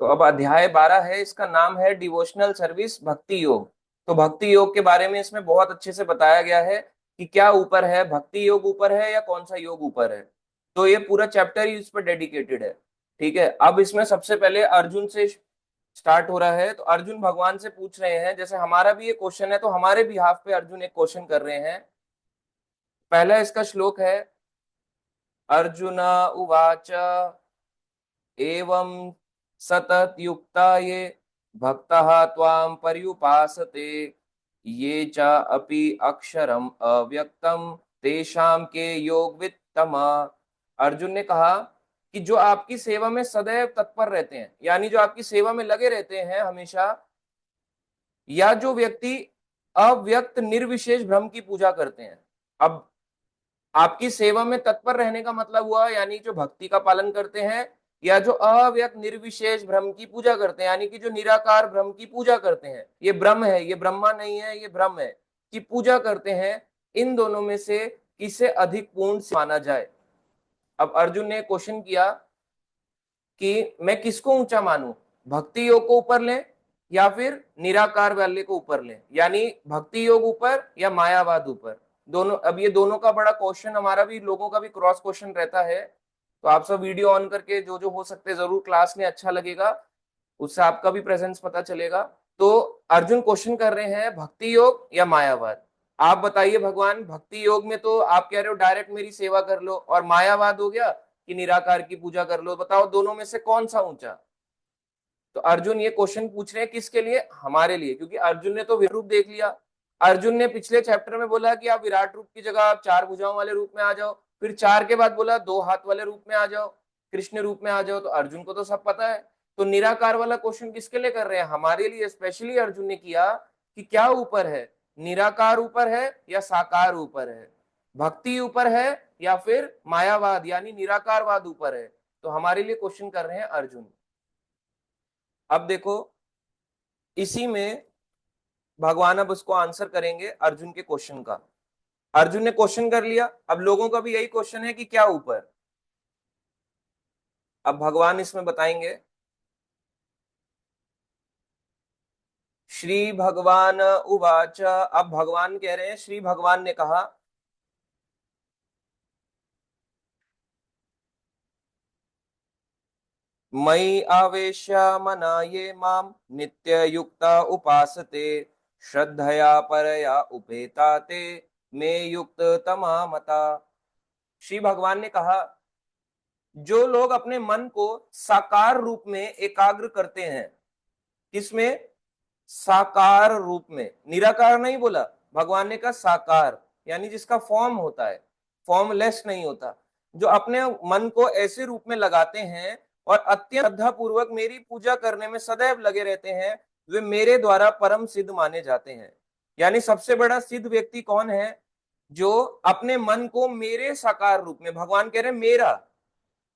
तो अब अध्याय 12 है, इसका नाम है डिवोशनल सर्विस, भक्ति योग। तो भक्ति योग के बारे में इसमें बहुत अच्छे से बताया गया है कि क्या ऊपर है, भक्ति योग ऊपर है या कौन सा योग ऊपर है। तो ये पूरा चैप्टर ही इस पर डेडिकेटेड है। ठीक है, अब इसमें सबसे पहले अर्जुन से स्टार्ट हो रहा है। तो अर्जुन भगवान से पूछ रहे हैं, जैसे हमारा भी ये क्वेश्चन है तो हमारे बिहाफ पे अर्जुन एक क्वेश्चन कर रहे हैं। पहला इसका श्लोक है, अर्जुन उवाच एवं सततयुक्ता ये भक्तः त्वां पर्युपासते ये च अपि अक्षरम अव्यक्तम तेषां के योगवित्तम। अर्जुन ने कहा कि जो आपकी सेवा में सदैव तत्पर रहते हैं, यानी जो आपकी सेवा में लगे रहते हैं हमेशा, या जो व्यक्ति अव्यक्त निर्विशेष ब्रह्म की पूजा करते हैं। अब आपकी सेवा में तत्पर रहने का मतलब हुआ यानी जो भक्ति का पालन करते हैं, या जो अव्यक्त निर्विशेष ब्रह्म की पूजा करते हैं, यानी कि जो निराकार ब्रह्म की पूजा करते हैं। ये ब्रह्म है, ये ब्रह्मा नहीं है, ये ब्रह्म है, की पूजा करते हैं। इन दोनों में से किसे अधिक पूर्ण माना जाए। अब अर्जुन ने क्वेश्चन किया कि मैं किसको ऊंचा मानूं, भक्ति योग को ऊपर लें या फिर निराकार वाले को ऊपर लें, यानी भक्ति योग ऊपर या मायावाद ऊपर। दोनों, अब ये दोनों का बड़ा क्वेश्चन, हमारा भी लोगों का भी क्रॉस क्वेश्चन रहता है। तो आप सब वीडियो ऑन करके जो जो हो सकते जरूर क्लास में, अच्छा लगेगा, उससे आपका भी प्रेजेंस पता चलेगा। तो अर्जुन क्वेश्चन कर रहे हैं, भक्ति योग या मायावाद। आप बताइए भगवान, भक्ति योग में तो आप कह रहे हो डायरेक्ट मेरी सेवा कर लो, और मायावाद हो गया कि निराकार की पूजा कर लो, बताओ दोनों में से कौन सा ऊंचा। तो अर्जुन ये क्वेश्चन पूछ रहे हैं किसके लिए, हमारे लिए, क्योंकि अर्जुन ने तो विराट रूप देख लिया। अर्जुन ने पिछले चैप्टर में बोला कि आप विराट रूप की जगह आप चार भुजाओं वाले रूप में आ जाओ, फिर चार के बाद बोला दो हाथ वाले रूप में आ जाओ, कृष्ण रूप में आ जाओ। तो अर्जुन को तो सब पता है। तो निराकार वाला क्वेश्चन किसके लिए कर रहे हैं, हमारे लिए स्पेशली अर्जुन ने किया कि क्या ऊपर है, निराकार ऊपर है या साकार ऊपर है, भक्ति ऊपर है या फिर मायावाद यानी निराकारवाद ऊपर है। तो हमारे लिए क्वेश्चन कर रहे हैं अर्जुन। अब देखो, इसी में भगवान अब उसको आंसर करेंगे अर्जुन के क्वेश्चन का। अर्जुन ने क्वेश्चन कर लिया, अब लोगों का भी यही क्वेश्चन है कि क्या ऊपर। अब भगवान इसमें बताएंगे। श्री भगवान उवाच, अब भगवान कह रहे हैं, श्री भगवान ने कहा, मयि आवेश्य मना ये माम नित्य युक्ता उपासते श्रद्धया परया उपेता ते मे युक्त तमा मता। श्री भगवान ने कहा, जो लोग अपने मन को साकार रूप में एकाग्र करते हैं, किसमें, साकार रूप में, निराकार नहीं बोला भगवान ने, कहा साकार, यानी जिसका फॉर्म होता है, फॉर्मलेस नहीं होता। जो अपने मन को ऐसे रूप में लगाते हैं और अत्यंत श्रद्धा पूर्वक मेरी पूजा करने में सदैव लगे रहते हैं, वे मेरे द्वारा परम सिद्ध माने जाते हैं। यानी सबसे बड़ा सिद्ध व्यक्ति कौन है, जो अपने मन को मेरे साकार रूप में, भगवान कह रहे हैं मेरा,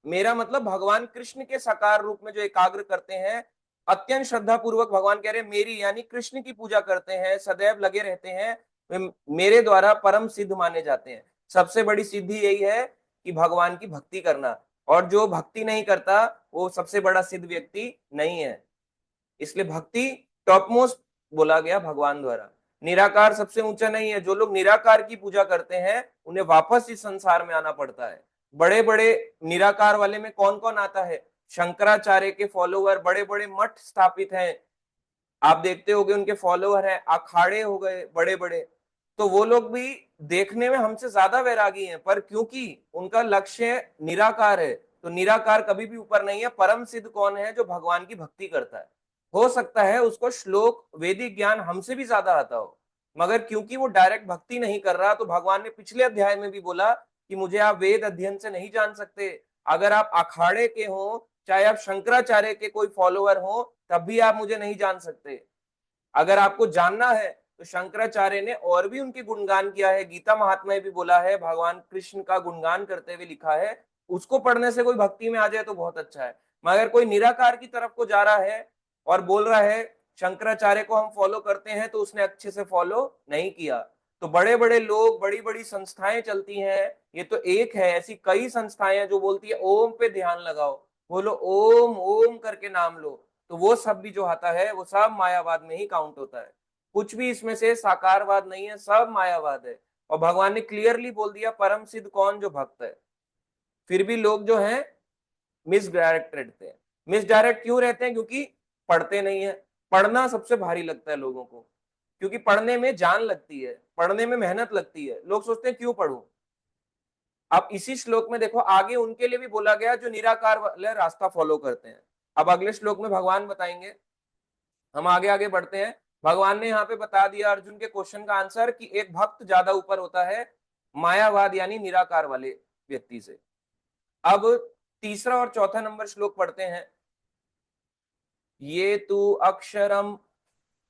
मेरा मतलब भगवान कृष्ण के साकार रूप में जो एकाग्र करते हैं, अत्यंत श्रद्धा पूर्वक, भगवान कह रहे हैं मेरी यानी कृष्ण की पूजा करते हैं, सदैव लगे रहते हैं, वे मेरे द्वारा परम सिद्ध माने जाते हैं। सबसे बड़ी सिद्धि यही है कि भगवान की भक्ति करना, और जो भक्ति नहीं करता वो सबसे बड़ा सिद्ध व्यक्ति नहीं है। इसलिए भक्ति टॉप मोस्ट बोला गया भगवान द्वारा। निराकार सबसे ऊंचा नहीं है। जो लोग निराकार की पूजा करते हैं उन्हें वापस इस संसार में आना पड़ता है। बड़े बड़े निराकार वाले में कौन कौन आता है, शंकराचार्य के फॉलोवर, बड़े बड़े मठ स्थापित हैं, आप देखते होंगे उनके फॉलोवर हैं, अखाड़े हो गए बड़े बड़े। तो वो लोग भी देखने में हमसे ज्यादा वैरागी हैं, पर क्योंकि उनका लक्ष्य निराकार है, तो निराकार कभी भी ऊपर नहीं है। परम सिद्ध कौन है, जो भगवान की भक्ति करता है। हो सकता है उसको श्लोक वैदिक ज्ञान हमसे भी ज्यादा आता हो, मगर क्योंकि वो डायरेक्ट भक्ति नहीं कर रहा, तो भगवान ने पिछले अध्याय में भी बोला कि मुझे आप वेद अध्ययन से नहीं जान सकते। अगर आप अखाड़े के हो, चाहे आप शंकराचार्य के कोई फॉलोअर हो, तब भी आप मुझे नहीं जान सकते। अगर आपको जानना है तो शंकराचार्य ने और भी उनके गुणगान किया है, गीता महात्म्य भी बोला है, भगवान कृष्ण का गुणगान करते हुए लिखा है। उसको पढ़ने से कोई भक्ति में आ जाए तो बहुत अच्छा है। मगर कोई निराकार की तरफ को जा रहा है और बोल रहा है शंकराचार्य को हम फॉलो करते हैं, तो उसने अच्छे से फॉलो नहीं किया। तो बड़े बड़े लोग, बड़ी बड़ी संस्थाएं चलती हैं, ये तो एक है, ऐसी कई संस्थाएं जो बोलती है ओम पे ध्यान लगाओ, बोलो ओम ओम करके नाम लो, तो वो सब भी जो आता है वो सब मायावाद में ही काउंट होता है। कुछ भी इसमें से साकारवाद नहीं है, सब मायावाद है। और भगवान ने क्लियरली बोल दिया परम सिद्ध कौन, जो भक्त है। फिर भी लोग जो हैं मिसडायरेक्ट रहते हैं। मिसडायरेक्ट क्यों रहते हैं? क्योंकि पढ़ते नहीं है। पढ़ना सबसे भारी लगता है लोगों को, क्योंकि पढ़ने में जान लगती है, पढ़ने में मेहनत लगती है। लोग सोचते हैं क्यों पढ़ूं। अब इसी श्लोक में देखो आगे उनके लिए भी बोला गया जो निराकार वाले रास्ता फॉलो करते हैं। अब अगले श्लोक में भगवान बताएंगे, हम आगे आगे बढ़ते हैं। भगवान ने यहाँ पे बता दिया अर्जुन के क्वेश्चन का आंसर कि एक भक्त ज्यादा ऊपर होता है मायावाद यानी निराकार वाले व्यक्ति से। अब तीसरा और चौथा नंबर श्लोक पढ़ते हैं। ये तु अक्षरम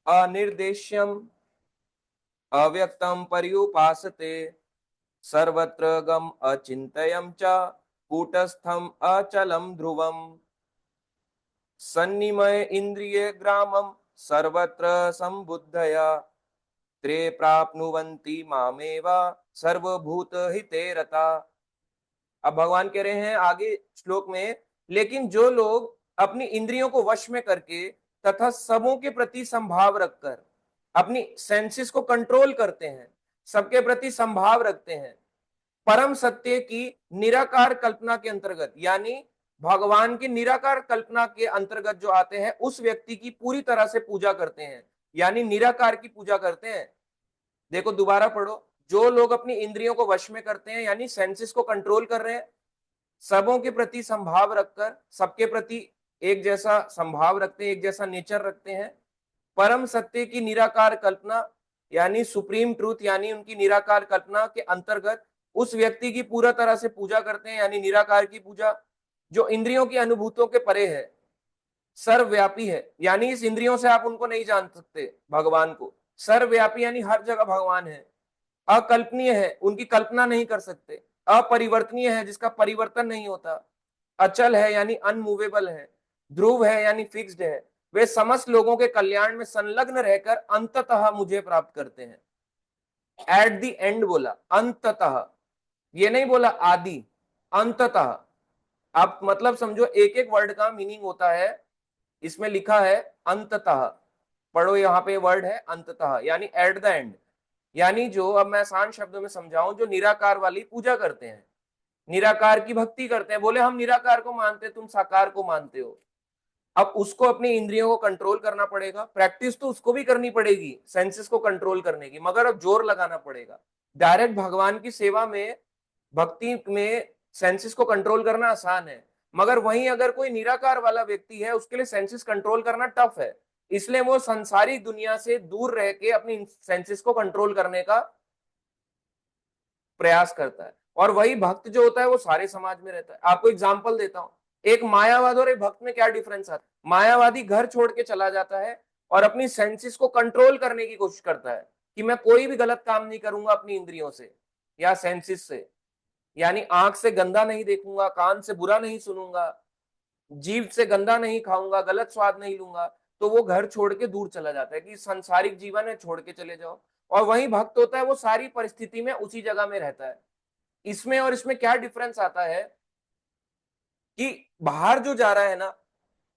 अनिर्देश्यम अव्यक्तम पर्युपासते सर्वत्र गम अचिंतयम च कूटस्थम अचलम ध्रुवम सन्निमय इंद्रिय ग्रामम सर्वत्र संबुद्धया त्रे प्राप्नुवन्ति मामेवा सर्वभूत हिते रता। अब भगवान कह रहे हैं आगे श्लोक में, लेकिन जो लोग अपनी इंद्रियों को वश में करके तथा सबों के प्रति संभाव रखकर अपनी सेंसेस को कंट्रोल करते हैं, सबके प्रति संभाव रखते हैं, परम सत्य की निराकार कल्पना के अंतर्गत यानी भगवान की निराकार कल्पना के अंतर्गत जो आते हैं, उस व्यक्ति की पूरी तरह से पूजा करते हैं, यानी निराकार की पूजा करते हैं। देखो दोबारा पढ़ो, जो लोग अपनी इंद्रियों को वश में करते हैं यानी सेंसेस को कंट्रोल कर रहे हैं, सबों के प्रति संभाव रखकर, सबके प्रति एक जैसा संभाव रखते हैं, एक जैसा नेचर रखते हैं, परम सत्य की निराकार कल्पना यानी सुप्रीम ट्रूथ यानी उनकी निराकार कल्पना के अंतर्गत उस व्यक्ति की पूरा तरह से पूजा करते हैं, यानी निराकार की पूजा जो इंद्रियों की अनुभूतों के परे है, सर्वव्यापी है, यानी इस इंद्रियों से आप उनको नहीं जान सकते भगवान को। सर्वव्यापी यानी हर जगह भगवान है। अकल्पनीय है, उनकी कल्पना नहीं कर सकते। अपरिवर्तनीय है, जिसका परिवर्तन नहीं होता। अचल है यानी अनमूवेबल है। ध्रुव है यानी फिक्स्ड है। वे समस्त लोगों के कल्याण में संलग्न रहकर अंततः मुझे प्राप्त करते हैं। एट द एंड बोला, अंततः, ये नहीं बोला आदि, अंततः। आप मतलब समझो एक एक वर्ड का मीनिंग होता है। इसमें लिखा है अंततः, पढ़ो यहाँ पे वर्ड है अंततः यानी एट द एंड। यानी जो, अब मैं आसान शब्दों में समझाऊं, जो निराकार वाली पूजा करते हैं, निराकार की भक्ति करते हैं। बोले हम निराकार को मानते, तुम साकार को मानते हो। अब उसको अपनी इंद्रियों को कंट्रोल करना पड़ेगा। प्रैक्टिस तो उसको भी करनी पड़ेगी सेंसेस को कंट्रोल करने की, मगर अब जोर लगाना पड़ेगा। डायरेक्ट भगवान की सेवा में, भक्ति में सेंसेस को कंट्रोल करना आसान है, मगर वहीं अगर कोई निराकार वाला व्यक्ति है उसके लिए सेंसेस कंट्रोल करना टफ है। इसलिए वो संसारी दुनिया से दूर रह के अपनी सेंसेस को कंट्रोल करने का प्रयास करता है। और वही भक्त जो होता है वो सारे समाज में रहता है। आपको एग्जांपल देता हूं, एक मायावाद और एक भक्त में क्या डिफरेंस आता है। मायावादी घर छोड़ के चला जाता है और अपनी सेंसेस को कंट्रोल करने की कोशिश करता है कि मैं कोई भी गलत काम नहीं करूंगा अपनी इंद्रियों से या सेंसेस से, यानी आंख से गंदा नहीं देखूंगा, कान से बुरा नहीं सुनूंगा, जीभ से गंदा नहीं खाऊंगा, गलत स्वाद नहीं लूंगा। तो वो घर छोड़ के दूर चला जाता है कि संसारिक जीवन है, छोड़ के चले जाओ। और वही भक्त होता है वो सारी परिस्थिति में उसी जगह में रहता है। इसमें और इसमें क्या डिफरेंस आता है कि बाहर जो जा रहा है ना,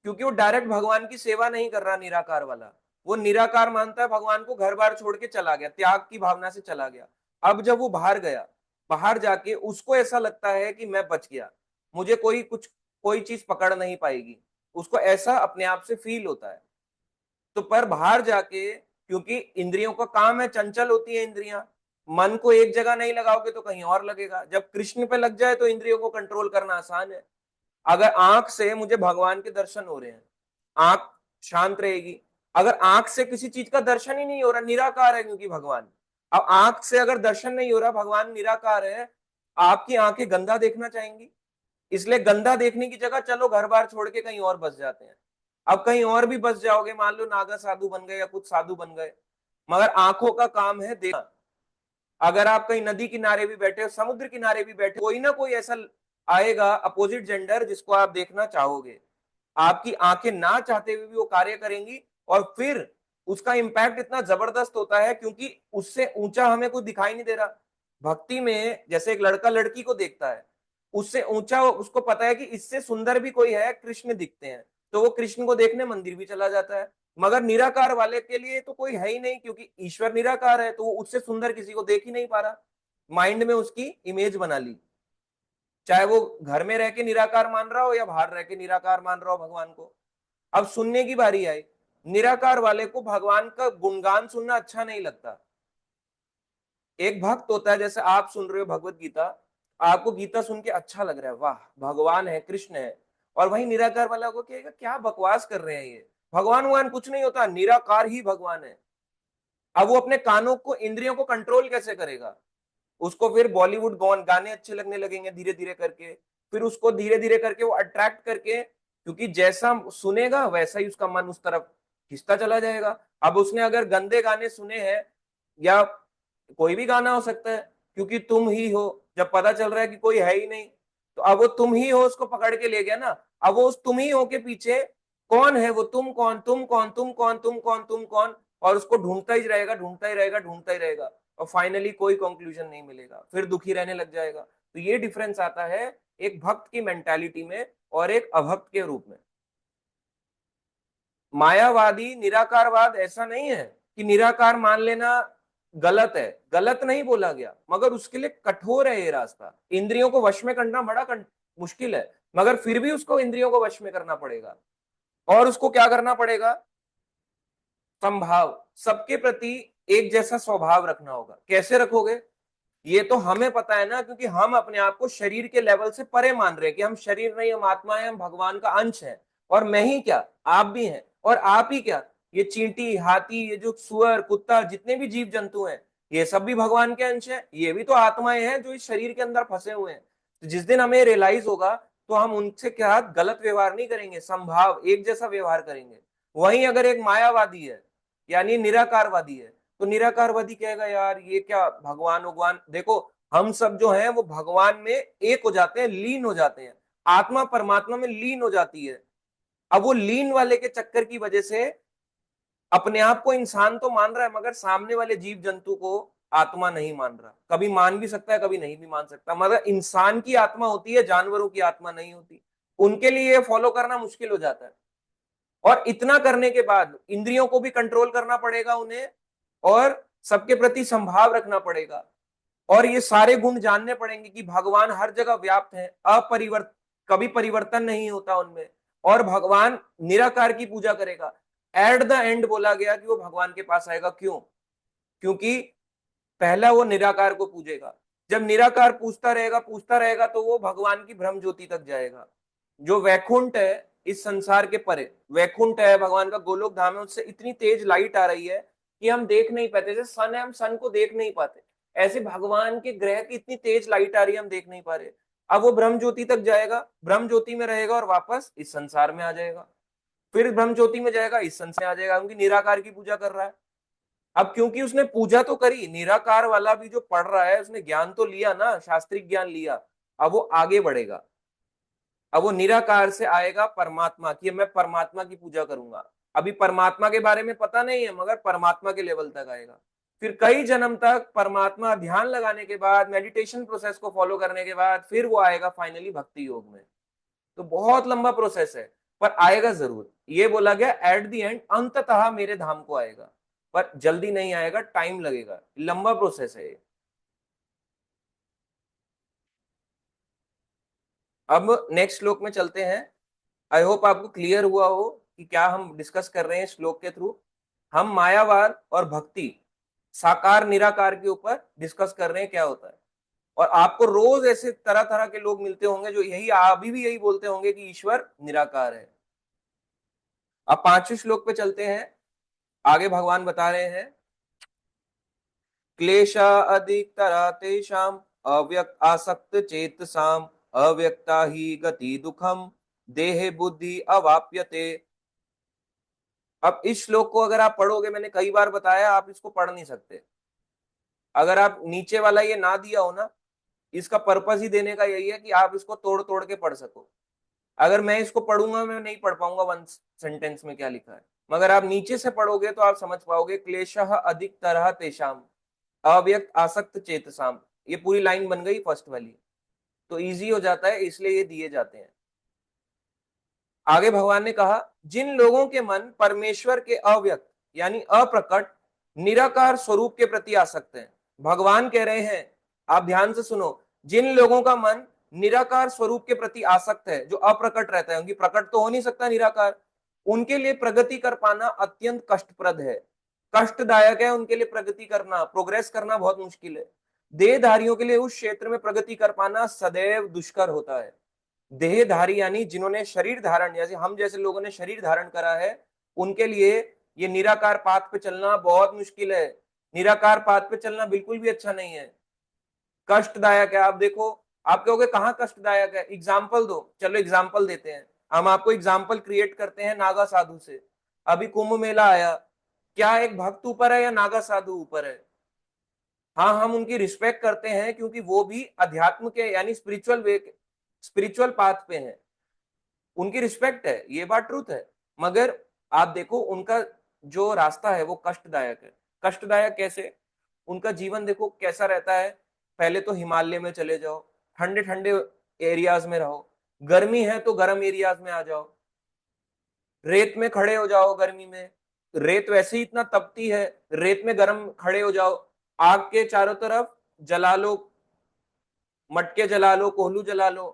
क्योंकि वो डायरेक्ट भगवान की सेवा नहीं कर रहा, निराकार वाला, वो निराकार मानता है भगवान को, घर बार छोड़ के चला गया, त्याग की भावना से चला गया। अब जब वो बाहर गया, बाहर जाके उसको ऐसा लगता है कि मैं बच गया, मुझे कोई चीज पकड़ नहीं पाएगी, उसको ऐसा अपने आप से फील होता है। तो पर बाहर जाके, क्योंकि इंद्रियों का काम है, चंचल होती है इंद्रियां, मन को एक जगह नहीं लगाओगे तो कहीं और लगेगा। जब कृष्ण पे लग जाए तो इंद्रियों को कंट्रोल करना आसान है। अगर आंख से मुझे भगवान के दर्शन हो रहे हैं, आंख शांत रहेगी। अगर आंख से किसी चीज का दर्शन ही नहीं हो रहा, निराकार है क्योंकि भगवान, अब आंख से अगर दर्शन नहीं हो रहा, भगवान निराकार है, आपकी आंखें गंदा देखना चाहेंगी। इसलिए गंदा देखने की जगह चलो घर बार छोड़ के कहीं और बस जाते हैं। अब कहीं और भी बस जाओगे, मान लो नागा साधु बन गए या कुछ साधु बन गए, मगर आंखों का काम है देखना। अगर आप कहीं नदी किनारे भी बैठे हो, समुद्र किनारे भी बैठे, कोई ना कोई ऐसा आएगा अपोजिट जेंडर जिसको आप देखना चाहोगे। आपकी आंखें ना चाहते हुए भी वो कार्य करेंगी, और फिर उसका इंपैक्ट इतना जबरदस्त होता है क्योंकि उससे ऊंचा हमें कुछ दिखाई नहीं दे रहा। भक्ति में जैसे एक लड़का लड़की को देखता है, उससे ऊंचा उसको पता है कि इससे सुंदर भी कोई है, कृष्ण दिखते हैं, तो वो कृष्ण को देखने मंदिर भी चला जाता है। मगर निराकार वाले के लिए तो कोई है ही नहीं, क्योंकि ईश्वर निराकार है, तो वो उससे सुंदर किसी को देख ही नहीं पा रहा। माइंड में उसकी इमेज बना ली, चाहे वो घर में रह के निराकार मान रहा हो या बाहर रह के निराकार मान रहा हो भगवान को। अब सुनने की बारी आई, निराकार वाले को भगवान का गुणगान सुनना अच्छा नहीं लगता। एक भक्त होता है, जैसे आप सुन रहे हो भगवत गीता, आपको गीता सुन के अच्छा लग रहा है, वाह भगवान है, कृष्ण है। और वही निराकार वाला को कहेगा क्या बकवास कर रहे हैं ये, भगवान वगवान कुछ नहीं होता, निराकार ही भगवान है। अब वो अपने कानों को, इंद्रियों को कंट्रोल कैसे करेगा? उसको फिर बॉलीवुड गाने अच्छे लगने लगेंगे धीरे धीरे करके, फिर उसको धीरे धीरे करके वो अट्रैक्ट करके, क्योंकि जैसा सुनेगा वैसा ही उसका मन उस तरफ खिंचता चला जाएगा। अब उसने अगर गंदे गाने सुने हैं, या कोई भी गाना हो सकता है, क्योंकि तुम ही हो, जब पता चल रहा है कि कोई है ही नहीं, तो अब वो तुम ही हो उसको पकड़ के ले गया ना। अब वो उस तुम ही हो के पीछे कौन है, वो तुम कौन, तुम कौन, तुम कौन, तुम कौन, तुम कौन, और उसको ढूंढता ही रहेगा, ढूंढता ही रहेगा, ढूंढता ही रहेगा, और फाइनली कोई कंक्लूजन नहीं मिलेगा, फिर दुखी रहने लग जाएगा। तो ये डिफरेंस आता है एक भक्त की मेंटालिटी में और एक अभक्त के रूप में। मायावादी निराकारवाद ऐसा नहीं है कि निराकार मान लेना गलत है, गलत नहीं बोला गया, मगर उसके लिए कठोर है ये रास्ता। इंद्रियों को वश में करना बड़ा मुश्किल है, मगर फिर भी उसको इंद्रियों को वश में करना पड़ेगा। और उसको क्या करना पड़ेगा? संभाव, सबके प्रति एक जैसा स्वभाव रखना होगा। कैसे रखोगे? ये तो हमें पता है ना, क्योंकि हम अपने आप को शरीर के लेवल से परे मान रहे हैं कि हम शरीर नहीं, हम आत्मा है, हम भगवान का अंश है। और मैं ही क्या, आप भी हैं, और आप ही क्या, ये चींटी, हाथी, ये जो सुअर, कुत्ता, जितने भी जीव जंतु हैं, ये सब भी भगवान के अंश है, ये भी तो आत्माएं हैं जो इस शरीर के अंदर फंसे हुए हैं। तो जिस दिन हमें रियलाइज होगा, तो हम उनसे क्या गलत व्यवहार नहीं करेंगे, संभाव एक जैसा व्यवहार करेंगे। वहीं अगर एक मायावादी है, यानी निराकारवादी है, तो निराकारवादी कहेगा यार ये क्या भगवान भगवान, देखो हम सब जो हैं वो भगवान में एक हो जाते हैं, लीन हो जाते हैं, आत्मा परमात्मा में लीन हो जाती है। अब वो लीन वाले के चक्कर की वजह से अपने आप को इंसान तो मान रहा है, मगर सामने वाले जीव जंतु को आत्मा नहीं मान रहा। कभी मान भी सकता है, कभी नहीं भी मान सकता, मगर इंसान की आत्मा होती है, जानवरों की आत्मा नहीं होती। उनके लिए ये फॉलो करना मुश्किल हो जाता है। और इतना करने के बाद इंद्रियों को भी कंट्रोल करना पड़ेगा उन्हें, और सबके प्रति संभाव रखना पड़ेगा, और ये सारे गुण जानने पड़ेंगे कि भगवान हर जगह व्याप्त है, अपरिवर्त कभी परिवर्तन नहीं होता उनमें, और भगवान निराकार की पूजा करेगा। एट द एंड बोला गया कि वो भगवान के पास आएगा, क्यों? क्योंकि पहला वो निराकार को पूजेगा। जब निराकार पूछता रहेगा तो वो भगवान की ब्रह्म ज्योति तक जाएगा। जो वैकुंठ है इस संसार के परे, वैकुंठ है भगवान का गोलोक धाम है, उससे इतनी तेज लाइट आ रही है कि हम देख नहीं पाते। जैसे सन है, हम सन को देख नहीं पाते, ऐसे भगवान के ग्रह की इतनी तेज लाइट आ रही है, हम देख नहीं पा रहे। अब वो ब्रह्म ज्योति तक जाएगा, ब्रह्म ज्योति में रहेगा, और वापस इस संसार में आ जाएगा, फिर ब्रह्म ज्योति में जाएगा, इस संसार में आ जाएगा, क्योंकि निराकार की पूजा कर रहा है। अब क्योंकि उसने पूजा तो करी, निराकार वाला भी जो पढ़ रहा है उसने ज्ञान तो लिया ना, शास्त्रिक ज्ञान लिया। अब वो आगे बढ़ेगा, अब वो निराकार से आएगा परमात्मा की, मैं परमात्मा की पूजा करूंगा। अभी परमात्मा के बारे में पता नहीं है, मगर परमात्मा के लेवल तक आएगा। फिर कई जन्म तक परमात्मा, ध्यान लगाने के बाद, मेडिटेशन प्रोसेस को फॉलो करने के बाद, फिर वो आएगा फाइनली भक्ति योग में। तो बहुत लंबा प्रोसेस है, पर आएगा जरूर। ये बोला गया एट द एंड, अंततः मेरे धाम को आएगा, पर जल्दी नहीं आएगा, टाइम लगेगा, लंबा प्रोसेस है ये। अब नेक्स्ट श्लोक में चलते हैं। आई होप आपको क्लियर हुआ हो कि क्या हम डिस्कस कर रहे हैं श्लोक के थ्रू। हम मायावाद और भक्ति, साकार निराकार के ऊपर डिस्कस कर रहे हैं क्या होता है। और आपको रोज ऐसे तरह तरह के लोग मिलते होंगे जो यही अभी भी यही बोलते होंगे कि ईश्वर निराकार है। अब पांचवें श्लोक पे चलते हैं। आगे भगवान बता रहे हैं, क्लेशा अधिकतरा तेषाम अव्यक्त आसक्त चेतसाम अव्यक्ता ही गति दुखम देहे बुद्धि अवाप्यते। अब इस श्लोक को अगर आप पढ़ोगे, मैंने कई बार बताया आप इसको पढ़ नहीं सकते अगर आप नीचे वाला ये ना दिया हो ना। इसका पर्पस ही देने का यही है कि आप इसको तोड़ तोड़ के पढ़ सको। अगर मैं इसको पढ़ूंगा, मैं नहीं पढ़ पाऊंगा वन सेंटेंस में क्या लिखा है, मगर आप नीचे से पढ़ोगे तो आप समझ पाओगे। क्लेशः अधिक तरह तेषाम अव्यक्त आसक्त चेतसाम, ये पूरी लाइन बन गई फर्स्ट वाली। तो इजी हो जाता है, इसलिए ये दिए जाते हैं। आगे भगवान ने कहा, जिन लोगों के मन परमेश्वर के अव्यक्त यानी अप्रकट निराकार स्वरूप के प्रति आसक्त हैं। भगवान कह रहे हैं, आप ध्यान से सुनो, जिन लोगों का मन निराकार स्वरूप के प्रति आसक्त है, जो अप्रकट रहता है, उनकी प्रकट तो हो नहीं सकता निराकार, उनके लिए प्रगति कर पाना अत्यंत कष्टप्रद है, कष्टदायक है। उनके लिए प्रगति करना, प्रोग्रेस करना बहुत मुश्किल है। देहधारियों के लिए उस क्षेत्र में प्रगति कर पाना सदैव दुष्कर होता है। देहधारी यानी जिन्होंने शरीर धारण, जैसे हम जैसे लोगों ने शरीर धारण करा है, उनके लिए ये निराकार पाथ पे चलना बहुत मुश्किल है। निराकार पाथ पे चलना बिल्कुल भी अच्छा नहीं है, कष्टदायक है। आप देखो, आप कहोगे कहाँ कष्टदायक है, एग्जाम्पल दो। चलो एग्जाम्पल देते हैं, हम आपको एग्जाम्पल क्रिएट करते हैं नागा साधु से। अभी कुंभ मेला आया, क्या एक भक्त ऊपर है या नागा साधु ऊपर है? हाँ, हम उनकी रिस्पेक्ट करते हैं क्योंकि वो भी अध्यात्म के यानी स्पिरिचुअल वे, स्पिरिचुअल पाथ पे हैं, उनकी रिस्पेक्ट है, ये बात ट्रूथ है। मगर आप देखो उनका जो रास्ता है वो कष्टदायक है। कष्टदायक कैसे? उनका जीवन देखो कैसा रहता है। पहले तो हिमालय में चले जाओ, ठंडे ठंडे एरियाज में रहो, गर्मी है तो गर्म एरियाज में आ जाओ, रेत में खड़े हो जाओ गर्मी में, रेत वैसे ही इतना तपती है, रेत में गर्म खड़े हो जाओ, आग के चारों तरफ जला लो, मटके जला लो, कोहलू जला लो,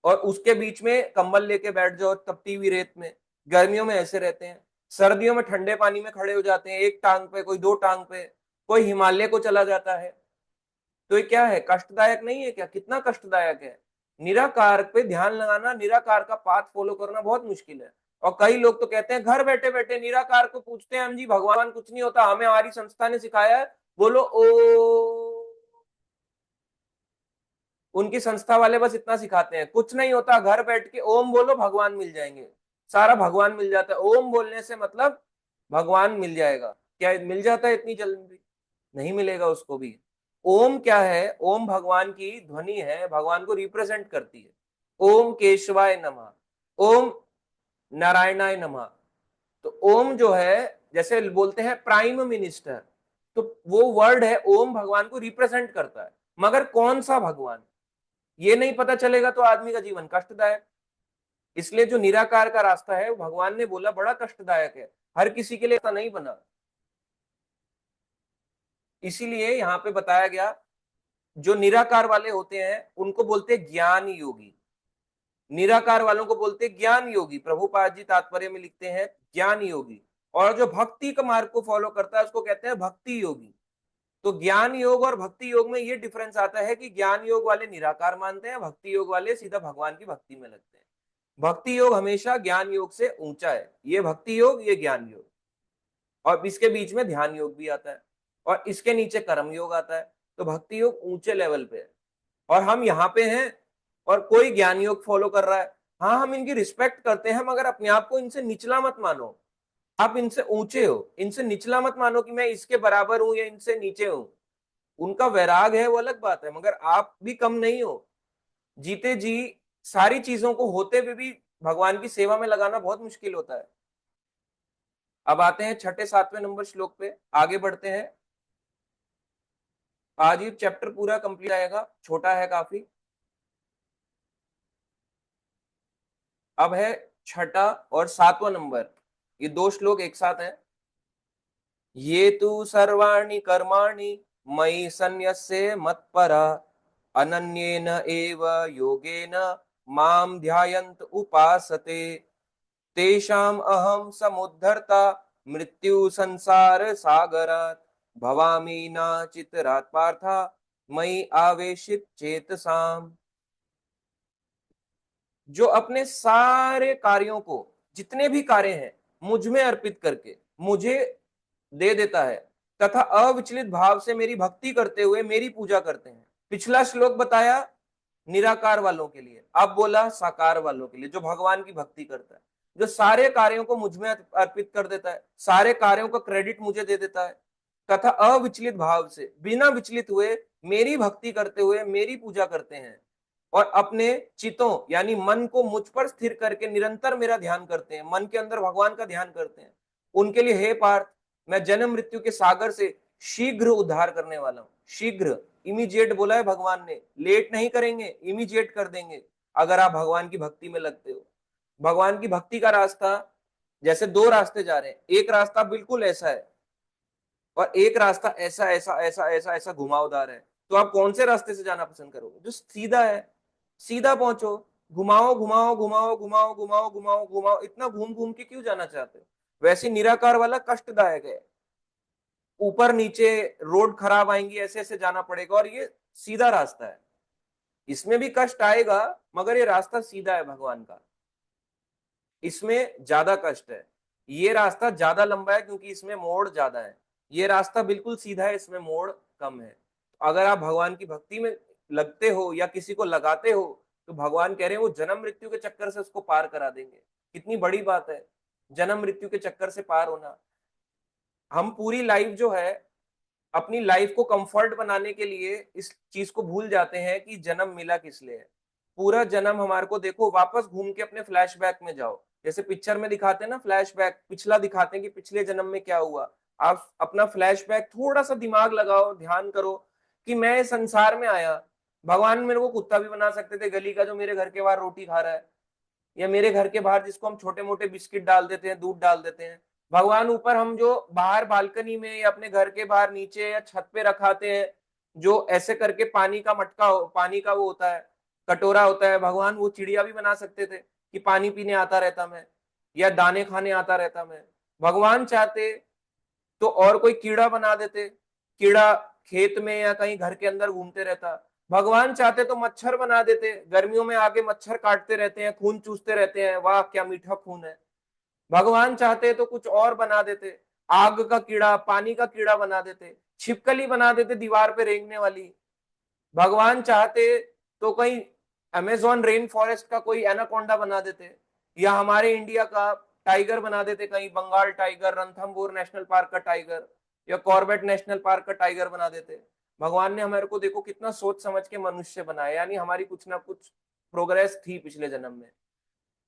और उसके बीच में कंबल लेके बैठ जाओ तपती हुई रेत में। गर्मियों में ऐसे रहते हैं, सर्दियों में ठंडे पानी में खड़े हो जाते हैं, एक टांग पे, कोई दो टांग पे, कोई हिमालय को चला जाता है। तो ये क्या है, कष्टदायक नहीं है क्या? कितना कष्टदायक है। निराकार पे ध्यान लगाना, निराकार का पाथ फॉलो करना बहुत मुश्किल है। और कई लोग तो कहते हैं घर बैठे बैठे निराकार को पूछते हैं हम जी, भगवान कुछ नहीं होता, हमें हमारी संस्था ने सिखाया है, बोलो ओ। उनकी संस्था वाले बस इतना सिखाते हैं, कुछ नहीं होता, घर बैठ के ओम बोलो भगवान मिल जाएंगे, सारा भगवान मिल जाता है। ओम बोलने से मतलब भगवान मिल जाएगा, क्या मिल जाता है इतनी जल्दी? नहीं मिलेगा उसको भी। ओम क्या है? ओम भगवान की ध्वनि है, भगवान को रिप्रेजेंट करती है। ओम केशवाय नमः, ओम नारायणाय नमः। तो ओम जो है, जैसे बोलते हैं प्राइम मिनिस्टर, तो वो वर्ड है ओम भगवान को रिप्रेजेंट करता है। मगर कौन सा भगवान, ये नहीं पता चलेगा तो आदमी का जीवन कष्टदायक। इसलिए जो निराकार का रास्ता है, भगवान ने बोला बड़ा कष्टदायक है, हर किसी के लिए ऐसा नहीं बना। इसीलिए यहाँ पे बताया गया, जो निराकार वाले होते हैं उनको बोलते हैं ज्ञान योगी, निराकार वालों को बोलते हैं ज्ञान योगी। प्रभुपाद जी तात्पर्य में लिखते हैं ज्ञान योगी। और जो भक्ति का मार्ग को फॉलो करता है उसको कहते हैं भक्ति योगी। तो ज्ञान योग और भक्ति योग में ये डिफरेंस आता है कि ज्ञान योग वाले निराकार मानते हैं, भक्ति योग वाले सीधा भगवान की भक्ति में लगते हैं। भक्ति योग हमेशा ज्ञान योग से ऊंचा है, ये भक्ति योग, ये ज्ञान योग। और इसके बीच में ध्यान योग भी आता है, और इसके नीचे कर्म योग आता है। तो भक्ति योग ऊंचे लेवल पे है, और हम यहाँ पे हैं, और कोई ज्ञान योग फॉलो कर रहा है। हाँ, हम इनकी रिस्पेक्ट करते हैं, मगर अपने आप को इनसे निचला मत मानो। आप इनसे ऊंचे हो, इनसे निचला मत मानो कि मैं इसके बराबर हूं या इनसे नीचे हूं। उनका वैराग है वो अलग बात है, मगर आप भी कम नहीं हो। जीते जी सारी चीजों को होते हुए भी भगवान की सेवा में लगाना बहुत मुश्किल होता है। अब आते हैं छठे सातवें नंबर श्लोक पे, आगे बढ़ते हैं। आज ये चैप्टर पूरा कंप्लीट आएगा, छोटा है काफी। अब है छठा और सातवां नंबर, ये दो श्लोक एक साथ हैं। ये तु सर्वाणि कर्माणि मयि सन्न्यस्य मत्परा अनन्येन एव योगेन माम ध्यायन्त उपासते तेषाम अहम समुद्धर्ता मृत्यु संसार सागरात् भवामि न चितरात् पार्था मयि आवेशित चेतसाम। जो अपने सारे कार्यों को, जितने भी कार्य हैं, मुझ में अर्पित करके मुझे दे देता है, तथा अविचलित भाव से मेरी भक्ति करते हुए मेरी पूजा करते हैं। पिछला श्लोक बताया निराकार वालों के लिए, अब बोला साकार वालों के लिए, जो भगवान की भक्ति करता है, जो सारे कार्यों को मुझ में अर्पित कर देता है, सारे कार्यों का क्रेडिट मुझे दे देता है, तथा अविचलित भाव से बिना विचलित हुए मेरी भक्ति करते हुए मेरी पूजा करते हैं, और अपने चितों यानी मन को मुझ पर स्थिर करके निरंतर मेरा ध्यान करते हैं, मन के अंदर भगवान का ध्यान करते हैं। उनके लिए हे पार्थ, मैं जन्म मृत्यु के सागर से शीघ्र उद्धार करने वाला हूं। शीघ्र, इमीडिएट बोला है भगवान ने, लेट नहीं करेंगे, इमीडिएट कर देंगे अगर आप भगवान की भक्ति में लगते हो। भगवान की भक्ति का रास्ता, जैसे दो रास्ते जा रहे हैं, एक रास्ता बिल्कुल ऐसा है और एक रास्ता ऐसा ऐसा ऐसा ऐसा ऐसा घुमावदार है। तो आप कौन से रास्ते से जाना पसंद करोगे? जो सीधा है, सीधा पहुंचो। घुमाओ घुमाओ घुमाओ घुमाओ घुमाओ घुमाओ घुमाओ, इतना घूम घूम के क्यों जाना चाहते हो? वैसे निराकार वाला कष्टदायक है, ऊपर नीचे रोड खराब आएंगी, ऐसे ऐसे जाना पड़ेगा। और ये सीधा रास्ता है, इसमें भी कष्ट आएगा, मगर ये रास्ता सीधा है भगवान का, इसमें ज्यादा कष्ट है। ये रास्ता ज्यादा लंबा है क्योंकि इसमें मोड़ ज्यादा है। ये रास्ता बिल्कुल सीधा है, इसमें मोड़ कम है। तो अगर आप भगवान की भक्ति में लगते हो या किसी को लगाते हो, तो भगवान कह रहे हैं वो जन्म मृत्यु के चक्कर से उसको पार करा देंगे। कितनी बड़ी बात है, जन्म मृत्यु के चक्कर से पार होना। हम पूरी लाइफ जो है, अपनी लाइफ को कंफर्ट बनाने के लिए इस चीज को भूल जाते हैं कि जन्म मिला किस लिए है। पूरा जन्म हमारे को, देखो वापस घूम के अपने फ्लैशबैक में जाओ, जैसे पिक्चर में दिखाते हैं ना, फ्लैशबैक पिछला दिखाते हैं कि पिछले जन्म में क्या हुआ। आप अपना फ्लैशबैक थोड़ा सा दिमाग लगाओ, ध्यान करो कि मैं इस संसार में आया। भगवान मेरे को कुत्ता भी बना सकते थे गली का, जो मेरे घर के बाहर रोटी खा रहा है, या मेरे घर के बाहर जिसको हम छोटे मोटे बिस्किट डाल देते हैं, दूध डाल देते हैं। भगवान ऊपर हम जो बाहर बालकनी में या अपने घर के बाहर नीचे या छत पे रखाते हैं, जो ऐसे करके पानी का मटका हो, पानी का वो होता है, कटोरा होता है, भगवान वो चिड़िया भी बना सकते थे कि पानी पीने आता रहता मैं, या दाने खाने आता रहता मैं। भगवान चाहते तो और कोई कीड़ा बना देते, कीड़ा खेत में या कहीं घर के अंदर घूमते रहता। भगवान चाहते तो मच्छर बना देते, गर्मियों में आके मच्छर काटते रहते हैं, खून चूसते रहते हैं, वाह क्या मीठा खून है। भगवान चाहते तो कुछ और बना देते, आग का कीड़ा, पानी का कीड़ा बना देते, छिपकली बना देते दीवार पे रेंगने वाली। भगवान चाहते तो कहीं अमेजोन रेन फॉरेस्ट का कोई एनाकोंडा बना देते, या हमारे इंडिया का टाइगर बना देते, कहीं Bengal tiger, Ranthambore national park का टाइगर, या कॉर्बेट नेशनल पार्क का टाइगर बना देते। भगवान ने हमारे को देखो कितना सोच समझ के मनुष्य बनाया, यानी हमारी कुछ ना कुछ प्रोग्रेस थी पिछले जन्म में।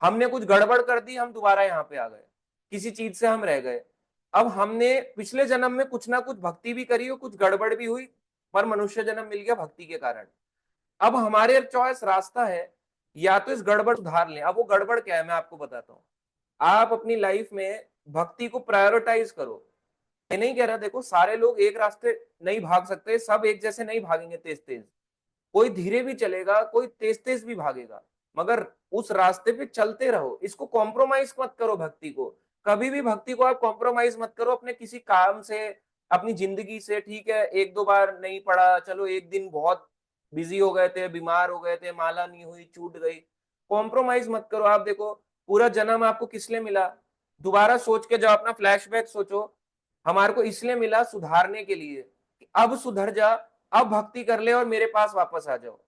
हमने कुछ गड़बड़ कर दी, हम दोबारा यहाँ पे आ गए, किसी चीज से हम रह गए। अब हमने पिछले जन्म में कुछ ना कुछ भक्ति भी करी और कुछ गड़बड़ भी हुई, पर मनुष्य जन्म मिल गया भक्ति के कारण। अब हमारे चॉइस रास्ता है, या तो इस गड़बड़ सुधार लें। अब वो गड़बड़ क्या है मैं आपको बताता हूँ। आप अपनी लाइफ में भक्ति को प्रायोरिटाइज करो। मैं नहीं कह रहा, देखो सारे लोग एक रास्ते नहीं भाग सकते, सब एक जैसे नहीं भागेंगे तेज तेज, कोई धीरे भी चलेगा, कोई तेज तेज भी भागेगा, मगर उस रास्ते पे चलते रहो। इसको कॉम्प्रोमाइज मत करो भक्ति को, कभी भी भक्ति को आप कॉम्प्रोमाइज मत करो अपने किसी काम से, अपनी जिंदगी से। ठीक है एक दो बार नहीं पढ़ा, चलो एक दिन बहुत बिजी हो गए थे, बीमार हो गए थे, माला नहीं हुई, छूट गई, कॉम्प्रोमाइज मत करो। आप देखो पूरा जन्म आपको किस लिए मिला, दोबारा सोच के जाओ, अपना फ्लैशबैक सोचो। हमारे को इसलिए मिला सुधारने के लिए, कि अब सुधर जा, अब भक्ति कर ले और मेरे पास वापस आ जाओ।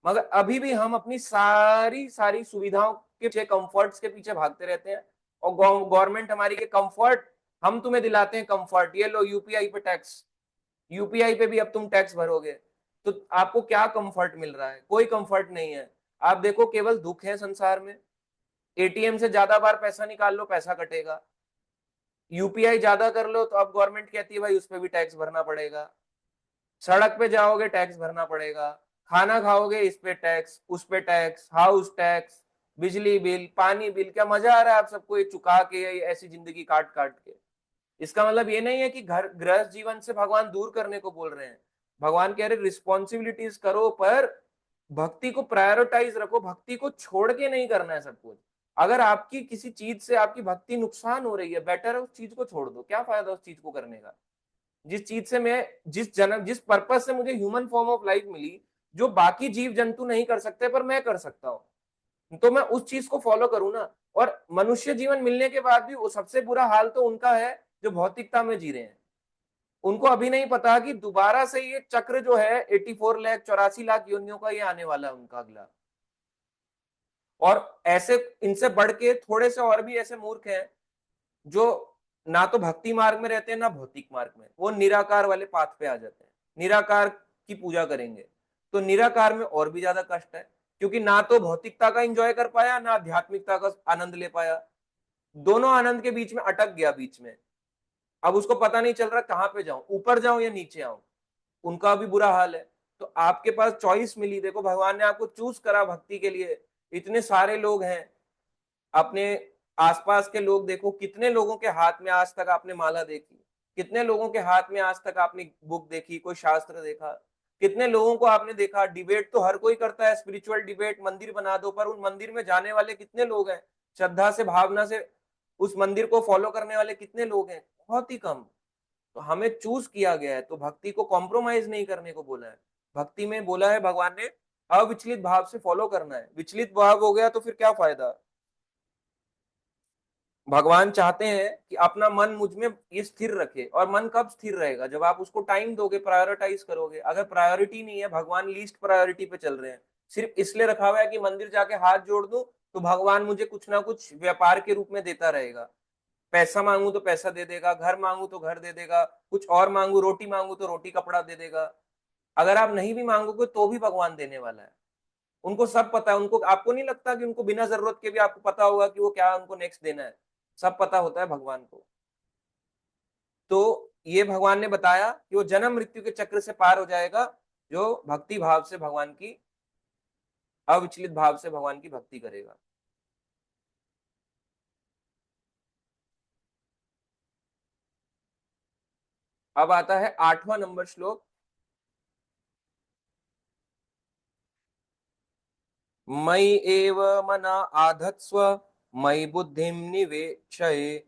मगर अभी भी हम अपनी सारी सारी सुविधाओं के पीछे, कंफर्ट्स के पीछे भागते रहते हैं। और गवर्नमेंट हमारी के कंफर्ट, हम तुम्हें दिलाते हैं कंफर्ट, ये लो यूपीआई पे टैक्स, यूपीआई पे भी अब तुम टैक्स भरोगे। तो आपको क्या कंफर्ट मिल रहा है? कोई कंफर्ट नहीं है। आप देखो केवल दुख है संसार में। एटीएम से ज्यादा बार पैसा निकाल लो पैसा कटेगा, यूपीआई ज्यादा कर लो तो अब गवर्नमेंट कहती है भाई उस पर भी टैक्स भरना पड़ेगा, सड़क पे जाओगे टैक्स भरना पड़ेगा, खाना खाओगे इस पे टैक्स, उस पे टैक्स, हाउस टैक्स, बिजली बिल, पानी बिल। क्या मजा आ रहा है आप सबको ये चुका के, ऐसी जिंदगी काट काट के? इसका मतलब ये नहीं है कि घर गृहस्थ जीवन से भगवान दूर करने को बोल रहे हैं। भगवान कह रहे रिस्पॉन्सिबिलिटीज करो, पर भक्ति को प्रायोरिटाइज रखो, भक्ति को छोड़ के नहीं करना है सब कुछ। अगर आपकी किसी चीज से आपकी भक्ति नुकसान हो रही है, बेटर है उस चीज को छोड़ दो, क्या फायदा उस चीज को करने का। जिस चीज से मैं, जिस जन्म, जिस पर्पज से मुझे ह्यूमन फॉर्म ऑफ लाइफ मिली, जो बाकी जीव जंतु नहीं कर सकते पर मैं कर सकता हूँ, तो मैं उस चीज को फॉलो करूँ ना। और मनुष्य जीवन मिलने के बाद भी वो सबसे बुरा हाल तो उनका है जो भौतिकता में जी रहे हैं। उनको अभी नहीं पता कि दोबारा से ये चक्र जो है 84 लाख 84 लाख योनियों का, ये आने वाला है उनका अगला। और ऐसे इनसे बढ़ के थोड़े से और भी ऐसे मूर्ख हैं जो ना तो भक्ति मार्ग में रहते हैं ना भौतिक मार्ग में, वो निराकार वाले पाथ पे आ जाते हैं, निराकार की पूजा करेंगे। तो निराकार में और भी ज्यादा कष्ट है, क्योंकि ना तो भौतिकता का एंजॉय कर पाया ना आध्यात्मिकता का आनंद ले पाया, दोनों आनंद के बीच में अटक गया बीच में। अब उसको पता नहीं चल रहा कहां पे जाऊं, ऊपर जाऊं या नीचे आऊं। उनका भी बुरा हाल है। तो आपके पास चॉइस मिली, देखो भगवान ने आपको चूज करा भक्ति के लिए, इतने सारे लोग हैं, अपने आसपास के लोग देखो, कितने लोगों के हाथ में आज तक आपने माला देखी, कितने लोगों के हाथ में आज तक आपने बुक देखी, कोई शास्त्र देखा, कितने लोगों को आपने देखा। डिबेट तो हर कोई करता है, स्पिरिचुअल डिबेट, मंदिर बना दो, पर उन मंदिर में जाने वाले कितने लोग हैं, श्रद्धा से भावना से उस मंदिर को फॉलो करने वाले कितने लोग हैं? बहुत ही कम। तो हमें चूज किया गया है, तो भक्ति को कॉम्प्रोमाइज नहीं करने को बोला है। भक्ति में बोला है भगवान ने अविचलित भाव से फॉलो करना है। विचलित भाव हो गया तो फिर क्या फायदा? भगवान चाहते हैं कि अपना मन मुझ में ये स्थिर रखे, और मन कब स्थिर रहेगा? जब आप उसको टाइम दोगे, प्रायोरिटाइज करोगे। अगर प्रायोरिटी नहीं है, भगवान लीस्ट प्रायोरिटी पे चल रहे हैं, सिर्फ इसलिए रखा हुआ है कि मंदिर जाके हाथ जोड़ दूं तो भगवान मुझे कुछ ना कुछ व्यापार के रूप में देता रहेगा। पैसा मांगू तो पैसा दे देगा, घर मांगू तो घर दे देगा, कुछ और मांगू, रोटी मांगू तो रोटी कपड़ा दे देगा। अगर आप नहीं भी मांगोगे तो भी भगवान देने वाला है। उनको सब पता है। उनको, आपको नहीं लगता कि उनको बिना जरूरत के भी आपको पता होगा कि वो क्या उनको नेक्स्ट देना है? सब पता होता है भगवान को। तो ये भगवान ने बताया कि वो जन्म मृत्यु के चक्र से पार हो जाएगा जो भक्ति भाव से भगवान की, अविचलित भाव से भगवान की भक्ति करेगा। अब आता है 8वां नंबर श्लोक। मयि एव मना आधत्स्व, मयि बुद्धिम निवेशय,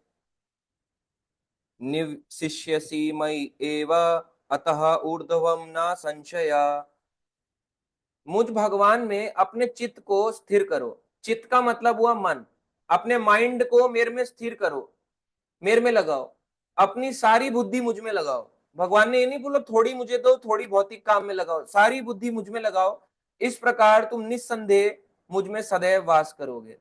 निवसिष्यसि मयि एव, अतः ऊर्ध्वं न संशया। मुझ भगवान में अपने चित्त को स्थिर करो। चित्त का मतलब हुआ मन। अपने माइंड को मेरे में स्थिर करो, मेरे में लगाओ, अपनी सारी बुद्धि मुझ में लगाओ। भगवान ने ये नहीं बोला थोड़ी मुझे दो, थोड़ी भौतिक काम में लगाओ, सारी बुद्धि मुझ में लगाओ। इस प्रकार तुम निस्संदेह मुझ में सदैव वास करोगे।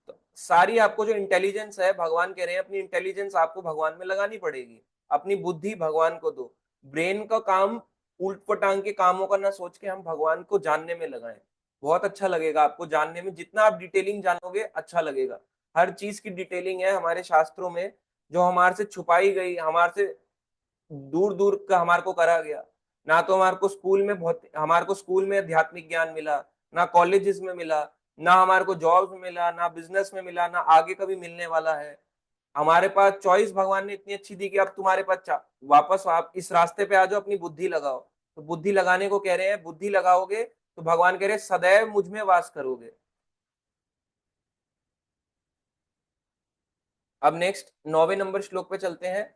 तो सारी आपको जो इंटेलिजेंस है, भगवान कह रहे हैं अपनी इंटेलिजेंस आपको भगवान में लगानी पड़ेगी। अपनी बुद्धि भगवान को दो। ब्रेन का काम उल्ट पटांग के कामों का ना सोच के हम भगवान को जानने में लगाएं। बहुत अच्छा लगेगा आपको जानने में। जितना आप डिटेलिंग जानोगे अच्छा लगेगा। हर चीज की डिटेलिंग है हमारे शास्त्रों में, जो हमारे से छुपाई गई, हमारे से दूर दूर का हमारे को करा गया। ना तो हमारे को स्कूल में बहुत, हमारे को स्कूल में आध्यात्मिक ज्ञान मिला, ना कॉलेजेस में मिला, ना हमारे को जॉब में मिला, ना बिजनेस में मिला, ना आगे कभी मिलने वाला है। हमारे पास चॉइस भगवान ने इतनी अच्छी दी कि अब तुम्हारे पास वापस आप इस रास्ते पे आ जाओ, अपनी बुद्धि लगाओ। तो बुद्धि लगाने को कह रहे हैं, बुद्धि लगाओगे तो भगवान कह रहे हैं सदैव मुझ में वास करोगे। अब नेक्स्ट 9वें नंबर श्लोक पे चलते हैं।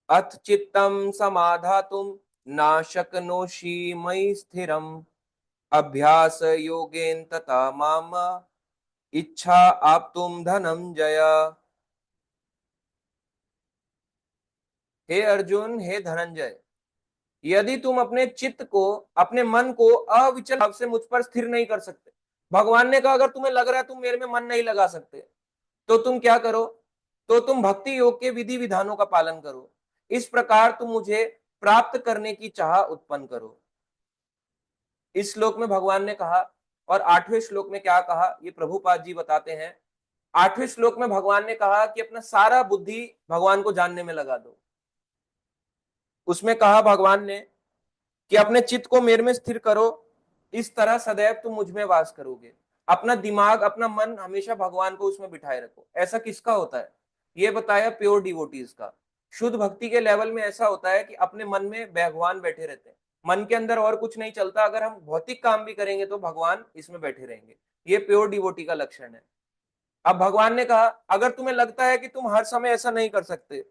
अथ चित्तम समाधातुम ना शक्नोषि मयि स्थिरम, अभ्यास योगेन तथा माम, इच्छा आप तुम धनंजय। हे अर्जुन, हे धनंजय, यदि तुम अपने चित्त को, अपने मन को अविचल भाव से मुझ पर स्थिर नहीं कर सकते। भगवान ने कहा अगर तुम्हें लग रहा है तुम मेरे में मन नहीं लगा सकते, तो तुम क्या करो? तो तुम भक्ति योग के विधि विधानों का पालन करो। इस प्रकार तुम मुझे प्राप्त करने की चाह उत्पन्न करो। इस श्लोक में भगवान ने कहा, और 8वें श्लोक में क्या कहा ये प्रभुपाद जी बताते हैं। 8वें श्लोक में भगवान ने कहा कि अपना सारा बुद्धि भगवान को जानने में लगा दो। उसमें कहा भगवान ने कि अपने चित्त को मेरे में स्थिर करो, इस तरह सदैव तुम मुझ में वास करोगे। अपना दिमाग, अपना मन हमेशा भगवान को उसमें बिठाए रखो। ऐसा किसका होता है? ये बताया प्योर डिवोटीज का। शुद्ध भक्ति के लेवल में ऐसा होता है कि अपने मन में भगवान बैठे रहते हैं। मन के अंदर और कुछ नहीं चलता। अगर हम भौतिक काम भी करेंगे तो भगवान इसमें बैठे रहेंगे। ये प्योर डिवोटी का लक्षण है। अब भगवान ने कहा अगर तुम्हें लगता है कि तुम हर समय ऐसा नहीं कर सकते,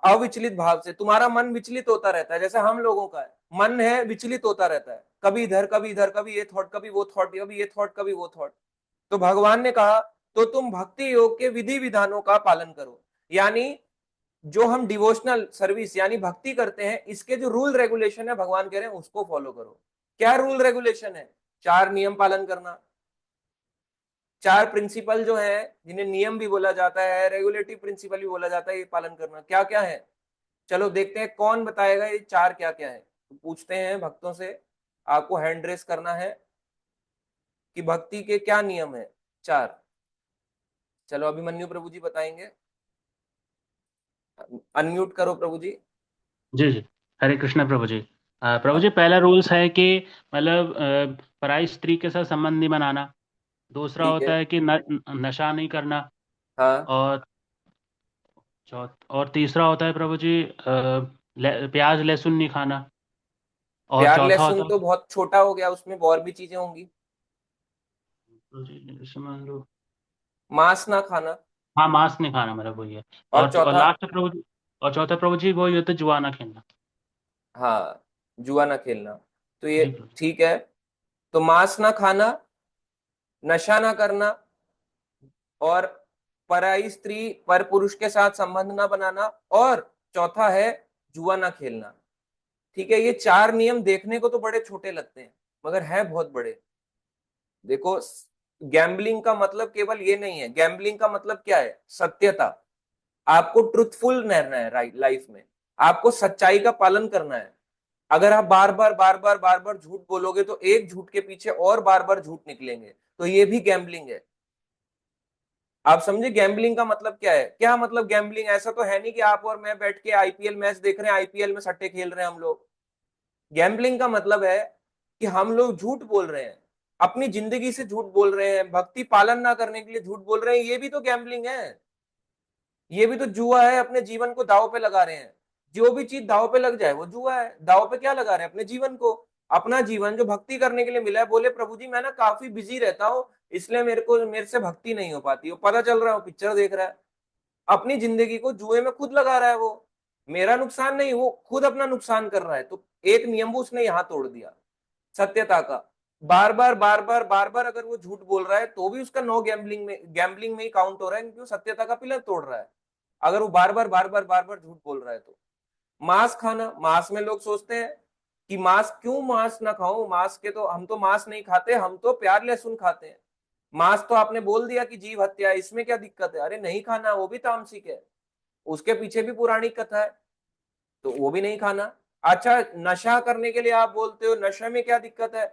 अविचलित भाव से, तुम्हारा मन विचलित होता रहता है, जैसे हम लोगों का है, मन है विचलित होता रहता है, कभी इधर कभी इधर, कभी ये थॉट कभी वो थॉट, कभी ये थॉट कभी वो थॉट। तो भगवान ने कहा तो तुम भक्ति योग के विधि विधानों का पालन करो। यानी जो हम डिवोशनल सर्विस यानी भक्ति करते हैं, इसके जो रूल रेगुलेशन है भगवान कह रहे हैं उसको फॉलो करो। क्या रूल रेगुलेशन है? 4 नियम पालन करना। 4 प्रिंसिपल जो है, जिन्हें नियम भी बोला जाता है, रेगुलेटिव प्रिंसिपल भी बोला जाता है, ये पालन करना। क्या क्या है? चलो देखते हैं कौन बताएगा ये 4 क्या क्या है। तो पूछते हैं भक्तों से, आपको हैंड रेस करना है कि भक्ति के क्या नियम है 4। चलो अभिमन्यु प्रभु जी बताएंगे। अनम्यूट करो प्रभु जी। जी जी। हरे कृष्ण प्रभु जी। प्रभु जी, पहला रूल्स है कि मतलब पराई स्त्री के साथ संबंध नहीं बनाना। दूसरा ठीक होता है। है कि नशा नहीं करना। हाँ। और और तीसरा होता है प्रभु जी, प्याज लहसुन नहीं खाना। और प्याज चौथा लहसुन होता तो है बहुत छोटा हो गया, उसमें और भी चीजें होंगी। प्रभु जी, जैसे मान लो। मांस ना खाना। हाँ, मांस नहीं खाना, मतलब वही है। और और चौथा? लास्ट प्रभु जी, और चौथा प्रभु जी वही होता है, जुआ ना खेलना। हाँ, जुआ ना खेलना। तो ये जी प्रभु जी। ठीक है। तो मांस ना खाना, नशा ना करना, और पराई स्त्री पर पुरुष के साथ संबंध ना बनाना, और चौथा है जुआ ना खेलना। ठीक है, ये चार नियम देखने को तो बड़े छोटे लगते हैं, मगर है बहुत बड़े। देखो, गैम्बलिंग का मतलब केवल ये नहीं है। गैम्बलिंग का मतलब क्या है? सत्यता। आपको ट्रुथफुल रहना है राइट लाइफ में। आपको सच्चाई का पालन करना है। अगर आप बार बार बार बार बार बार झूठ बोलोगे तो एक झूठ के पीछे और बार बार झूठ निकलेंगे, तो ये भी गैम्बलिंग है। आप समझे गैम्बलिंग का मतलब क्या है? क्या मतलब गैम्बलिंग? ऐसा तो है नहीं कि आप और मैं बैठ के आईपीएल मैच देख रहे हैं, आईपीएल में सट्टे खेल रहे हैं हम लोग। गैम्बलिंग का मतलब है कि हम लोग झूठ बोल रहे हैं, अपनी जिंदगी से झूठ बोल रहे हैं, भक्ति पालन ना करने के लिए झूठ बोल रहे हैं, ये भी तो गैम्बलिंग है। ये भी तो जुआ है, अपने जीवन को दांव पे लगा रहे हैं। जो भी चीज दांव पे लग जाए वो जुआ है। दांव पे क्या लगा रहे हैं? अपने जीवन को। अपना जीवन जो भक्ति करने के लिए मिला है। बोले प्रभु जी मैं ना काफी बिजी रहता हूँ, इसलिए मेरे से भक्ति नहीं हो पाती। वो पता चल रहा है वो पिक्चर देख रहा है। अपनी जिंदगी को जुए में खुद लगा रहा है वो। मेरा नुकसान नहीं, वो खुद अपना नुकसान कर रहा है। तो एक नियम वो उसने यहाँ तोड़ दिया, सत्यता का। बार बार बार बार बार बार अगर वो झूठ बोल रहा है तो भी उसका नो गैम्बलिंग में ही काउंट हो रहा है, क्योंकि वो सत्यता का पिलर तोड़ रहा है। अगर वो बार बार बार बार बार बार झूठ बोल रहा है तो। मांस खाना, मांस में लोग सोचते हैं कि मांस क्यों, मांस ना खाओ, मांस के तो हम तो मांस नहीं खाते, हम तो प्याज लहसुन खाते हैं। मांस तो आपने बोल दिया कि जीव हत्या है, इसमें क्या दिक्कत है? अरे नहीं खाना, वो भी तामसिक है। उसके पीछे भी पुरानी कथा है, तो वो भी नहीं खाना। अच्छा, नशा करने के लिए आप बोलते हो, नशे में क्या दिक्कत है?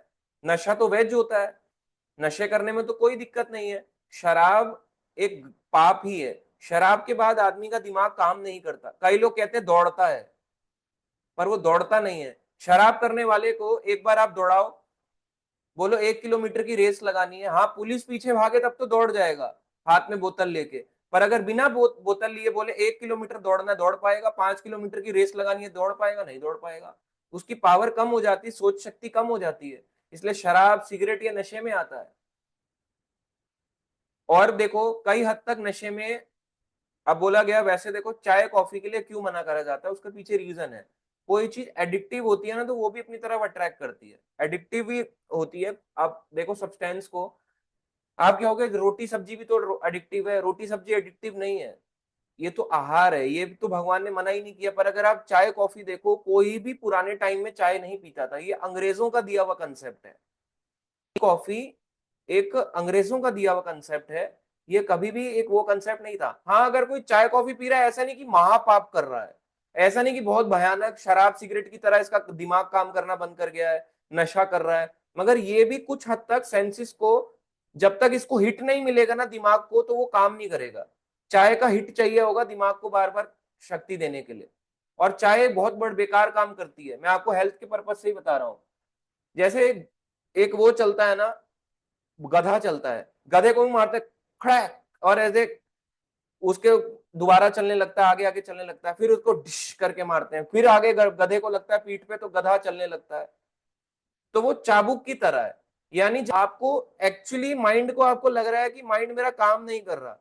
नशा तो वेज होता है, नशे करने में तो कोई दिक्कत नहीं है। शराब एक पाप ही है। शराब के बाद आदमी का दिमाग काम नहीं करता। कई लोग कहते हैं दौड़ता है, पर वो दौड़ता नहीं है। शराब करने वाले को एक बार आप दौड़ाओ, बोलो 1 किलोमीटर की रेस लगानी है, हाँ पुलिस पीछे भागे तब तो दौड़ जाएगा, हाथ में बोतल लेके। पर अगर बिना बोतल लिए बोले 1 किलोमीटर दौड़ना है, दौड़ पाएगा? 5 किलोमीटर की रेस लगानी है, दौड़ पाएगा? नहीं दौड़ पाएगा। उसकी पावर कम हो जाती है, सोच शक्ति कम हो जाती है। इसलिए शराब सिगरेट या नशे में आता है। और देखो कई हद तक नशे में, अब बोला गया वैसे देखो चाय कॉफी के लिए क्यों मना करा जाता है, उसके पीछे रीजन है। कोई चीज एडिक्टिव होती है ना, तो वो भी अपनी तरफ अट्रैक्ट करती है, एडिक्टिव भी होती है। आप देखो सब्सटेंस को, आप क्या कहोगे रोटी सब्जी भी तो एडिक्टिव है? रोटी सब्जी एडिक्टिव नहीं है, ये तो आहार है, ये तो भगवान ने मना ही नहीं किया। पर अगर आप चाय कॉफी देखो, कोई भी पुराने टाइम में चाय नहीं पीता था, ये अंग्रेजों का दिया हुआ कंसेप्ट है। कॉफी एक अंग्रेजों का दिया हुआ कंसेप्ट है, ये कभी भी एक वो कंसेप्ट नहीं था। हाँ, अगर कोई चाय कॉफी पी रहा है, ऐसा नहीं कि महापाप कर रहा है, ऐसा नहीं कि बहुत भयानक शराब सिगरेट की तरह इसका दिमाग काम करना बंद कर गया है, नशा कर रहा है। मगर ये भी कुछ हद तक सेंसिस को, जब तक इसको हिट नहीं मिलेगा ना दिमाग को, तो वो काम नहीं करेगा। चाय का हिट चाहिए होगा दिमाग को बार बार शक्ति देने के लिए। और चाय बहुत बड़ बेकार काम करती है, मैं आपको हेल्थ के पर्पज से ही बता रहा हूँ। जैसे एक वो चलता है ना, गधा चलता है, गधे को भी मारते खड़ा है, और ऐसे उसके दोबारा चलने लगता है, आगे आगे चलने लगता है, फिर उसको डिश करके मारते हैं, फिर आगे गधे को लगता है पीठ पे, तो गधा चलने लगता है। तो वो चाबुक की तरह है। यानी आपको एक्चुअली माइंड को, आपको लग रहा है कि माइंड मेरा काम नहीं कर रहा,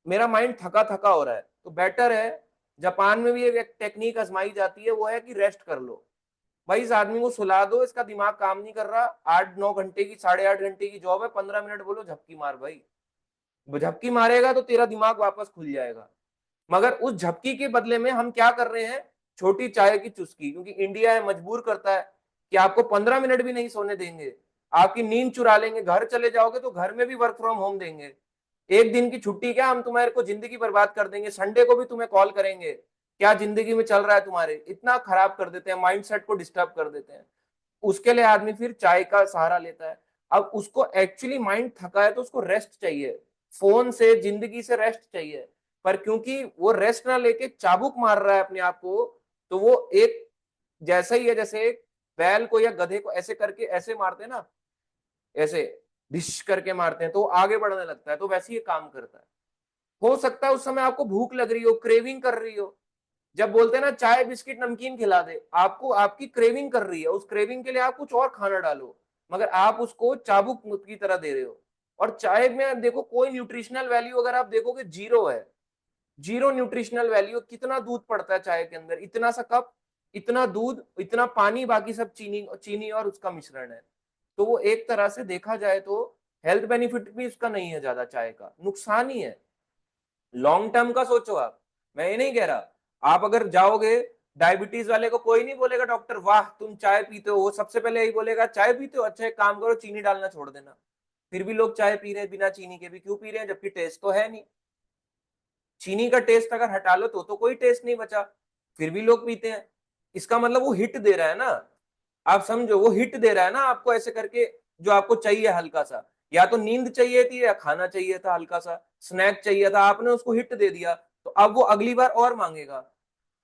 मेरा माइंड थका थका हो रहा है, तो बेटर है। जापान में भी एक टेक्निक आजमाई जाती है, वो है कि रेस्ट कर लो। भाई इस आदमी को सुला दो, इसका दिमाग काम नहीं कर रहा, 8-9 घंटे की, 8.5 घंटे की जॉब है, 15 मिनट बोलो झपकी मार भाई। झपकी मारेगा तो तेरा दिमाग वापस खुल जाएगा। मगर उस झपकी के बदले में हम क्या कर रहे हैं? छोटी चाय की चुस्की, क्योंकि इंडिया है मजबूर करता है कि आपको 15 मिनट भी नहीं सोने देंगे, आपकी नींद चुरा लेंगे, घर चले जाओगे तो घर में भी वर्क फ्रॉम होम देंगे। एक दिन की छुट्टी क्या, हम तुम्हारे को जिंदगी बर्बाद कर देंगे, संडे को भी तुम्हें कॉल करेंगे, क्या जिंदगी में चल रहा है तुम्हारे, इतना खराब कर देते हैं, माइंडसेट को डिस्टर्ब कर देते हैं। उसके लिए आदमी फिर चाय का सहारा लेता है। अब उसको एक्चुअली माइंड थका है तो उसको रेस्ट चाहिए, फोन से जिंदगी से रेस्ट चाहिए। पर क्योंकि वो रेस्ट ना लेके चाबुक मार रहा है अपने आप को, तो वो एक जैसा ही है, जैसे एक बैल को या गधे को ऐसे करके ऐसे मारते हैं ना, ऐसे डिश करके मारते हैं तो वो आगे बढ़ने लगता है, तो वैसे ही ये काम करता है। हो सकता है उस समय आपको भूख लग रही हो, क्रेविंग कर रही हो, जब बोलते हैं ना चाय बिस्किट नमकीन खिला दे, आपको आपकी क्रेविंग कर रही है, उस क्रेविंग के लिए आप कुछ और खाना डालो, मगर आप उसको चाबुक की तरह दे रहे हो। और चाय में देखो कोई न्यूट्रिशनल वैल्यू अगर आप देखोगे जीरो है, जीरो न्यूट्रिशनल वैल्यू। कितना दूध पड़ता है चाय के अंदर, इतना सा कप, इतना दूध, इतना पानी, बाकी सब चीनी, चीनी और उसका मिश्रण है। तो वो एक तरह से देखा जाए तो हेल्थ बेनिफिट भी उसका नहीं है ज्यादा, चाय का नुकसान ही है। लॉन्ग टर्म का सोचो आप, मैं ये नहीं कह रहा। आप अगर जाओगे डायबिटीज वाले को, कोई नहीं बोलेगा डॉक्टर वाह तुम चाय पीते हो, वो सबसे पहले यही बोलेगा चाय पीते हो, अच्छा एक काम करो चीनी डालना छोड़ देना। फिर भी लोग चाय पी रहे हैं बिना चीनी के भी, क्यों पी रहे हैं, जबकि टेस्ट तो है नहीं। चीनी का टेस्ट अगर हटा लो तो कोई टेस्ट नहीं बचा, फिर भी लोग पीते हैं। इसका मतलब वो हिट दे रहा है ना, आप समझो, वो हिट दे रहा है ना आपको ऐसे करके, जो आपको चाहिए हल्का सा, या तो नींद चाहिए थी या खाना चाहिए था, हल्का सा स्नैक चाहिए था, आपने उसको हिट दे दिया, तो अब वो अगली बार और मांगेगा।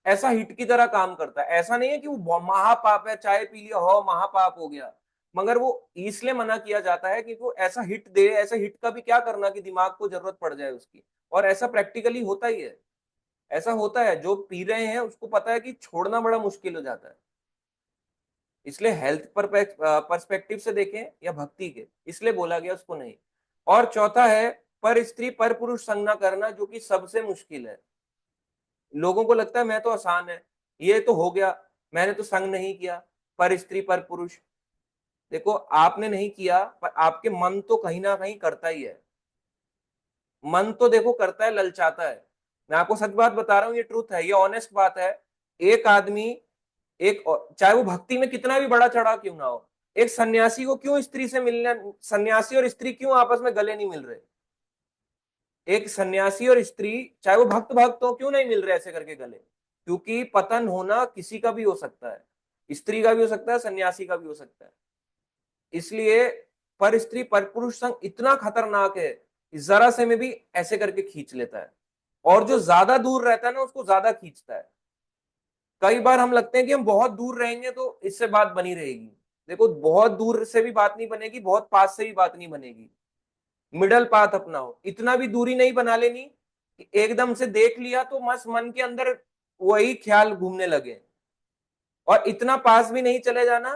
ऐसा हिट की तरह काम करता है। ऐसा नहीं है कि वो महापाप है, चाय पी लिया हो महापाप हो गया, मगर वो इसलिए मना किया जाता है कि वो ऐसा हिट दे, ऐसा हिट का भी क्या करना कि दिमाग को जरूरत पड़ जाए उसकी। और ऐसा प्रैक्टिकली होता ही है, ऐसा होता है, जो पी रहे हैं उसको पता है कि छोड़ना बड़ा मुश्किल हो जाता है। इसलिए हेल्थ पर पर्सपेक्टिव से देखें या भक्ति के, इसलिए बोला गया उसको नहीं। और चौथा है पर स्त्री पर पुरुष संग न करना, जो कि सबसे मुश्किल है। लोगों को लगता है मैं तो आसान है, ये तो हो गया, मैंने तो संग नहीं किया, पर स्त्री पर पुरुष। देखो आपने नहीं किया, पर आपके मन तो कहीं ना कहीं करता ही है। मन तो देखो करता है, ललचाता है। मैं आपको सच बात बता रहा हूँ, ये ट्रूथ है, ये ऑनेस्ट बात है। एक आदमी, एक, चाहे वो भक्ति में कितना भी बड़ा चढ़ा क्यों ना हो, एक सन्यासी को क्यों स्त्री से मिलना, सन्यासी और स्त्री क्यों आपस में गले नहीं मिल रहे, एक सन्यासी और स्त्री चाहे वो भक्त भक्त हो क्यों नहीं मिल रहे ऐसे करके गले, क्योंकि पतन होना किसी का भी हो सकता है, स्त्री का भी हो सकता है, सन्यासी का भी हो सकता है। इसलिए पर स्त्री पर पुरुष संग इतना खतरनाक है, जरा से में भी ऐसे करके खींच लेता है। और जो ज्यादा दूर रहता है ना उसको ज्यादा खींचता है। कई बार हम लगते हैं कि हम बहुत दूर रहेंगे तो इससे बात बनी रहेगी। देखो बहुत दूर से भी बात नहीं बनेगी, बहुत पास से भी बात नहीं बनेगी। मिडल पाथ अपनाओ, इतना भी दूरी नहीं बना लेनी कि एकदम से देख लिया तो बस मन के अंदर वही ख्याल घूमने लगे, और इतना पास भी नहीं चले जाना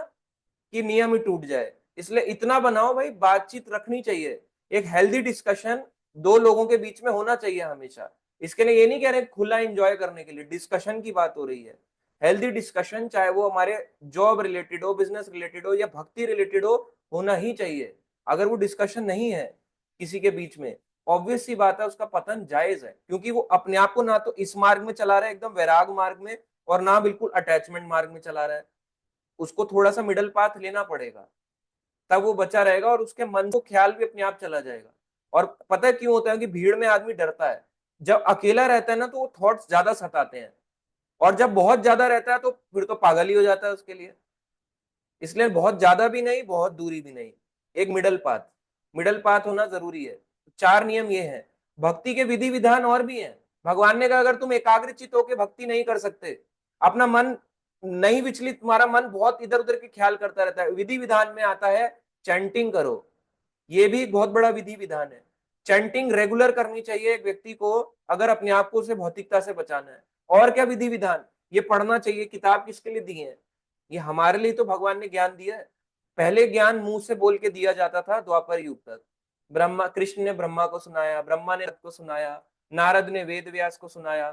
कि नियम ही टूट जाए। इसलिए इतना बनाओ भाई, बातचीत रखनी चाहिए, एक हेल्दी डिस्कशन दो लोगों के बीच में होना चाहिए हमेशा। इसके लिए ये नहीं कह रहे खुला एंजॉय करने के लिए, डिस्कशन की बात हो रही है। हेल्दी डिस्कशन, चाहे वो हमारे जॉब रिलेटेड हो, बिजनेस रिलेटेड हो या भक्ति रिलेटेड हो, होना ही चाहिए। अगर वो डिस्कशन नहीं है किसी के बीच में, ऑब्वियस सी बात है उसका पतन जायज है, क्योंकि वो अपने आप को ना तो इस मार्ग में चला रहा है एकदम वैराग मार्ग में, और ना बिल्कुल अटैचमेंट मार्ग में चला रहा है। उसको थोड़ा सा मिडल पाथ लेना पड़ेगा, तब वो बचा रहेगा और उसके मन को ख्याल भी अपने आप चला जाएगा। और पता है क्यों होता है कि भीड़ में आदमी डरता है, जब अकेला रहता है ना तो वो थॉट्स ज्यादा सताते हैं, और जब बहुत ज्यादा रहता है तो फिर तो पागल ही हो जाता है उसके लिए। इसलिए बहुत ज्यादा भी नहीं, बहुत दूरी भी नहीं, एक मिडल पाथ, मिडल पाथ होना जरूरी है। चार नियम ये हैं। भक्ति के विधि विधान और भी हैं। भगवान ने कहा अगर तुम एकाग्रचित होकर भक्ति नहीं कर सकते, अपना मन नहीं विचलित, तुम्हारा मन बहुत इधर उधर के ख्याल करता रहता है, विधि विधान में आता है चैंटिंग करो। ये भी बहुत बड़ा विधि विधान है। चैंटिंग रेगुलर करनी चाहिए एक व्यक्ति को, अगर अपने आप को उसे भौतिकता से बचाना है। और क्या विधि विधान, ये पढ़ना चाहिए। किताब किसके लिए दी है, ये हमारे लिए तो भगवान ने ज्ञान दिया है। पहले ज्ञान मुंह से बोल के दिया जाता था द्वापर युग तक। ब्रह्मा, कृष्ण ने ब्रह्मा को सुनाया, ब्रह्मा ने को सुनाया, नारद ने वेद व्यास को सुनाया।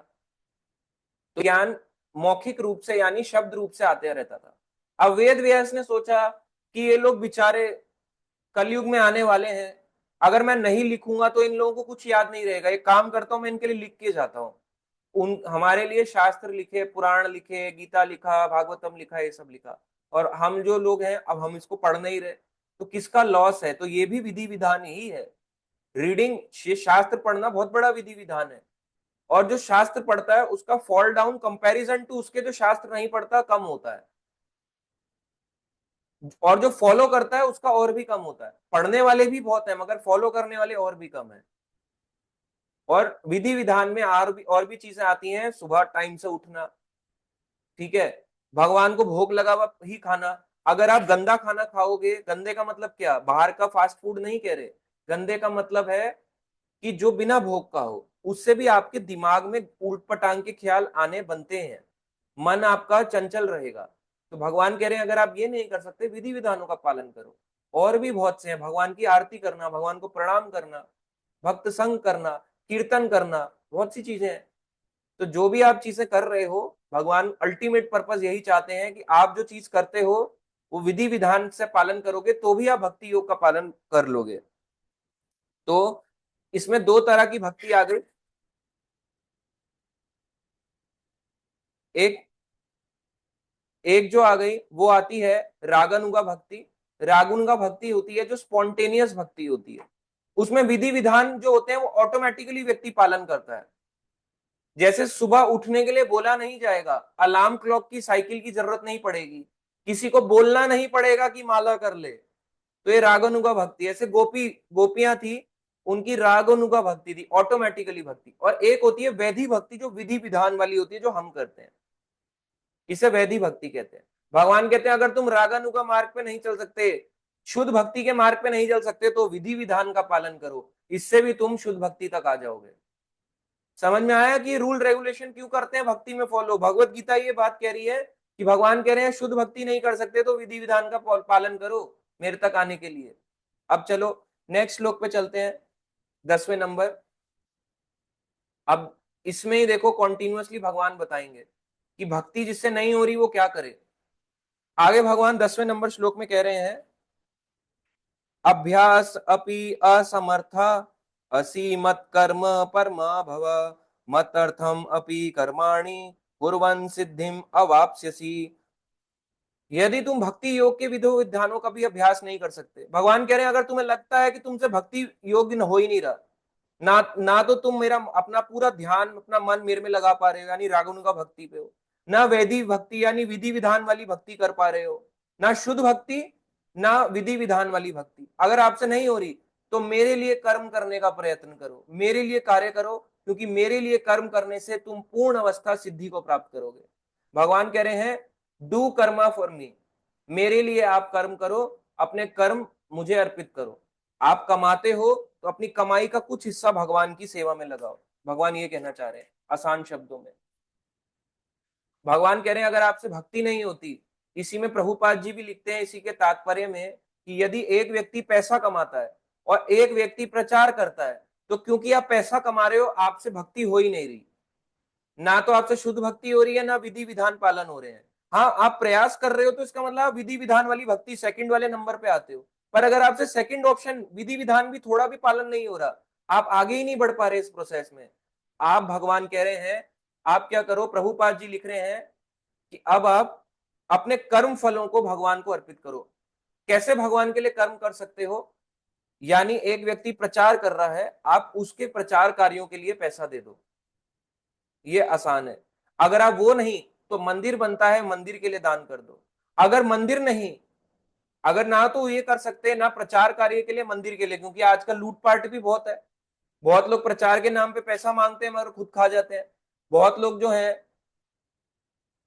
तो ज्ञान मौखिक रूप से यानी शब्द रूप से आते रहता था। अब वेद व्यास ने सोचा कि ये लोग बेचारे कलयुग में आने वाले हैं, अगर मैं नहीं लिखूंगा तो इन लोगों को कुछ याद नहीं रहेगा, एक काम करता हूं मैं इनके लिए लिख के जाता हूँ। उन हमारे लिए शास्त्र लिखे, पुराण लिखे, गीता लिखा, भागवतम लिखा, ये सब लिखा, और हम जो लोग हैं अब हम इसको पढ़ नहीं रहे, तो किसका लॉस है। तो ये भी विधि विधान ही है। रीडिंग, शास्त्र पढ़ना बहुत बड़ा विधि विधान है। और जो शास्त्र पढ़ता है उसका फॉल डाउन कंपैरिजन टू उसके जो शास्त्र नहीं पढ़ता कम होता है, और जो फॉलो करता है उसका और भी कम होता है। पढ़ने वाले भी बहुत है मगर फॉलो करने वाले और भी कम है। और विधि विधान में और भी चीजें आती हैं, सुबह टाइम से उठना, ठीक है, भगवान को भोग लगा हुआ ही खाना। अगर आप गंदा खाना खाओगे, गंदे का मतलब क्या, बाहर का फास्ट फूड नहीं कह रहे, गंदे का मतलब है कि जो बिना भोग का हो, उससे भी आपके दिमाग में ऊट पटांग के ख्याल आने बनते हैं, मन आपका चंचल रहेगा। तो भगवान कह रहे हैं अगर आप ये नहीं कर सकते, विधि विधानों का पालन करो। और भी बहुत से हैं, भगवान की आरती करना, भगवान को प्रणाम करना, भक्त संग करना, कीर्तन करना, बहुत सी चीजें हैं। तो जो भी आप चीजें कर रहे हो, भगवान अल्टीमेट पर्पस यही चाहते हैं कि आप जो चीज करते हो वो विधि विधान से पालन करोगे तो भी आप भक्ति योग का पालन कर लोगे। तो इसमें दो तरह की भक्ति आ गई। एक एक जो आ गई वो आती है रागानुगा भक्ति। रागानुगा भक्ति होती है जो स्पॉन्टेनियस भक्ति होती है, उसमें विधि विधान जो होते हैं वो ऑटोमेटिकली व्यक्ति पालन करता है। जैसे सुबह उठने के लिए बोला नहीं जाएगा, अलार्म क्लॉक की साइकिल की जरूरत नहीं पड़ेगी, किसी को बोलना नहीं पड़ेगा कि माला कर ले। तो ये रागानुगा भक्ति, ऐसे गोपियां थी, उनकी रागानुगा भक्ति थी, ऑटोमेटिकली भक्ति। और एक होती है वैधि भक्ति जो विधि विधान वाली होती है, जो हम करते हैं, इसे वैधि भक्ति कहते हैं। भगवान कहते हैं अगर तुम रागानुगा मार्ग पे नहीं चल सकते, शुद्ध भक्ति के मार्ग पे नहीं चल सकते, तो विधि विधान का पालन करो, इससे भी तुम शुद्ध भक्ति तक आ जाओगे। समझ में आया कि रूल रेगुलेशन क्यों करते हैं भक्ति में फॉलो। भगवत गीता ये बात कह रही है कि भगवान कह रहे हैं शुद्ध भक्ति नहीं कर सकते तो विधि विधान का पालन करो मेरे तक आने के लिए। अब चलो नेक्स्ट श्लोक पे चलते हैं, 10वें नंबर। अब इसमें ही देखो कॉन्टिन्यूअसली भगवान बताएंगे कि भक्ति जिससे नहीं हो रही वो क्या करे। आगे भगवान 10वें नंबर श्लोक में कह रहे हैं, अभ्यास अपि असमर्था असि मत कर्म परमा भव मत अपि कर्माणि कुर्वन् सिद्धिम अवाप्स्यसि। यदि तुम भक्ति योग के विधि विधानों का भी अभ्यास नहीं कर सकते, भगवान कह रहे हैं अगर तुम्हें लगता है कि तुमसे भक्ति योग्य हो ही नहीं रहा, ना तो तुम मेरा अपना पूरा ध्यान अपना मन मेरे में लगा पा रहे हो यानी रागानुगा भक्ति पे हो, ना वैदिक भक्ति यानी विधि विधान वाली भक्ति कर पा रहे हो, ना शुद्ध भक्ति ना विधि विधान वाली भक्ति, अगर आपसे नहीं हो रही तो मेरे लिए कर्म करने का प्रयत्न करो, मेरे लिए कार्य करो, क्योंकि मेरे लिए कर्म करने से तुम पूर्ण अवस्था सिद्धि को प्राप्त करोगे। भगवान कह रहे हैं डू कर्मा फॉर मी, मेरे लिए आप कर्म करो, अपने कर्म मुझे अर्पित करो। आप कमाते हो तो अपनी कमाई का कुछ हिस्सा भगवान की सेवा में लगाओ। भगवान ये कहना चाह रहे हैं आसान शब्दों में। भगवान कह रहे हैं अगर आपसे भक्ति नहीं होती, इसी में प्रभुपाद जी भी लिखते हैं इसी के तात्पर्य में कि यदि एक व्यक्ति पैसा कमाता है और एक व्यक्ति प्रचार करता है, तो क्योंकि आप पैसा कमा रहे हो आपसे भक्ति हो ही नहीं रही, ना तो आपसे शुद्ध भक्ति हो रही है ना विधि विधान पालन हो रहे हैं। हाँ आप प्रयास कर रहे हो तो इसका मतलब आप विधि विधान वाली भक्ति सेकंड वाले नंबर पे आते हो, पर अगर आपसे सेकंड ऑप्शन विधि विधान भी थोड़ा भी पालन नहीं हो रहा, आप आगे ही नहीं बढ़ पा रहे इस प्रोसेस में। आप भगवान कह रहे हैं आप क्या करो, प्रभुपाद जी लिख रहे हैं कि अब आप अपने कर्म फलों को भगवान को अर्पित करो। कैसे भगवान के लिए कर्म कर सकते हो, यानी एक व्यक्ति प्रचार कर रहा है, आप उसके प्रचार कार्यों के लिए पैसा दे दो, ये आसान है। अगर आप वो नहीं तो मंदिर बनता है, मंदिर के लिए दान कर दो। अगर मंदिर नहीं, अगर ना तो ये कर सकते ना प्रचार कार्य के लिए मंदिर के लिए, क्योंकि आजकल लूटपाट भी बहुत है, बहुत लोग प्रचार के नाम पे पैसा मांगते हैं मगर खुद खा जाते हैं। बहुत लोग जो हैं,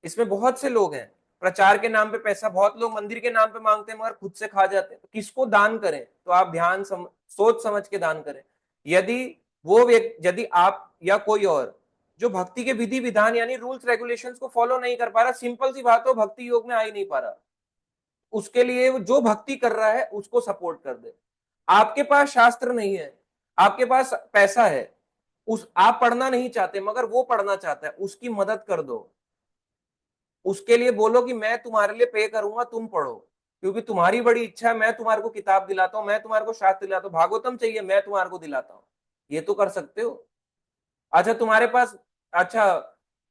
इसमें बहुत से लोग हैं, प्रचार के नाम पे पैसा बहुत लोग मंदिर के नाम पे मांगते हैं मगर खुद से खा जाते हैं। तो किसको दान करें, तो आप सोच समझ के दान करें। यदि वो व्यक्ति, यदि आप या कोई और जो भक्ति के विधि विधान यानी रूल्स रेगुलेशंस को फॉलो नहीं कर पा रहा, सिंपल सी बात हो भक्ति योग में आ ही नहीं पा रहा, उसके लिए जो भक्ति कर रहा है उसको सपोर्ट कर दे। आपके पास शास्त्र नहीं है, आपके पास पैसा है, उस आप पढ़ना नहीं चाहते मगर वो पढ़ना चाहता है, उसकी मदद कर दो। उसके लिए बोलो कि मैं तुम्हारे लिए पे करूंगा, तुम पढ़ो, क्योंकि तुम्हारी बड़ी इच्छा है, मैं तुम्हारे को किताब दिलाता हूं, मैं तुम्हारे को शास्त्र दिलाता हूँ, भागवतम चाहिए मैं तुम्हारे को दिलाता हूँ। ये तो कर सकते हो। अच्छा तुम्हारे पास, अच्छा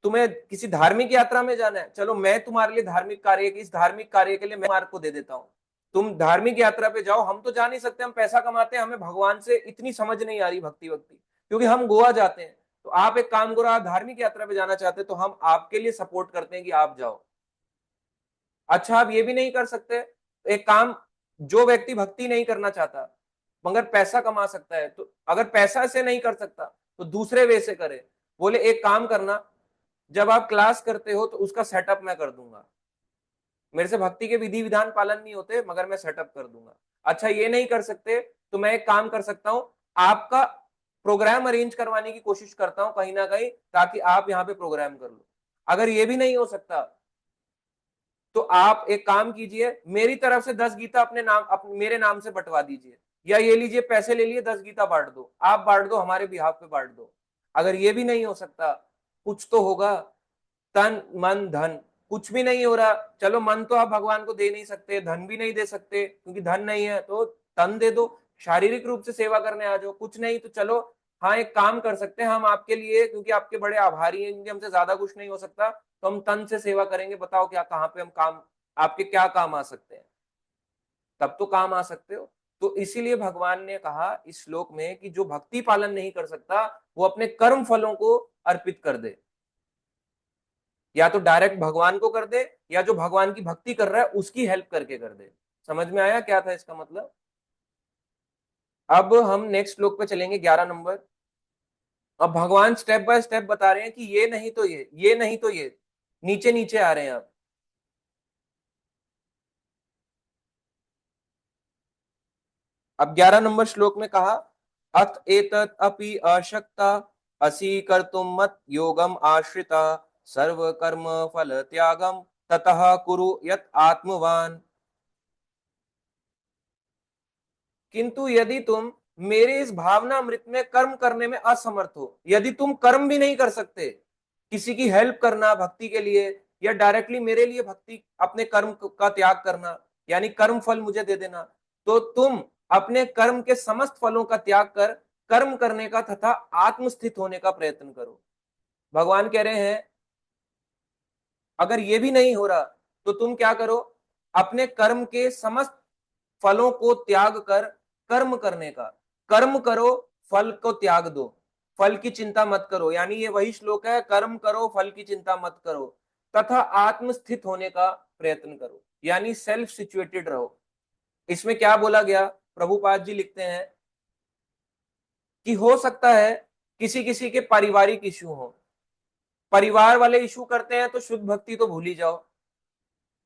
तुम्हें किसी धार्मिक यात्रा में जाना है, चलो मैं तुम्हारे लिए धार्मिक कार्य, इस धार्मिक कार्य के लिए मैं तुम्हारे को दे देता हूँ, तुम धार्मिक यात्रा पे जाओ। हम तो जा नहीं सकते, हम पैसा कमाते हैं, हमें भगवान से इतनी समझ नहीं आ रही भक्ति वक्ति, क्योंकि हम गोवा जाते हैं। तो आप एक काम करो, आप धार्मिक यात्रा पे जाना चाहते हैं तो हम आपके लिए सपोर्ट करते हैं कि आप जाओ। अच्छा आप ये भी नहीं कर सकते, एक काम, जो व्यक्ति भक्ति नहीं करना चाहता मगर पैसा कमा सकता है, तो अगर पैसा से नहीं कर सकता तो दूसरे वे से करे। बोले एक काम करना, जब आप क्लास करते हो तो उसका सेटअप मैं कर दूंगा, मेरे से भक्ति के विधि विधान पालन नहीं होते, मगर मैं सेटअप कर दूंगा। अच्छा ये नहीं कर सकते तो मैं एक काम कर सकता हूं, आपका प्रोग्राम अरेंज करवाने की कोशिश करता हूं कहीं ना कहीं, ताकि आप यहाँ पे प्रोग्राम कर लो। अगर ये भी नहीं हो सकता तो आप एक काम कीजिए, मेरी तरफ से 10 गीता मेरे नाम से बंटवा दीजिए, या ये लीजिए पैसे ले लिए 10 गीता बांट दो, आप बांट दो, हमारे बिहाफ पे बांट दो। अगर ये भी नहीं हो सकता, कुछ तो होगा, तन मन धन, कुछ भी नहीं हो रहा, चलो मन तो आप भगवान को दे नहीं सकते, धन भी नहीं दे सकते क्योंकि धन नहीं है, तो तन दे दो, शारीरिक रूप से सेवा करने आ जाओ, कुछ नहीं तो चलो, हाँ एक काम कर सकते हैं हम आपके लिए, क्योंकि आपके बड़े आभारी हैं, क्योंकि हमसे ज्यादा कुछ नहीं हो सकता, तो हम तन से सेवा करेंगे, बताओ क्या कहाँ पे हम काम, आपके क्या काम आ सकते हैं, तब तो काम आ सकते हो। तो इसीलिए भगवान ने कहा इस श्लोक में कि जो भक्ति पालन नहीं कर सकता वो अपने कर्म फलों को अर्पित कर दे, या तो डायरेक्ट भगवान को कर दे, या जो भगवान की भक्ति कर रहा है उसकी हेल्प करके कर दे। समझ में आया क्या था इसका मतलब? अब हम नेक्स्ट श्लोक पे चलेंगे, 11 नंबर। अब भगवान स्टेप बाय स्टेप बता रहे हैं कि ये नहीं तो ये नहीं तो ये, नीचे नीचे आ रहे हैं अब। अब 11 नंबर श्लोक में कहा, अथ एतत् अपि अशक्ता असि कर्तुम मत योगम आश्रिता सर्व कर्म फल त्यागम ततः कुरु यत आत्मवान। किंतु यदि तुम मेरे इस भावना अमृत में कर्म करने में असमर्थ हो, यदि तुम कर्म भी नहीं कर सकते, किसी की हेल्प करना भक्ति के लिए, या डायरेक्टली मेरे लिए भक्ति अपने कर्म का त्याग करना, यानी कर्म फल मुझे दे देना, तो तुम अपने कर्म के समस्त फलों का त्याग कर कर्म करने का तथा आत्मस्थित होने का प्रयत्न करो। भगवान कह रहे हैं अगर ये भी नहीं हो रहा तो तुम क्या करो, अपने कर्म के समस्त फलों को त्याग कर कर्म करने का, कर्म करो, फल को त्याग दो, फल की चिंता मत करो, यानी ये वही श्लोक है, कर्म करो फल की चिंता मत करो, तथा आत्मस्थित होने का प्रयत्न करो, यानी सेल्फ सिचुएटेड रहो। इसमें क्या बोला गया, प्रभुपाद जी लिखते हैं कि हो सकता है किसी किसी के पारिवारिक इशू हो, परिवार वाले इशू करते हैं तो शुद्ध भक्ति तो भूल ही जाओ,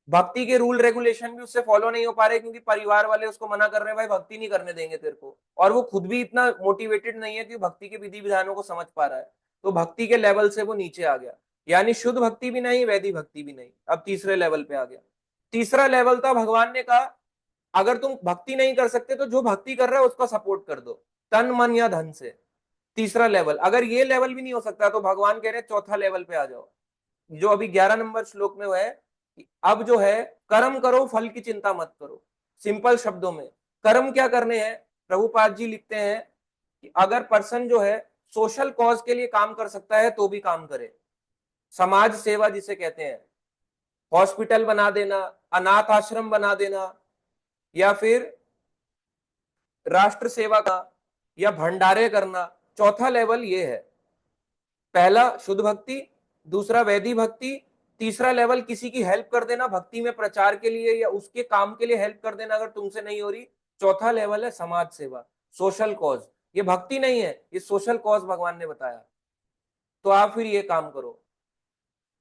भक्ति के रूल रेगुलेशन भी उससे फॉलो नहीं हो पा रहे क्योंकि परिवार वाले उसको मना कर रहे हैं, भाई भक्ति नहीं करने देंगे तेरे को, और वो खुद भी इतना मोटिवेटेड नहीं है कि भक्ति के विधि विधानों को समझ पा रहा है, तो भक्ति के लेवल से वो नीचे आ गया, यानी शुद्ध भक्ति भी नहीं, वैदिक भक्ति भी नहीं, अब तीसरे लेवल पे आ गया। तीसरा लेवल था, भगवान ने कहा अगर तुम भक्ति नहीं कर सकते तो जो भक्ति कर रहा है उसका सपोर्ट कर दो, तन मन या धन से। तीसरा लेवल, अगर ये लेवल भी नहीं हो सकता तो भगवान कह रहे हैं चौथा लेवल पे आ जाओ, जो अभी 11 नंबर श्लोक में है कि अब जो है कर्म करो फल की चिंता मत करो। सिंपल शब्दों में कर्म क्या करने हैं, प्रभुपाद जी लिखते हैं कि अगर पर्सन जो है सोशल कॉज के लिए काम कर सकता है तो भी काम करे, समाज सेवा जिसे कहते हैं, हॉस्पिटल बना देना, अनाथ आश्रम बना देना, या फिर राष्ट्र सेवा का, या भंडारे करना। चौथा लेवल ये है, पहला शुद्ध भक्ति, दूसरा वैदिक भक्ति, तीसरा लेवल किसी की हेल्प कर देना भक्ति में प्रचार के लिए या उसके काम के लिए हेल्प कर देना अगर तुमसे नहीं हो रही। चौथा लेवल है समाज सेवा, सोशल कॉज। ये भक्ति नहीं है, ये सोशल कॉज भगवान ने बताया, तो आप फिर ये काम करो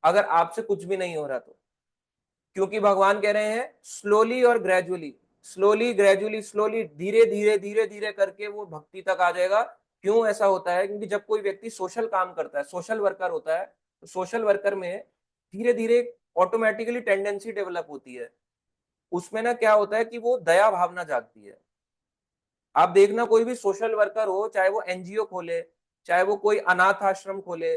अगर आपसे कुछ भी नहीं हो रहा तो, क्योंकि भगवान कह रहे हैं स्लोली और ग्रेजुअली, स्लोली ग्रेजुअली, स्लोली धीरे धीरे धीरे धीरे करके वो भक्ति तक आ जाएगा। क्यों ऐसा होता है, क्योंकि जब कोई व्यक्ति सोशल काम करता है, सोशल वर्कर होता है, तो सोशल वर्कर में धीरे धीरे ऑटोमेटिकली टेंडेंसी डेवलप होती है, उसमें ना क्या होता है कि वो दया भावना जागती है। आप देखना कोई भी सोशल वर्कर हो, चाहे वो एनजीओ खोले, चाहे वो कोई अनाथ आश्रम खोले,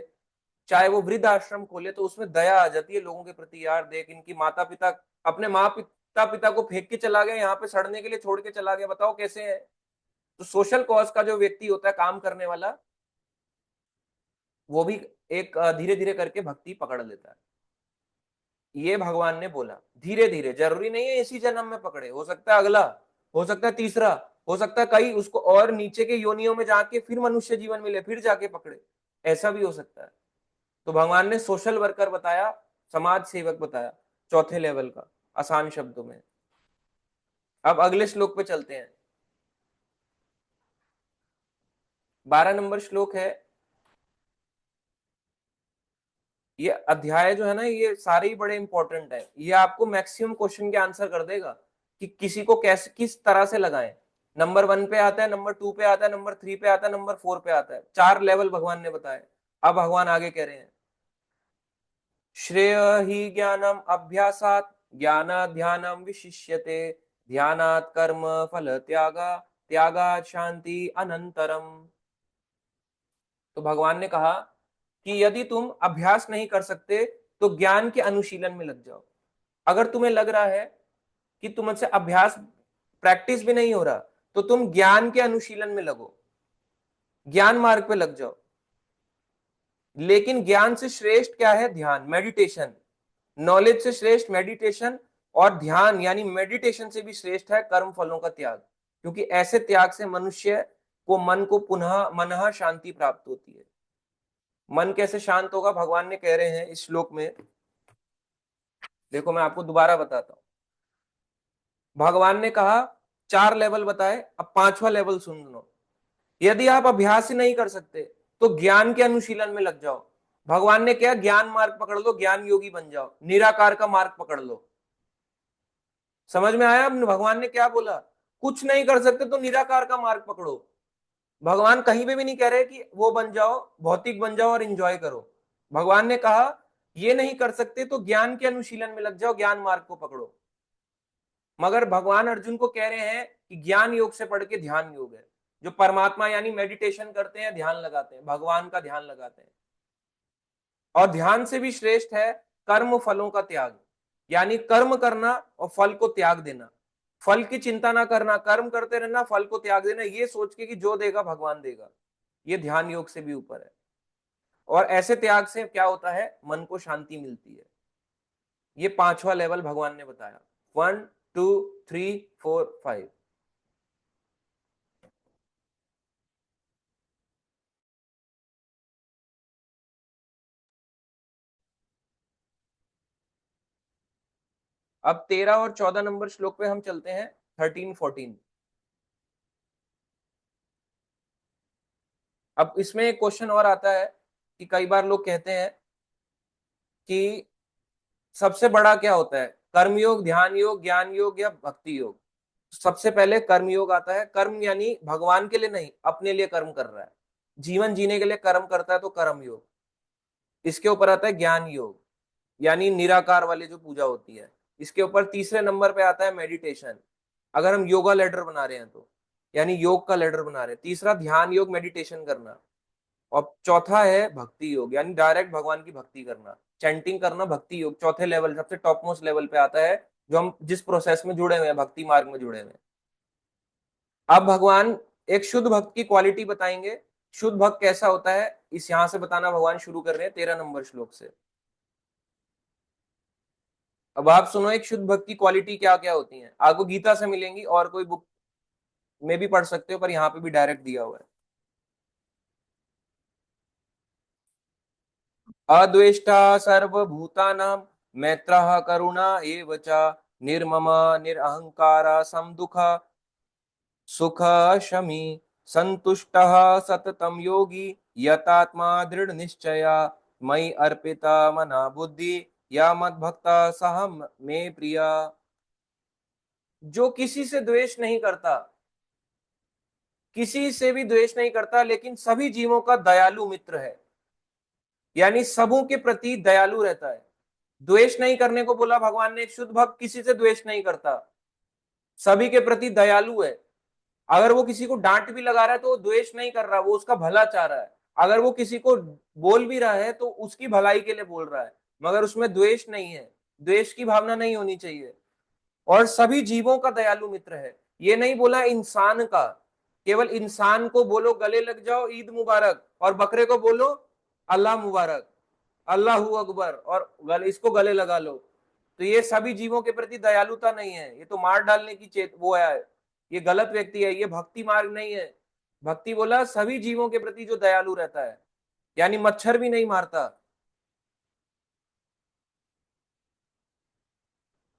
चाहे वो वृद्ध आश्रम खोले, तो उसमें दया आ जाती है लोगों के प्रति, यार देख इनकी माता पिता, अपने पिता को फेंक के चला गया, यहाँ पे सड़ने के लिए छोड़ के चला गया, बताओ कैसे है। तो सोशल कॉज का जो व्यक्ति होता है काम करने वाला, वो भी एक धीरे धीरे करके भक्ति पकड़ लेता है। ये भगवान ने बोला धीरे धीरे, जरूरी नहीं है इसी जन्म में पकड़े, हो सकता है अगला, हो सकता है तीसरा, हो सकता है कई उसको और नीचे के योनियों में जाके फिर मनुष्य जीवन मिले फिर जाके पकड़े, ऐसा भी हो सकता है। तो भगवान ने सोशल वर्कर बताया, समाज सेवक बताया, चौथे लेवल का, आसान शब्दों में। अब अगले श्लोक पे चलते हैं, 12 नंबर श्लोक है, ये अध्याय जो है ना, ये सारे ही बड़े इंपॉर्टेंट है। ये आपको मैक्सिमम क्वेश्चन के आंसर कर देगा कि किसी को कैसे किस तरह से लगाएं। नंबर 1 पे आता है, नंबर 2 पे आता है, नंबर 3 पे आता है, नंबर 4 पे आता है। 4 लेवल भगवान ने बताए। अब भगवान आगे कह रहे हैं, श्रेय ही ज्ञानम अभ्यासात ज्ञान ध्यानम विशिष्यते ध्यानात् कर्म फल त्यागा त्यागात् शांति अनंतरम। तो भगवान ने कहा कि यदि तुम अभ्यास नहीं कर सकते तो ज्ञान के अनुशीलन में लग जाओ। अगर तुम्हें लग रहा है कि तुमसे अभ्यास प्रैक्टिस भी नहीं हो रहा, तो तुम ज्ञान के अनुशीलन में लगो, ज्ञान मार्ग पे लग जाओ। लेकिन ज्ञान से श्रेष्ठ क्या है? ध्यान, मेडिटेशन। नॉलेज से श्रेष्ठ मेडिटेशन, और ध्यान यानी मेडिटेशन से भी श्रेष्ठ है कर्म फलों का त्याग। क्योंकि ऐसे त्याग से मनुष्य को मन को पुनः मनः शांति प्राप्त होती है। मन कैसे शांत होगा? भगवान ने कह रहे हैं इस श्लोक में, देखो मैं आपको दोबारा बताता हूं। भगवान ने कहा 4 लेवल बताए, अब 5वां लेवल सुन लो। यदि आप अभ्यास ही नहीं कर सकते तो ज्ञान के अनुशीलन में लग जाओ। भगवान ने क्या? ज्ञान मार्ग पकड़ लो, ज्ञान योगी बन जाओ, निराकार का मार्ग पकड़ लो। समझ में आया? भगवान ने क्या बोला? कुछ नहीं कर सकते तो निराकार का मार्ग पकड़ो। भगवान कहीं पे भी नहीं कह रहे कि वो बन जाओ, भौतिक बन जाओ और एंजॉय करो। भगवान ने कहा ये नहीं कर सकते तो ज्ञान के अनुशीलन में लग जाओ, ज्ञान मार्ग को पकड़ो। मगर भगवान अर्जुन को कह रहे हैं कि ज्ञान योग से पढ़ के ध्यान योग है। जो परमात्मा यानी मेडिटेशन करते हैं, ध्यान लगाते हैं, भगवान का ध्यान लगाते हैं। और ध्यान से भी श्रेष्ठ है कर्म फलों का त्याग, यानी कर्म करना और फल को त्याग देना। फल की चिंता ना करना, कर्म करते रहना, फल को त्याग देना, ये सोच के कि जो देगा भगवान देगा। ये ध्यान योग से भी ऊपर है। और ऐसे त्याग से क्या होता है? मन को शांति मिलती है। ये 5वां लेवल भगवान ने बताया। 1 2 3 4 5। अब 13 और 14 नंबर श्लोक पे हम चलते हैं। 13 14। अब इसमें एक क्वेश्चन और आता है कि कई बार लोग कहते हैं कि सबसे बड़ा क्या होता है, कर्मयोग, ध्यान योग, ज्ञान योग या भक्ति योग? सबसे पहले कर्म योग आता है। कर्म यानी भगवान के लिए नहीं, अपने लिए कर्म कर रहा है, जीवन जीने के लिए कर्म करता है, तो कर्म योग। इसके ऊपर आता है ज्ञान योग, यानी निराकार वाली जो पूजा होती है। इसके ऊपर तीसरे नंबर पे आता है मेडिटेशन, अगर हम योगा लेडर बना रहे हैं तो, यानी योग का लेडर बना रहे हैं। तीसरा ध्यान योग, मेडिटेशन करना। और चौथा है भक्ति योग, यानी डायरेक्ट भगवान की भक्ति करना, चैंटिंग करना। भक्ति योग चौथे लेवल, सबसे टॉप मोस्ट लेवल पे आता है, जो हम जिस प्रोसेस में जुड़े हुए हैं, भक्ति मार्ग में जुड़े हुए हैं। अब भगवान एक शुद्ध भक्त की क्वालिटी बताएंगे। शुद्ध भक्त कैसा होता है, इस यहां से बताना भगवान शुरू कर रहे हैं 13 नंबर श्लोक से। अब आप सुनो, एक शुद्ध भक्त की क्वालिटी क्या क्या होती है। आपको गीता से मिलेंगी और कोई बुक में भी पढ़ सकते हो, पर यहाँ पे भी डायरेक्ट दिया हुआ है। अद्वेष्टा सर्वभूतानां मैत्रः करुणा एव च निर्मम निरहंकार समदुख सुख शमी संतुष्टः सततम योगी यतात्मा दृढ़ निश्चया मयि अर्पिता मना बुद्धि या मद भक्ता सह मे प्रिया। जो किसी से द्वेष नहीं करता, किसी से भी द्वेष नहीं करता, लेकिन सभी जीवों का दयालु मित्र है, यानी सबों के प्रति दयालु रहता है। द्वेष नहीं करने को बोला भगवान ने। एक शुद्ध भक्त किसी से द्वेष नहीं करता, सभी के प्रति दयालु है। अगर वो किसी को डांट भी लगा रहा है तो वो द्वेष नहीं कर रहा, वो उसका भला चाह रहा है। अगर वो किसी को बोल भी रहा है तो उसकी भलाई के लिए बोल रहा है, मगर उसमें द्वेष नहीं है। द्वेष की भावना नहीं होनी चाहिए। और सभी जीवों का दयालु मित्र है। ये नहीं बोला इंसान का, केवल इंसान को बोलो गले लग जाओ ईद मुबारक, और बकरे को बोलो अल्लाह मुबारक, अल्लाह अकबर, और गले इसको गले लगा लो। तो ये सभी जीवों के प्रति दयालुता नहीं है, ये तो मार डालने की चेत वो है। ये गलत व्यक्ति है, ये भक्ति मार्ग नहीं है। भक्ति बोला सभी जीवों के प्रति जो दयालु रहता है, यानी मच्छर भी नहीं मारता।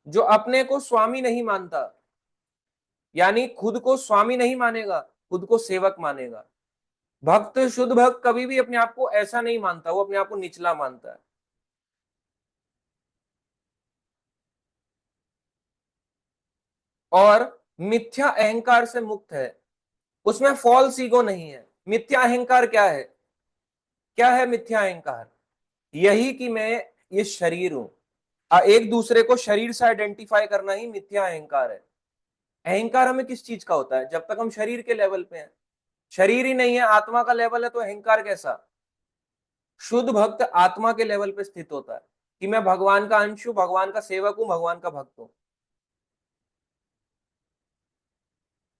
जो अपने को स्वामी नहीं मानता, यानी खुद को स्वामी नहीं मानेगा, खुद को सेवक मानेगा। भक्त, शुद्ध भक्त कभी भी अपने आप को ऐसा नहीं मानता, वो अपने आप को निचला मानता है। और मिथ्या अहंकार से मुक्त है, उसमें फॉल्स ईगो नहीं है। मिथ्या अहंकार क्या है? क्या है मिथ्या अहंकार? यही कि मैं ये शरीर हूं। एक दूसरे को शरीर से आइडेंटिफाई करना ही मिथ्या अहंकार है। अहंकार हमें किस चीज का होता है? जब तक हम शरीर के लेवल पे हैं। शरीर ही नहीं है, आत्मा का लेवल है, तो अहंकार कैसा? शुद्ध भक्त आत्मा के लेवल पे स्थित होता है कि मैं भगवान का अंश हूं, भगवान का सेवक हूं, भगवान का भक्त हूं।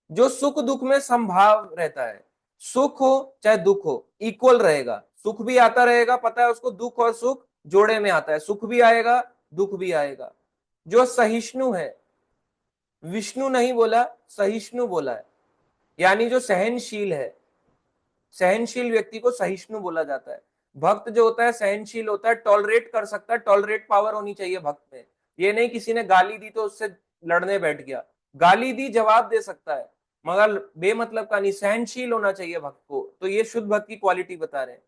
जो सुख दुख में समभाव रहता है, सुख हो चाहे दुख हो, इक्वल रहेगा। सुख भी आता रहेगा, पता है उसको, दुख और सुख जोड़े में आता है, सुख भी आएगा, दुख भी आएगा। जो सहिष्णु है, विष्णु नहीं बोला, सहिष्णु बोला है, यानी जो सहनशील है। सहनशील व्यक्ति को सहिष्णु बोला जाता है। भक्त जो होता है सहनशील होता है, टॉलरेट कर सकता है, टॉलरेट पावर होनी चाहिए भक्त में। ये नहीं किसी ने गाली दी तो उससे लड़ने बैठ गया। गाली दी, जवाब दे सकता है, मगर बेमतलब का नहीं। सहनशील होना चाहिए भक्त को। तो ये शुद्ध भक्त की क्वालिटी बता रहे हैं।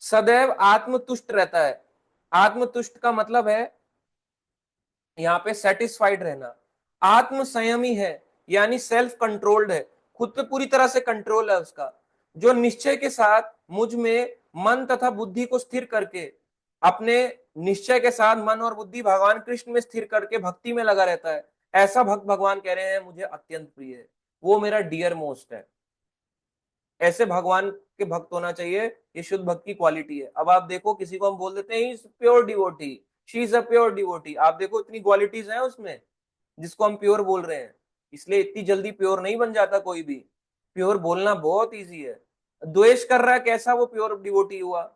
सदैव आत्मतुष्ट रहता है। आत्मतुष्ट का मतलब है यहाँ पे सेटिस्फाइड रहना। आत्म संयमी है, यानी सेल्फ कंट्रोल्ड है, खुद पे पूरी तरह से कंट्रोल है उसका। जो निश्चय के साथ मुझ में मन तथा बुद्धि को स्थिर करके, अपने निश्चय के साथ मन और बुद्धि भगवान कृष्ण में स्थिर करके भक्ति में लगा रहता है, ऐसा भक्त भगवान कह रहे हैं मुझे अत्यंत प्रिय है, वो मेरा डियर मोस्ट है। ऐसे भगवान के भक्त होना चाहिए। ये शुद्ध भक्त की क्वालिटी है। अब आप देखो, किसी को हम बोल देते हैं pure devotee, she is a pure devotee. आप देखो इतनी क्वालिटीज हैं उसमें जिसको हम प्योर बोल रहे हैं। इसलिए इतनी जल्दी प्योर नहीं बन जाता कोई भी। प्योर बोलना बहुत इजी है। द्वेष कर रहा है, कैसा वो प्योर डिवोटी हुआ?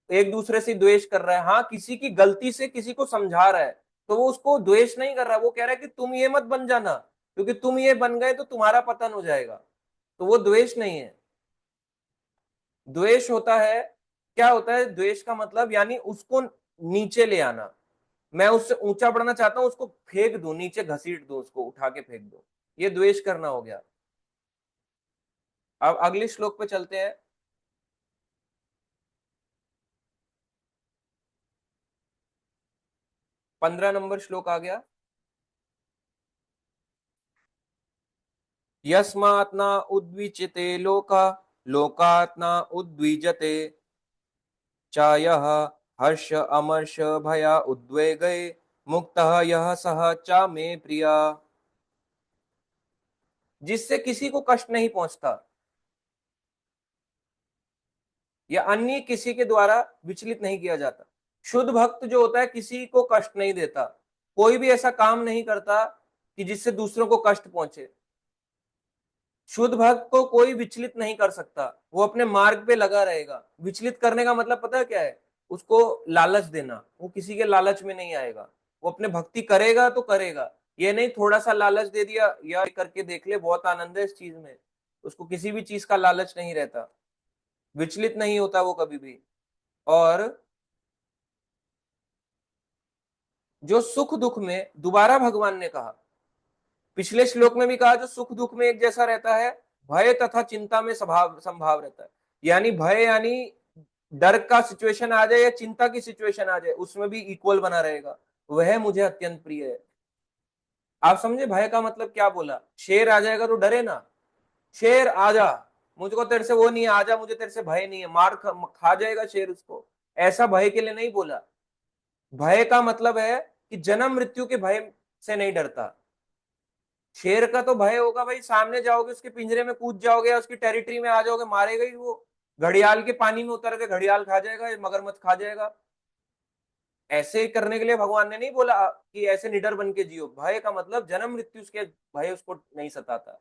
एक दूसरे से द्वेष कर रहा है, हाँ किसी की गलती से किसी को समझा रहा है, तो वो उसको द्वेष नहीं कर रहा है, वो कह रहा है कि तुम ये मत बन जाना, क्योंकि तुम ये बन गए तो तुम्हारा पतन हो जाएगा। तो वो द्वेष नहीं है। द्वेष होता है, क्या होता है द्वेष का मतलब? यानी उसको नीचे ले आना। मैं उससे ऊंचा बढ़ना चाहता हूं, उसको फेंक दूं नीचे, घसीट दूं, उसको उठा के फेंक दूं। ये द्वेष करना हो गया। अब अगले श्लोक पे चलते हैं। 15 नंबर श्लोक आ गया। यस्मात् न उद्विचते लोका, लोकात् न उद्विजते चायः हर्ष अमर्ष भया उद्वेगे, मुक्तः यः सः च मे प्रिया। जिससे किसी को कष्ट नहीं पहुंचता, या अन्य किसी के द्वारा विचलित नहीं किया जाता। शुद्ध भक्त जो होता है किसी को कष्ट नहीं देता, कोई भी ऐसा काम नहीं करता कि जिससे दूसरों को कष्ट पहुंचे। शुद्ध भक्त को कोई विचलित नहीं कर सकता, वो अपने मार्ग पे लगा रहेगा। विचलित करने का मतलब पता है क्या है? उसको लालच देना। वो किसी के लालच में नहीं आएगा, वो अपने भक्ति करेगा तो करेगा। ये नहीं थोड़ा सा लालच दे दिया, या करके देख ले बहुत आनंद है इस चीज में, उसको किसी भी चीज का लालच नहीं रहता। विचलित नहीं होता वो कभी भी। और जो सुख दुख में, दोबारा भगवान ने कहा, पिछले श्लोक में भी कहा, जो सुख दुख में एक जैसा रहता है, भय तथा चिंता में स्वभाव संभाव रहता है। यानी भय यानी डर का सिचुएशन आ जाए या चिंता की सिचुएशन आ जाए, उसमें भी इक्वल बना रहेगा, वह मुझे अत्यंत प्रिय है। आप समझे भय का मतलब क्या बोला? शेर आ जाएगा तो डरे ना, शेर आजा, मुझको तेरे से वो नहीं है, आजा, मुझे तेरे से भय नहीं है, मार खा जाएगा शेर उसको। ऐसा भय के लिए नहीं बोला। भय का मतलब है कि जन्म मृत्यु के भय से नहीं डरता। शेर का तो भय होगा भाई, सामने जाओगे उसके पिंजरे में कूद जाओगे या उसकी टेरिटरी में आ जाओगे, मारेगा ही वो। घड़ियाल के पानी में उतर के घड़ियाल खा जाएगा, मगरमच्छ खा जाएगा। ऐसे करने के लिए भगवान ने नहीं बोला कि ऐसे निडर बन के जियो। भय का मतलब जन्म मृत्यु के भय उसको नहीं सताता,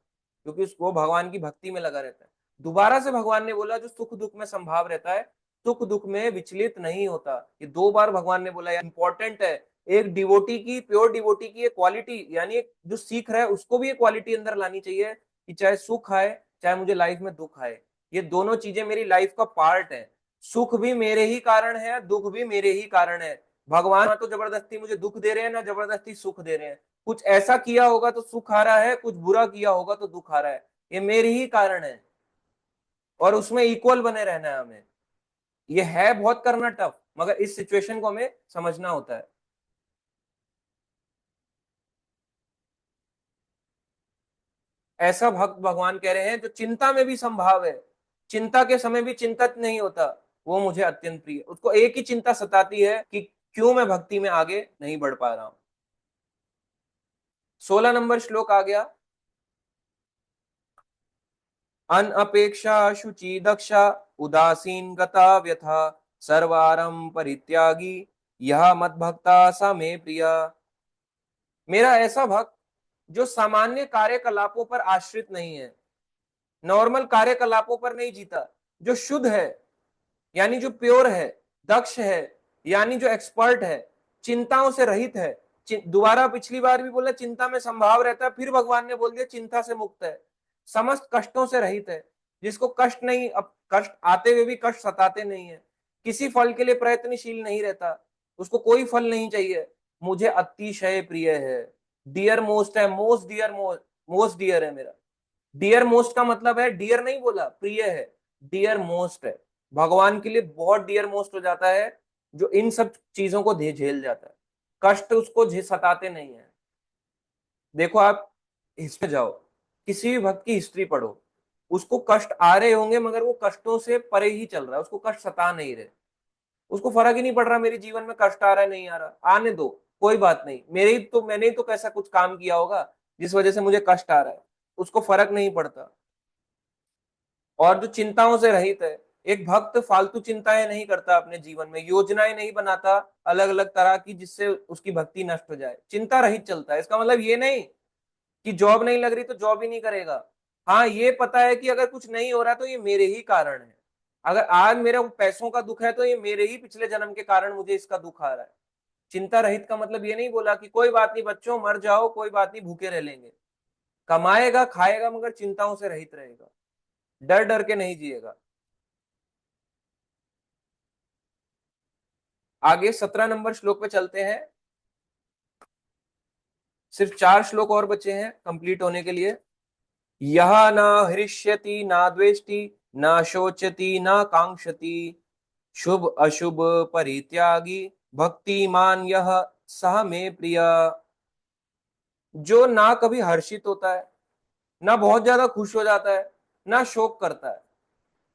क्योंकि उसको भगवान की भक्ति में लगा रहता है। दोबारा से भगवान ने बोला जो सुख दुख में संभाव रहता है, सुख दुख में विचलित नहीं होता। ये 2 बार भगवान ने बोला, इंपॉर्टेंट है। एक डिवोटी की, प्योर डिवोटी की एक क्वालिटी, यानी एक जो सीख रहा है उसको भी एक क्वालिटी अंदर लानी चाहिए कि चाहे सुख आए चाहे मुझे लाइफ में दुख आए, ये दोनों चीजें मेरी लाइफ का पार्ट है। सुख भी मेरे ही कारण है, दुख भी मेरे ही कारण है। भगवान ना तो जबरदस्ती मुझे दुख दे रहे हैं, ना जबरदस्ती सुख दे रहे हैं। कुछ ऐसा किया होगा तो सुख आ रहा है, कुछ बुरा किया होगा तो दुख आ रहा है। ये मेरे ही कारण है, और उसमें इक्वल बने रहना है हमें। ये है बहुत करना टफ, मगर इस सिचुएशन को हमें समझना होता है। ऐसा भक्त भगवान कह रहे हैं जो चिंता में भी संभाव है, चिंता के समय भी चिंतित नहीं होता, वो मुझे अत्यंत प्रिय है। उसको एक ही चिंता सताती है कि क्यों मैं भक्ति में आगे नहीं बढ़ पा रहा हूं। 16 नंबर श्लोक आ गया। अनअपेक्षा शुचि दक्षा उदासीन गता व्यथा सर्वारम परित्यागी यह मत भक्ता सा मे प्रिया। मेरा ऐसा भक्त जो सामान्य कार्यकलापों पर आश्रित नहीं है, नॉर्मल कार्यकलापों पर नहीं जीता, जो शुद्ध है यानी जो प्योर है, दक्ष है यानी जो एक्सपर्ट है, चिंताओं से रहित है। दोबारा पिछली बार भी बोला चिंता में संभाव रहता है, फिर भगवान ने बोल दिया चिंता से मुक्त है, समस्त कष्टों से रहित है, जिसको कष्ट नहीं, अब कष्ट आते हुए भी कष्ट सताते नहीं है, किसी फल के लिए प्रयत्नशील नहीं रहता, उसको कोई फल नहीं चाहिए, मुझे अतिशय प्रिय है। डियर मोस्ट है, मोस्ट डियर, मोस्ट डियर है मेरा। डियर मोस्ट का मतलब है, डियर नहीं बोला, प्रिय है, डियर मोस्ट है। भगवान के लिए बहुत डियर मोस्ट हो जाता है जो इन सब चीजों को झेल जाता है, कष्ट उसको सताते नहीं है। देखो आप हिस्ट्री जाओ, किसी भी भक्त की हिस्ट्री पढ़ो, उसको कष्ट आ रहे होंगे मगर वो कष्टों से परे ही चल रहा है, उसको कष्ट सता नहीं रहे, उसको फर्क ही नहीं पड़ रहा मेरे जीवन में कष्ट आ रहा है नहीं आ रहा, आने दो, कोई बात नहीं, मैंने ही तो कैसा कुछ काम किया होगा जिस वजह से मुझे कष्ट आ रहा है, उसको फर्क नहीं पड़ता। और जो चिंताओं से रहित है, एक भक्त फालतू चिंताएं नहीं करता, अपने जीवन में योजनाएं नहीं बनाता अलग अलग तरह की जिससे उसकी भक्ति नष्ट हो जाए, चिंता रहित चलता है। इसका मतलब ये नहीं कि जॉब नहीं लग रही तो जॉब ही नहीं करेगा, हाँ ये पता है कि अगर कुछ नहीं हो रहा तो ये मेरे ही कारण है, अगर आज मेरे पैसों का दुख है तो ये मेरे ही पिछले जन्म के कारण मुझे इसका दुख आ रहा है। चिंता रहित का मतलब ये नहीं बोला कि कोई बात नहीं बच्चों मर जाओ, कोई बात नहीं भूखे रह लेंगे, कमाएगा खाएगा मगर चिंताओं से रहित रहेगा, डर डर के नहीं जिएगा। आगे 17 नंबर श्लोक पे चलते हैं, सिर्फ 4 श्लोक और बचे हैं कंप्लीट होने के लिए। यह न हृष्यति न द्वेष्टि न शोचति न कांक्षति शुभ अशुभ परित्यागी भक्तिमान यह सह में प्रिय। जो ना कभी हर्षित होता है, ना बहुत ज्यादा खुश हो जाता है, ना शोक करता है।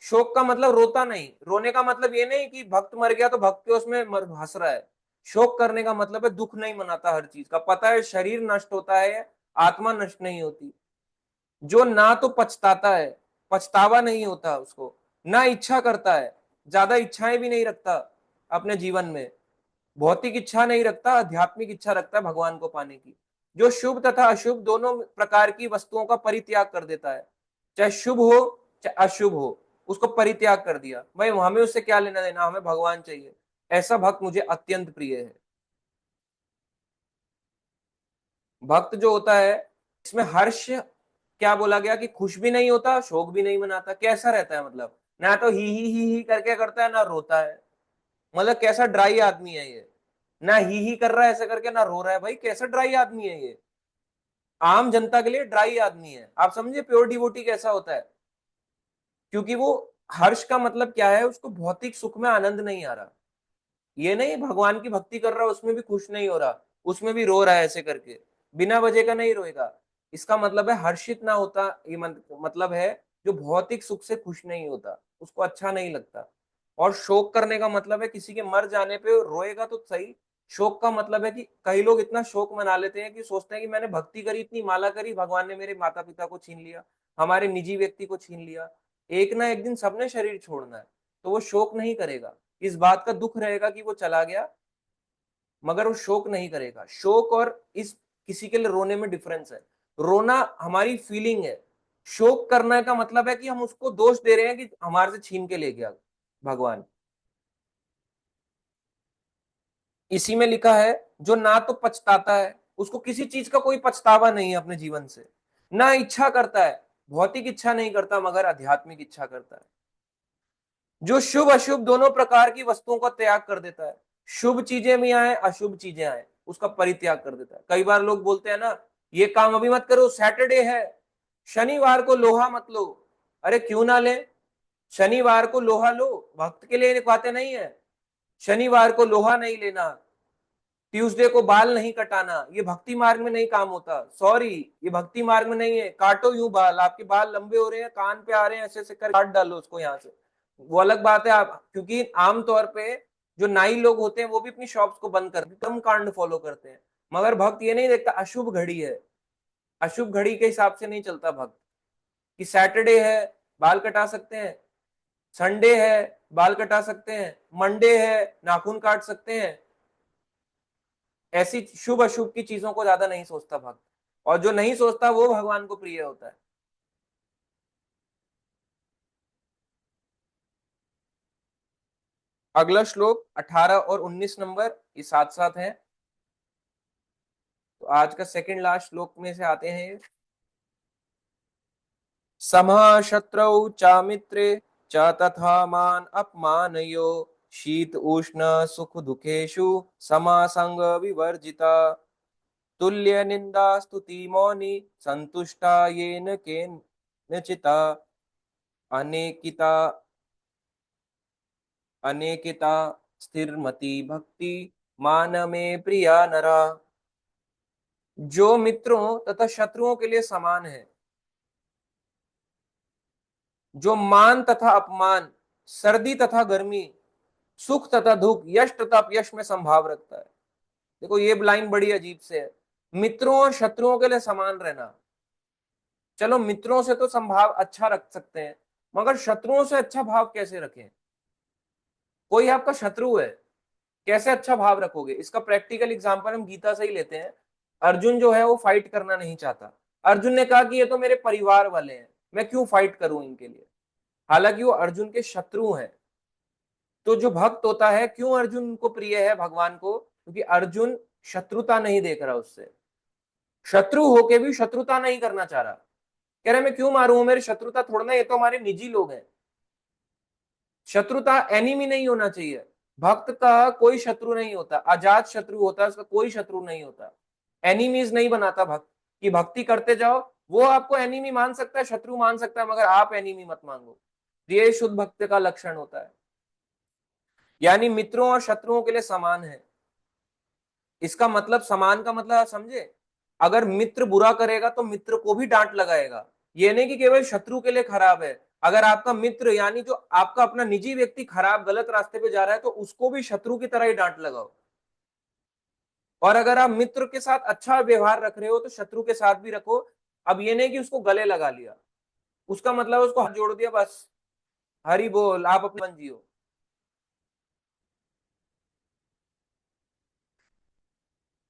शोक का मतलब रोता नहीं, रोने का मतलब ये नहीं कि भक्त मर गया तो भक्त के उसमें हंस रहा है। शोक करने का मतलब है दुख नहीं मनाता, हर चीज का पता है शरीर नष्ट होता है, आत्मा नष्ट नहीं होती। जो ना तो पछताता है, पछतावा नहीं होता उसको, ना इच्छा करता है, ज्यादा इच्छाएं भी नहीं रखता अपने जीवन में, भौतिक इच्छा नहीं रखता, आध्यात्मिक इच्छा रखता है भगवान को पाने की। जो शुभ तथा अशुभ दोनों प्रकार की वस्तुओं का परित्याग कर देता है, चाहे शुभ हो चाहे अशुभ हो, उसको परित्याग कर दिया, भाई हमें उससे क्या लेना देना, हमें भगवान चाहिए, ऐसा भक्त मुझे अत्यंत प्रिय है। भक्त जो होता है इसमें हर्ष, क्या बोला गया कि खुश भी नहीं होता शोक भी नहीं मनाता, कैसा रहता है मतलब, ना तो ही करके करता है ना रोता है, मतलब कैसा ड्राई आदमी है ये, ना ही कर रहा है ऐसे करके ना रो रहा है, भाई कैसा ड्राई आदमी है ये, आम जनता के लिए ड्राई आदमी है। आप समझे प्योर डिवोटी कैसा होता है, क्योंकि वो हर्ष का मतलब क्या है, उसको भौतिक सुख में आनंद नहीं आ रहा, ये नहीं भगवान की भक्ति कर रहा है उसमें भी खुश नहीं हो रहा, उसमें भी रो रहा है ऐसे करके, बिना वजह का नहीं रोएगा। इसका मतलब है हर्षित ना होता, ये मतलब है जो भौतिक सुख से खुश नहीं होता, उसको अच्छा नहीं लगता। और शोक करने का मतलब है किसी के मर जाने पे रोएगा तो सही, शोक का मतलब है कि कई लोग इतना शोक मना लेते हैं कि सोचते हैं कि मैंने भक्ति करी, इतनी माला करी, भगवान ने मेरे माता पिता को छीन लिया, हमारे निजी व्यक्ति को छीन लिया, एक ना एक दिन सबने शरीर छोड़ना है, तो वो शोक नहीं करेगा, इस बात का दुख रहेगा कि वो चला गया, मगर वो शोक नहीं करेगा। शोक और इस किसी के लिए रोने में डिफरेंस है, रोना हमारी फीलिंग है, शोक करने का मतलब है कि हम उसको दोष दे रहे हैं कि हमारे से छीन के ले गया भगवान। इसी में लिखा है जो ना तो पछताता है, उसको किसी चीज का कोई पछतावा नहीं है अपने जीवन से, ना इच्छा करता है, भौतिक इच्छा नहीं करता मगर आध्यात्मिक इच्छा करता है, जो शुभ अशुभ दोनों प्रकार की वस्तुओं का त्याग कर देता है, शुभ चीजें भी आए अशुभ चीजें आए उसका परित्याग कर देता है। कई बार लोग बोलते हैं ना ये काम अभी मत करो, सैटरडे है, शनिवार को लोहा मत लो, अरे क्यों ना ले, शनिवार को लोहा लो, भक्त के लिए बातें नहीं है, शनिवार को लोहा नहीं लेना, ट्यूसडे को बाल नहीं कटाना, ये भक्ति मार्ग में नहीं काम होता, सॉरी, ये भक्ति मार्ग में नहीं है। काटो यूं बाल, आपके बाल लंबे हो रहे हैं, कान पे आ रहे हैं, ऐसे ऐसे कर काट डालो उसको यहाँ से, वो अलग बात है। आप क्योंकि आमतौर पे जो नाई लोग होते हैं वो भी अपनी शॉप्स को बंद कर कर्म कांड फॉलो करते हैं, मगर भक्त ये नहीं देखता अशुभ घड़ी है, अशुभ घड़ी के हिसाब से नहीं चलता भक्त, कि सैटरडे है बाल कटा सकते हैं, संडे है बाल कटा सकते हैं, मंडे है नाखून काट सकते हैं, ऐसी शुभ अशुभ की चीजों को ज्यादा नहीं सोचता भक्त, और जो नहीं सोचता वो भगवान को प्रिय होता है। अगला श्लोक 18 और 19 नंबर ये साथ साथ हैं, तो आज का सेकंड लास्ट श्लोक में से आते हैं ये। समः शत्रौ च मित्रे च तथा मान अपमानयो शीत उष्ण सुख दुखेषु समासंग विवर्जिता तुल्य निंदा स्तुति मौनी संतुष्टा येन केनचिता अनेकिता अनेकिता स्थिरमति भक्ति मान में प्रिया नरा। जो मित्रों तथा शत्रुओं के लिए समान है, जो मान तथा अपमान, सर्दी तथा गर्मी, सुख तथा दुख, यश तथा अपयश में संभाव रखता है। देखो ये लाइन बड़ी अजीब से है, मित्रों और शत्रुओं के लिए समान रहना। चलो मित्रों से तो संभाव अच्छा रख सकते हैं, मगर शत्रुओं से अच्छा भाव कैसे रखें? कोई आपका शत्रु है, कैसे अच्छा भाव रखोगे? इसका प्रैक्टिकल एग्जांपल हम गीता से ही लेते हैं। अर्जुन जो है वो फाइट करना नहीं चाहता, अर्जुन ने कहा कि ये तो मेरे परिवार वाले हैं, मैं क्यों फाइट करूं इनके लिए, हालांकि वो अर्जुन के शत्रु हैं। तो जो भक्त होता है, क्यों अर्जुन को प्रिय है भगवान को? क्योंकि अर्जुन शत्रुता नहीं देख रहा उससे, शत्रु होके भी शत्रुता नहीं करना चाह रहा, कह रहे मैं क्यों मारूं, मेरे शत्रुता थोड़ा ना, ये तो हमारे निजी लोग हैं। शत्रुता एनिमी नहीं होना चाहिए, भक्त का कोई शत्रु नहीं होता, अजात शत्रु होता है, उसका कोई शत्रु नहीं होता। एनिमीज नहीं बनाता भक्त, कि भक्ति करते जाओ, वो आपको एनिमी मान सकता है, शत्रु मान सकता है, मगर आप एनिमी मत मांगो। ये शुद्ध भक्त का लक्षण होता है। यानी मित्रों और शत्रुओं के लिए समान है, इसका मतलब समान का मतलब आप समझे, अगर मित्र बुरा करेगा तो मित्र को भी डांट लगाएगा, ये नहीं कि केवल शत्रु के लिए खराब है। अगर आपका मित्र यानी जो आपका अपना निजी व्यक्ति खराब गलत रास्ते पे जा रहा है, तो उसको भी शत्रु की तरह ही डांट लगाओ। और अगर आप मित्र के साथ अच्छा व्यवहार रख रहे हो तो शत्रु के साथ भी रखो। अब ये नहीं कि उसको गले लगा लिया, उसका मतलब उसको हाथ जोड़ दिया बस, हरि बोल आप अपने मन जियो।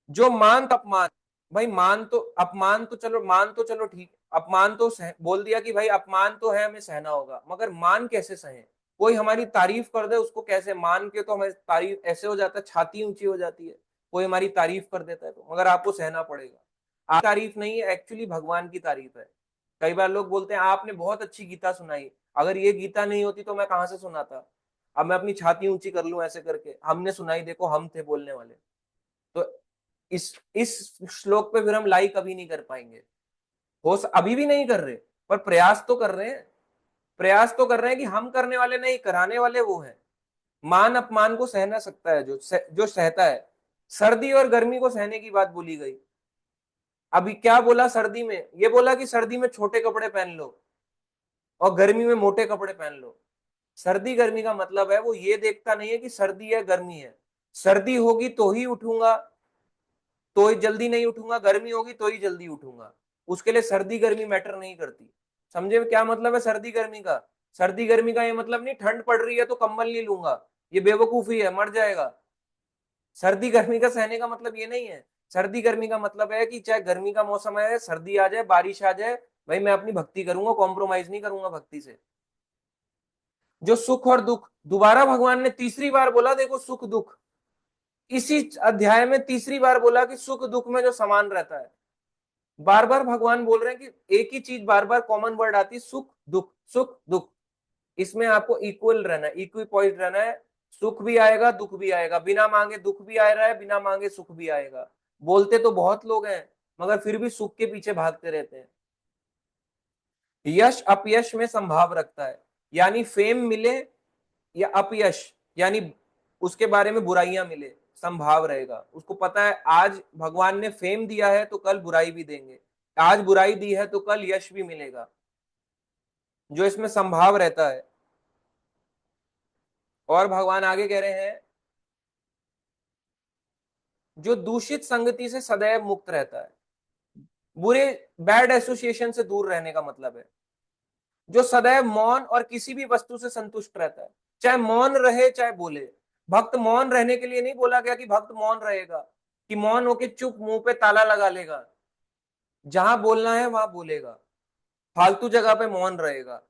जो मान तो अपमान, भाई मान तो अपमान तो चलो, मान तो चलो ठीक, अपमान तो बोल दिया कि भाई अपमान तो है हमें सहना होगा, मगर मान कैसे सहे? कोई हमारी तारीफ कर दे उसको कैसे मान के, तो हमारी तारीफ ऐसे हो जाता है, छाती ऊंची हो जाती है, कोई हमारी तारीफ कर देता है तो, मगर आपको सहना पड़ेगा। आप तारीफ नहीं है, एक्चुअली भगवान की तारीफ है। कई बार लोग बोलते हैं आपने बहुत अच्छी गीता सुनाई, अगर ये गीता नहीं होती तो मैं कहां से सुनाता, अब मैं अपनी छाती ऊंची कर लूं ऐसे करके, हमने सुनाई, देखो हम थे बोलने वाले। तो इस श्लोक पे फिर हम लाई कभी नहीं कर पाएंगे, अभी भी नहीं कर रहे, पर प्रयास तो कर रहे हैं, प्रयास तो कर रहे हैं कि हम करने वाले नहीं, कराने वाले वो हैं। मान अपमान को सहना सकता है जो सहता है। सर्दी और गर्मी को सहने की बात बोली गई। अभी क्या बोला सर्दी में? ये बोला कि सर्दी में छोटे कपड़े पहन लो और गर्मी में मोटे कपड़े पहन लो। सर्दी गर्मी का मतलब है वो ये देखता नहीं है कि सर्दी है गर्मी है, सर्दी होगी तो ही उठूंगा, तो ही जल्दी नहीं उठूंगा, गर्मी होगी तो ही जल्दी उठूंगा, उसके लिए सर्दी गर्मी मैटर नहीं करती। समझे क्या मतलब है सर्दी गर्मी का? सर्दी गर्मी का ये मतलब नहीं ठंड पड़ रही है तो कंबल नहीं लूंगा, ये बेवकूफी है, मर जाएगा। सर्दी गर्मी का सहने का मतलब ये नहीं है। सर्दी गर्मी का मतलब है कि चाहे गर्मी का मौसम है, सर्दी आ जाए बारिश आ जाए, भाई मैं अपनी भक्ति करूंगा, कॉम्प्रोमाइज नहीं करूंगा भक्ति से। जो सुख और दुख, दोबारा भगवान ने तीसरी बार बोला, देखो सुख दुख, इसी अध्याय में तीसरी बार बोला कि सुख दुख में जो समान रहता है। बार बार भगवान बोल रहे हैं कि एक ही चीज बार बार कॉमन वर्ड आती है, सुख दुख सुख दुख, इसमें आपको इक्वल रहना है, इक्वी पॉइंट रहना है। सुख भी आएगा दुख भी आएगा, बिना मांगे दुख भी आ रहा है, बिना मांगे सुख भी आएगा। बोलते तो बहुत लोग हैं, मगर फिर भी सुख के पीछे भागते रहते हैं। यश अपयश में संभाव रखता है, यानी फेम मिले या अपयश, यानी उसके बारे में बुराइयां मिले, संभाव रहेगा। उसको पता है आज भगवान ने फेम दिया है तो कल बुराई भी देंगे, आज बुराई दी है तो कल यश भी मिलेगा, जो इसमें संभाव रहता है। और भगवान आगे कह रहे हैं, जो दूषित संगति से सदैव मुक्त रहता है, बुरे बैड एसोसिएशन से दूर रहने का मतलब है, जो सदैव मौन और किसी भी वस्तु से संतुष्ट रहता है, चाहे मौन रहे चाहे बोले। भक्त मौन रहने के लिए नहीं बोला गया कि भक्त मौन रहेगा, कि मौन होके चुप मुंह पे ताला लगा लेगा, जहां बोलना है वहां बोलेगा, फालतू जगह पे मौन रहेगा,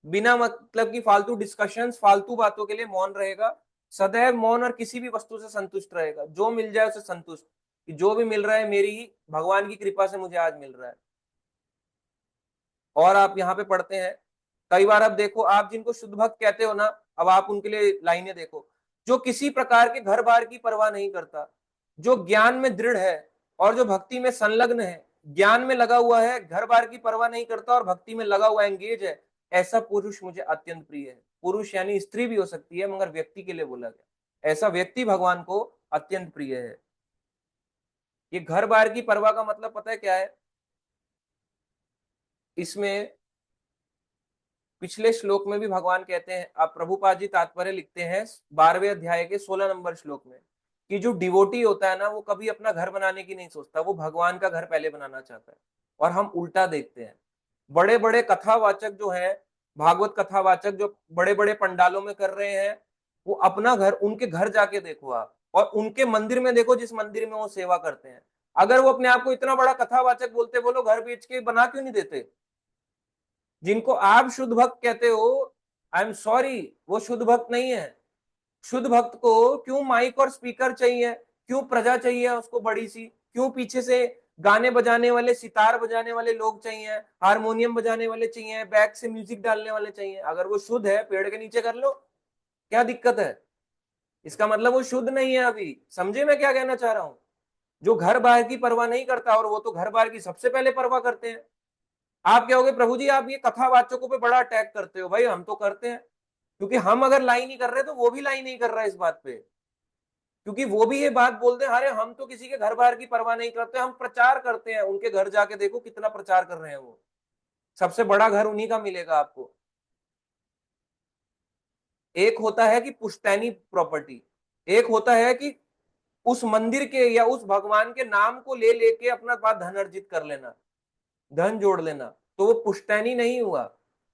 बिना मतलब की फालतू डिस्कशंस फालतू बातों के लिए मौन रहेगा, सदैव मौन और किसी भी वस्तु से संतुष्ट रहेगा, जो मिल जाए उसे संतुष्ट, कि जो भी मिल रहा है मेरी ही भगवान की कृपा से मुझे आज मिल रहा है। और आप यहाँ पे पढ़ते हैं, कई बार अब देखो, आप जिनको शुद्ध भक्त कहते हो ना, अब आप उनके लिए लाइनें देखो, जो किसी प्रकार के घर बार की परवाह नहीं करता, जो ज्ञान में दृढ़ है और जो भक्ति में संलग्न है, ज्ञान में लगा हुआ है, घर बार की परवाह नहीं करता और भक्ति में लगा हुआ एंगेज है, ऐसा पुरुष मुझे अत्यंत प्रिय है। पुरुष यानी स्त्री भी हो सकती है, मगर व्यक्ति के लिए बोला गया, ऐसा व्यक्ति भगवान को अत्यंत प्रिय है। ये घर बार की परवाह का मतलब पता है क्या है? इसमें पिछले श्लोक में भी भगवान कहते हैं, आप प्रभुपाद जी तात्पर्य लिखते हैं 12वें अध्याय के 16 नंबर श्लोक में, कि जो डिवोटी होता है ना, वो कभी अपना घर बनाने की नहीं सोचता, वो भगवान का घर पहले बनाना चाहता है। और हम उल्टा देखते हैं, बड़े बड़े कथावाचक जो हैं, भागवत कथावाचक जो बड़े बड़े पंडालों में कर रहे हैं, वो अपना घर, उनके घर जाके देखो आप, और उनके मंदिर में देखो, जिस मंदिर में वो सेवा करते हैं, अगर वो अपने आप को इतना बड़ा कथावाचक बोलते, बोलो घर बेच के बना क्यों नहीं देते? जिनको आप शुद्ध भक्त कहते हो, आई एम सॉरी, वो शुद्ध भक्त नहीं है। शुद्ध भक्त को क्यों माइक और स्पीकर चाहिए, क्यों प्रजा चाहिए उसको बड़ी सी, क्यों पीछे से गाने बजाने वाले, सितार बजाने वाले लोग चाहिए, हारमोनियम बजाने वाले चाहिए, बैक से म्यूजिक डालने वाले चाहिए? अगर वो शुद्ध है, पेड़ के नीचे कर लो, क्या दिक्कत है? इसका मतलब वो शुद्ध नहीं है। अभी समझे मैं क्या कहना चाह रहा हूं? जो घर बार की परवाह नहीं करता, और वो तो घर बार की सबसे पहले परवाह करते हैं। आप क्या होगे, प्रभु जी आप ये कथावाचकों पे बड़ा अटैक करते हो। भाई हम तो करते हैं, क्योंकि हम अगर लाई नहीं कर रहे तो वो भी लाई नहीं कर रहा है इस बात पे, क्योंकि वो भी ये बात बोलते हैं, अरे हम तो किसी के घर बार की परवाह नहीं करते, हम प्रचार करते हैं। उनके घर जाके देखो कितना प्रचार कर रहे हैं वो, सबसे बड़ा घर उन्हीं का मिलेगा आपको। एक होता है कि पुश्तैनी प्रॉपर्टी, एक होता है कि उस मंदिर के या उस भगवान के नाम को ले लेके अपना पास धन अर्जित कर लेना, धन जोड़ लेना, तो वो पुश्तैनी नहीं हुआ।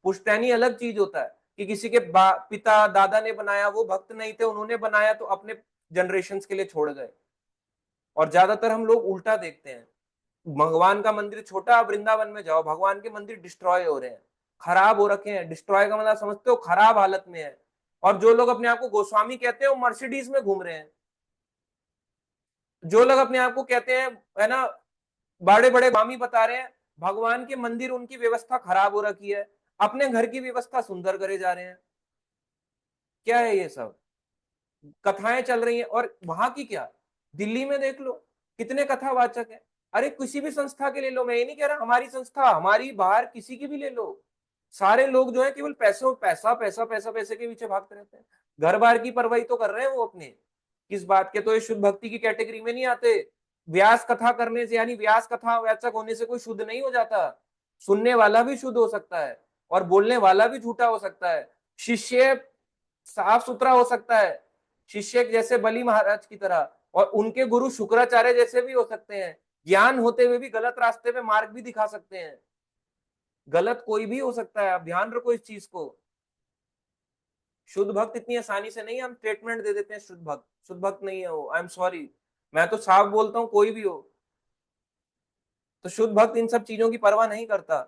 पुश्तैनी अलग चीज होता है, कि किसी के पिता दादा ने बनाया, वो भक्त नहीं थे, उन्होंने बनाया तो अपने जनरेशन के लिए छोड़ गए। और ज्यादातर हम लोग उल्टा देखते हैं, भगवान का मंदिर छोटा, वृंदावन में जाओ, भगवान के मंदिर डिस्ट्रॉय हो रहे हैं, खराब हो रखे हैं। डिस्ट्रॉय का मतलब समझते हो, खराब हालत में है। और जो लोग अपने आप को गोस्वामी कहते हैं, वो मर्सिडीज में घूम रहे हैं। जो लोग अपने आप को कहते हैं, है ना, बड़े बड़े स्वामी बता रहे हैं, भगवान के मंदिर उनकी व्यवस्था खराब हो रखी है, अपने घर की व्यवस्था सुंदर करे जा रहे हैं। क्या है ये सब? कथाएं चल रही हैं। और वहां की क्या, दिल्ली में देख लो कितने कथावाचक हैं। अरे किसी भी संस्था के ले लो, मैं ये नहीं कह रहा हमारी संस्था, हमारी बाहर किसी की भी ले लो, सारे लोग जो है केवल पैसों पैसा पैसा पैसा पैसे के पीछे भागते रहते हैं। घर बार की परवाही तो कर रहे हैं वो अपने, किस बात के? तो ये शुद्ध भक्ति की कैटेगरी में नहीं आते। व्यास कथा करने से, यानी व्यास कथा वाचक होने से कोई शुद्ध नहीं हो जाता। सुनने वाला भी शुद्ध हो सकता है, और बोलने वाला भी झूठा हो सकता है। शिष्य साफ सुथरा हो सकता है, शिष्य जैसे बलि महाराज की तरह, और उनके गुरु शुक्राचार्य जैसे भी हो सकते हैं। ज्ञान होते हुए भी गलत रास्ते पे मार्ग भी दिखा सकते हैं। गलत कोई भी हो सकता है, आप ध्यान रखो इस चीज को। शुद्ध भक्त इतनी आसानी से नहीं हम स्टेटमेंट दे देते हैं शुद्ध भक्त, शुद्ध भक्त नहीं है वो, आई एम सॉरी। मैं तो साफ बोलता हूं, कोई भी हो, तो शुद्ध भक्त इन सब चीजों की परवाह नहीं करता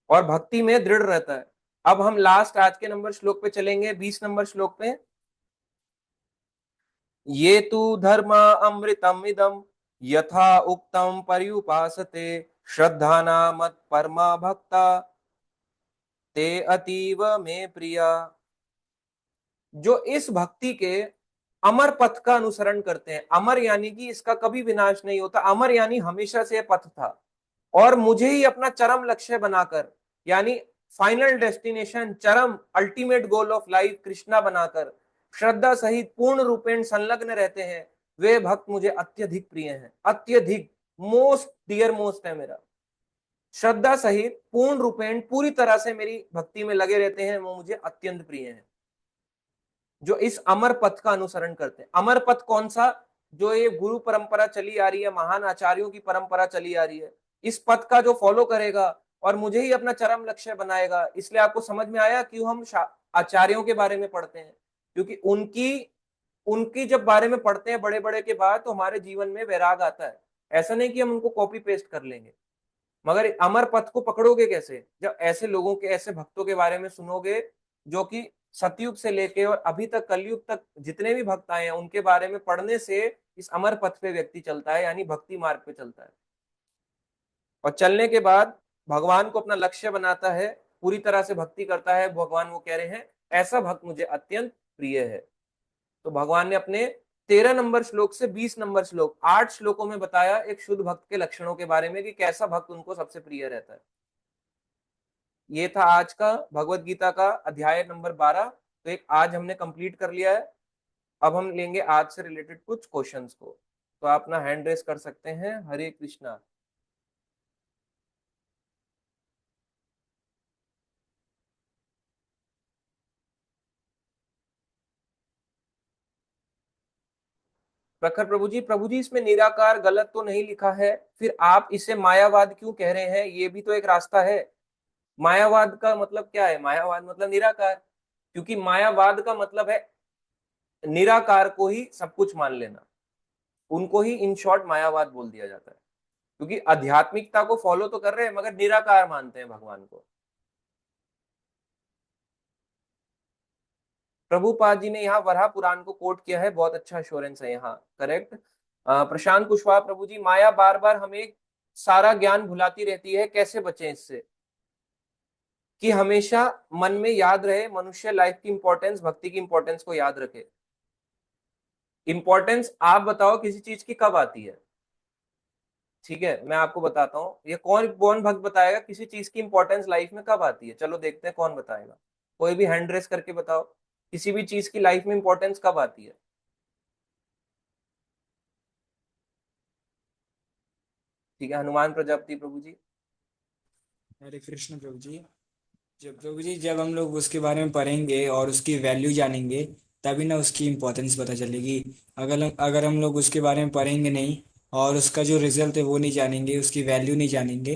और भक्ति में दृढ़ रहता है। अब हम लास्ट आज के नंबर श्लोक पे चलेंगे, 20 नंबर श्लोक पे। ये तु धर्म अमृतम इदम यथा उक्तम पर्युपासते श्रद्धाना मत परमा भक्ता ते अतीव में प्रिया। जो इस भक्ति के अमर पथ का अनुसरण करते हैं, अमर यानी कि इसका कभी विनाश नहीं होता, अमर यानी हमेशा से पथ था, और मुझे ही अपना चरम लक्ष्य बनाकर, यानी फाइनल डेस्टिनेशन, चरम ultimate goal of life Krishna बनाकर, श्रद्धा सहित पूर्ण रूपेण संलग्न रहते हैं, वे भक्त मुझे अत्यधिक प्रिय हैं। अत्यधिक, मोस्ट डियर मोस्ट है मेरा। श्रद्धा सहित पूर्ण रूपेण पूरी तरह से मेरी भक्ति में लगे रहते हैं, वो मुझे अत्यंत प्रिय हैं। जो इस अमर पथ का अनुसरण करते हैं। अमर पथ कौन सा? जो ये गुरु परंपरा चली आ रही है, महान आचार्यों की परंपरा चली आ रही है, इस पथ का जो फॉलो करेगा और मुझे ही अपना चरम लक्ष्य बनाएगा। इसलिए आपको समझ में आया क्यों हम आचार्यों के बारे में पढ़ते हैं? क्योंकि उनकी उनकी जब बारे में पढ़ते हैं बड़े बड़े के बाद, तो हमारे जीवन में वैराग आता है। ऐसा नहीं कि हम उनको कॉपी पेस्ट कर लेंगे, मगर अमर पथ को पकड़ोगे कैसे? जब ऐसे लोगों के, ऐसे भक्तों के बारे में सुनोगे, जो कि सतयुग से लेके और अभी तक कलयुग तक जितने भी भक्त आए हैं, उनके बारे में पढ़ने से इस अमर पथ पे व्यक्ति चलता है, यानी भक्ति मार्ग पे चलता है। और चलने के बाद भगवान को अपना लक्ष्य बनाता है, पूरी तरह से भक्ति करता है। भगवान वो कह रहे हैं ऐसा भक्त मुझे अत्यंत प्रिय है। तो भगवान ने अपने 13 नंबर श्लोक से 20 नंबर श्लोक, 8 श्लोकों में बताया एक शुद्ध भक्त के लक्षणों के बारे में, कि कैसा भक्त उनको सबसे प्रिय रहता है। ये था आज का भगवत गीता का अध्याय नंबर 12। तो एक आज हमने कंप्लीट कर लिया है। अब हम लेंगे आज से रिलेटेड कुछ क्वेश्चंस को। तो आप अपना हैंड रेस कर सकते हैं। हरे कृष्णा। प्रखर प्रभु जी इसमें निराकार गलत तो नहीं लिखा है, फिर आप इसे मायावाद क्यों कह रहे हैं? ये भी तो एक रास्ता है। मायावाद का मतलब क्या है? मायावाद मतलब निराकार। क्योंकि मायावाद का मतलब है निराकार को ही सब कुछ मान लेना। उनको ही इन शॉर्ट मायावाद बोल दिया जाता है। क्योंकि आध्यात्मिकता को फॉलो तो कर रहे हैं, मगर निराकार मानते हैं भगवान को। प्रभुपाद जी ने यहाँ वराह पुराण को कोट किया है, बहुत अच्छा एश्योरेंस है यहाँ, करेक्ट। प्रशांत कुशवाहा प्रभु जी, माया बार बार हमें सारा ज्ञान भुलाती रहती है, कैसे बचें इससे? कि हमेशा मन में याद रहे, मनुष्य लाइफ की इंपॉर्टेंस, भक्ति की इंपॉर्टेंस को याद रखे। इंपॉर्टेंस आप बताओ किसी चीज की कब आती है? ठीक है, मैं आपको बताता हूँ। ये कौन कौन भक्त बताएगा किसी चीज की इंपॉर्टेंस लाइफ में कब आती है? चलो देखते हैं कौन बताएगा। कोई भी हैंड रेस करके बताओ, किसी भी चीज की लाइफ में इंपॉर्टेंस कब आती है? ठीक है, हनुमान प्रजापति प्रभु जी। हरे कृष्ण प्रभु जी। जब प्रभु जी, जब हम लोग उसके बारे में पढ़ेंगे और उसकी वैल्यू जानेंगे, तभी ना उसकी इम्पोर्टेंस पता चलेगी। अगर हम लोग उसके बारे में पढ़ेंगे नहीं और उसका जो रिजल्ट है वो नहीं जानेंगे, उसकी वैल्यू नहीं जानेंगे,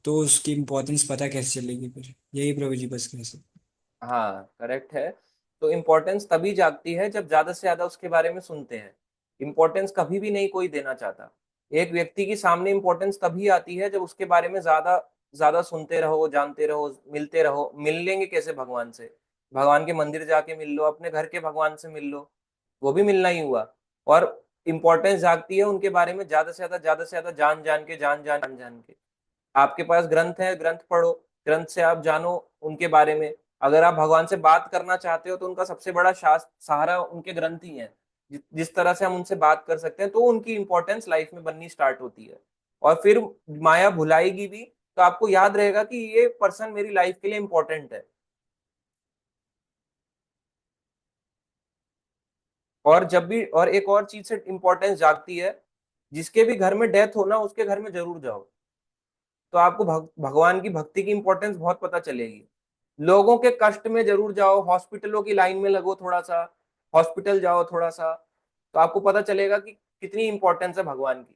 तो उसकी इम्पोर्टेंस पता कैसे चलेगी फिर? यही प्रभु जी बस कैसे। हाँ, करेक्ट है। तो इम्पोर्टेंस तभी जागती है जब ज्यादा से ज्यादा उसके बारे में सुनते हैं। इम्पोर्टेंस कभी भी नहीं कोई देना चाहता। एक व्यक्ति की सामने इम्पोर्टेंस तभी आती है जब उसके बारे में ज्यादा ज्यादा सुनते रहो, जानते रहो, मिलते रहो। मिल लेंगे कैसे भगवान से? भगवान के मंदिर जाके मिल लो, अपने घर के भगवान से मिल लो, वो भी मिलना ही हुआ। और इम्पोर्टेंस जागती है उनके बारे में ज्यादा से ज्यादा जान जान के, जान जान के। आपके पास ग्रंथ है, ग्रंथ पढ़ो, ग्रंथ से आप जानो उनके बारे में। अगर आप भगवान से बात करना चाहते हो तो उनका सबसे बड़ा शास्त्र सहारा उनके ग्रंथ ही है। जिस तरह से हम उनसे बात कर सकते हैं, तो उनकी इंपॉर्टेंस लाइफ में बननी स्टार्ट होती है। और फिर माया भुलाएगी भी, तो आपको याद रहेगा कि ये पर्सन मेरी लाइफ के लिए इंपॉर्टेंट है। और जब भी, और एक और चीज से इंपॉर्टेंस जागती है, जिसके भी घर में डेथ हो ना, उसके घर में जरूर जाओ। तो आपको भगवान की भक्ति की इंपॉर्टेंस बहुत पता चलेगी। लोगों के कष्ट में जरूर जाओ, हॉस्पिटलों की लाइन में लगो थोड़ा सा, हॉस्पिटल जाओ थोड़ा सा, तो आपको पता चलेगा कि कितनी इंपॉर्टेंस है भगवान की।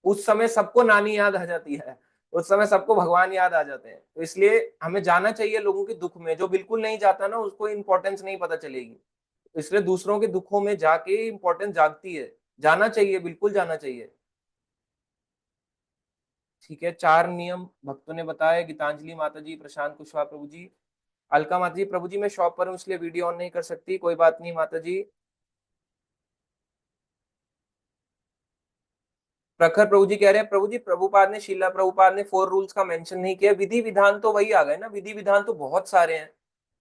उस समय सबको नानी याद आ जाती है, उस समय सबको भगवान याद आ जाते हैं। तो इसलिए हमें जाना चाहिए लोगों के दुख में। जो बिल्कुल नहीं जाता ना, उसको इंपॉर्टेंस नहीं पता चलेगी। इसलिए दूसरों के दुखों में जाके इंपॉर्टेंस जागती है। जाना चाहिए, बिल्कुल जाना चाहिए। ठीक है, 4 नियम भक्तों ने बताए। गीतांजलि माता जी, प्रशांत कुशवाहा प्रभु जी, अलका माता जी। प्रभु जी मैं शॉप पर हूँ इसलिए वीडियो ऑन नहीं कर सकती, कोई बात नहीं माता जी। प्रखर प्रभु जी कह रहे हैं प्रभु जी, प्रभुपाद ने, शीला प्रभुपाद ने 4 रूल्स का मेंशन नहीं किया। विधि विधान तो वही आ गए ना, विधि विधान तो बहुत सारे हैं,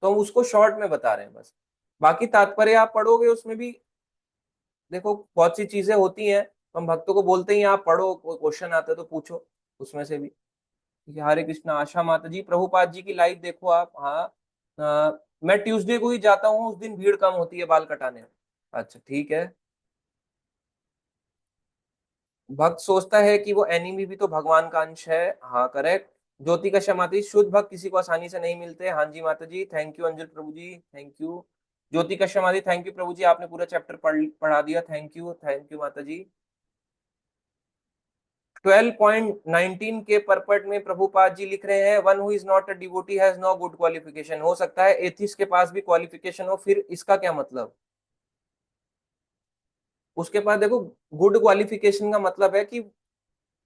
तो हम उसको शॉर्ट में बता रहे हैं बस। बाकी तात्पर्य आप पढ़ोगे, उसमें भी देखो बहुत सी चीजें होती हैं। तो हम भक्तों को बोलते ही आप पढ़ो, कोई क्वेश्चन आता है तो पूछो उसमें से भी। ठीक है, हरे कृष्णा। आशा माता जी, प्रभुपाद जी की लाइव देखो आप। हाँ, मैं ट्यूसडे को ही जाता हूँ, उस दिन भीड़ कम होती है बाल कटाने। अच्छा ठीक है। भक्त सोचता है कि वो एनिमी भी तो भगवान का अंश है। हाँ करेक्ट। ज्योति का शमाती, शुद्ध भक्त किसी को आसानी से नहीं मिलते। हाँ जी माता जी, thank you Anjal Prabhu ji, thank you. Jyoti का शमाती, थैंक यू प्रभु जी, आपने पूरा चैप्टर पढ़ा दिया, थैंक यू माता जी। 12.19 के परपट में प्रभुपाद जी लिख रहे हैं, one who is not a devotee has no good qualification. हो सकता है एथिस्ट के पास भी क्वालिफिकेशन हो, फिर इसका क्या मतलब? उसके पास देखो, गुड क्वालिफिकेशन का मतलब है कि,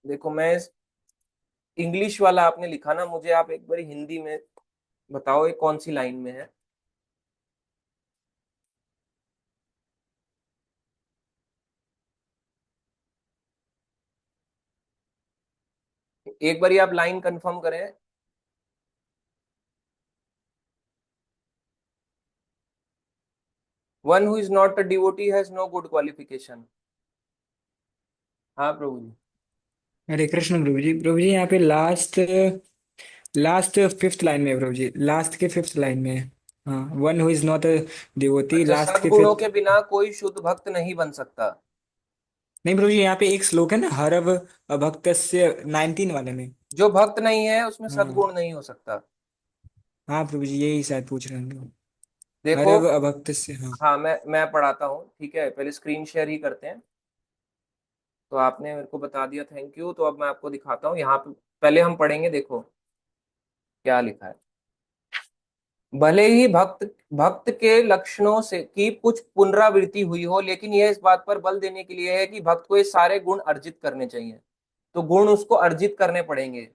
देखो मैं, इंग्लिश वाला आपने लिखा ना, मुझे आप एक बार हिंदी में बताओ ये कौन सी लाइन में है। एक बार आप लाइन कंफर्म करें। One who is not a devotee has no good qualification. हाँ प्रभु जी। हरे कृष्ण प्रभु जी। प्रभु जी यहाँ पे लास्ट लास्ट फिफ्थ लाइन में है प्रभु जी, लास्ट के फिफ्थ लाइन में है। हाँ, one who is not a devotee, अच्छा, लास्ट के सद्गुणों फिफ्थ। के बिना कोई शुद्ध भक्त नहीं बन सकता। नहीं प्रभु जी, यहाँ पे एक श्लोक है ना, हरव अभक्तस्य 19 वाले में। जो भक्त नहीं है उसमें हाँ सद्गुण नहीं हो सकता। हाँ प्रभु जी, यही शायद पूछ रहे हैं। देखो, हरव अभक्तस्य, हाँ। हाँ मैं पढ़ाता हूँ, ठीक है, पहले स्क्रीन शेयर ही करते हैं। तो आपने मेरे को बता दिया, थैंक यू। तो अब मैं आपको दिखाता हूँ यहाँ पे, पहले हम पढ़ेंगे, देखो क्या लिखा है। भले ही भक्त भक्त के लक्षणों से की कुछ पुनरावृत्ति हुई हो, लेकिन यह इस बात पर बल देने के लिए है कि भक्त को ये सारे गुण अर्जित करने चाहिए। तो गुण उसको अर्जित करने पड़ेंगे,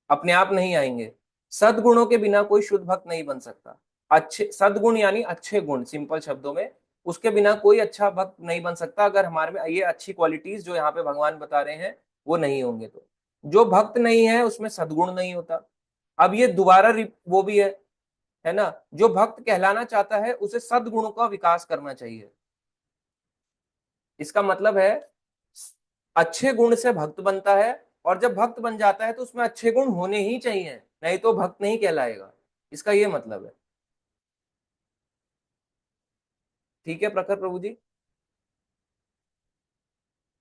अपने आप नहीं आएंगे। सद्गुणों के बिना कोई शुद्ध भक्त नहीं बन सकता। अच्छे सद्गुण यानी अच्छे गुण, सिंपल शब्दों में, उसके बिना कोई अच्छा भक्त नहीं बन सकता, अगर हमारे में ये अच्छी क्वालिटीज जो यहाँ पे भगवान बता रहे हैं वो नहीं होंगे तो। जो भक्त नहीं है उसमें सद्गुण नहीं होता। अब ये दोबारा वो भी है ना, जो भक्त कहलाना चाहता है उसे सद्गुणों का विकास करना चाहिए। इसका मतलब है अच्छे गुण से भक्त बनता है, और जब भक्त बन जाता है तो उसमें अच्छे गुण होने ही चाहिए, नहीं तो भक्त नहीं कहलाएगा। इसका ये मतलब है। ठीक है प्रखर प्रभु जी।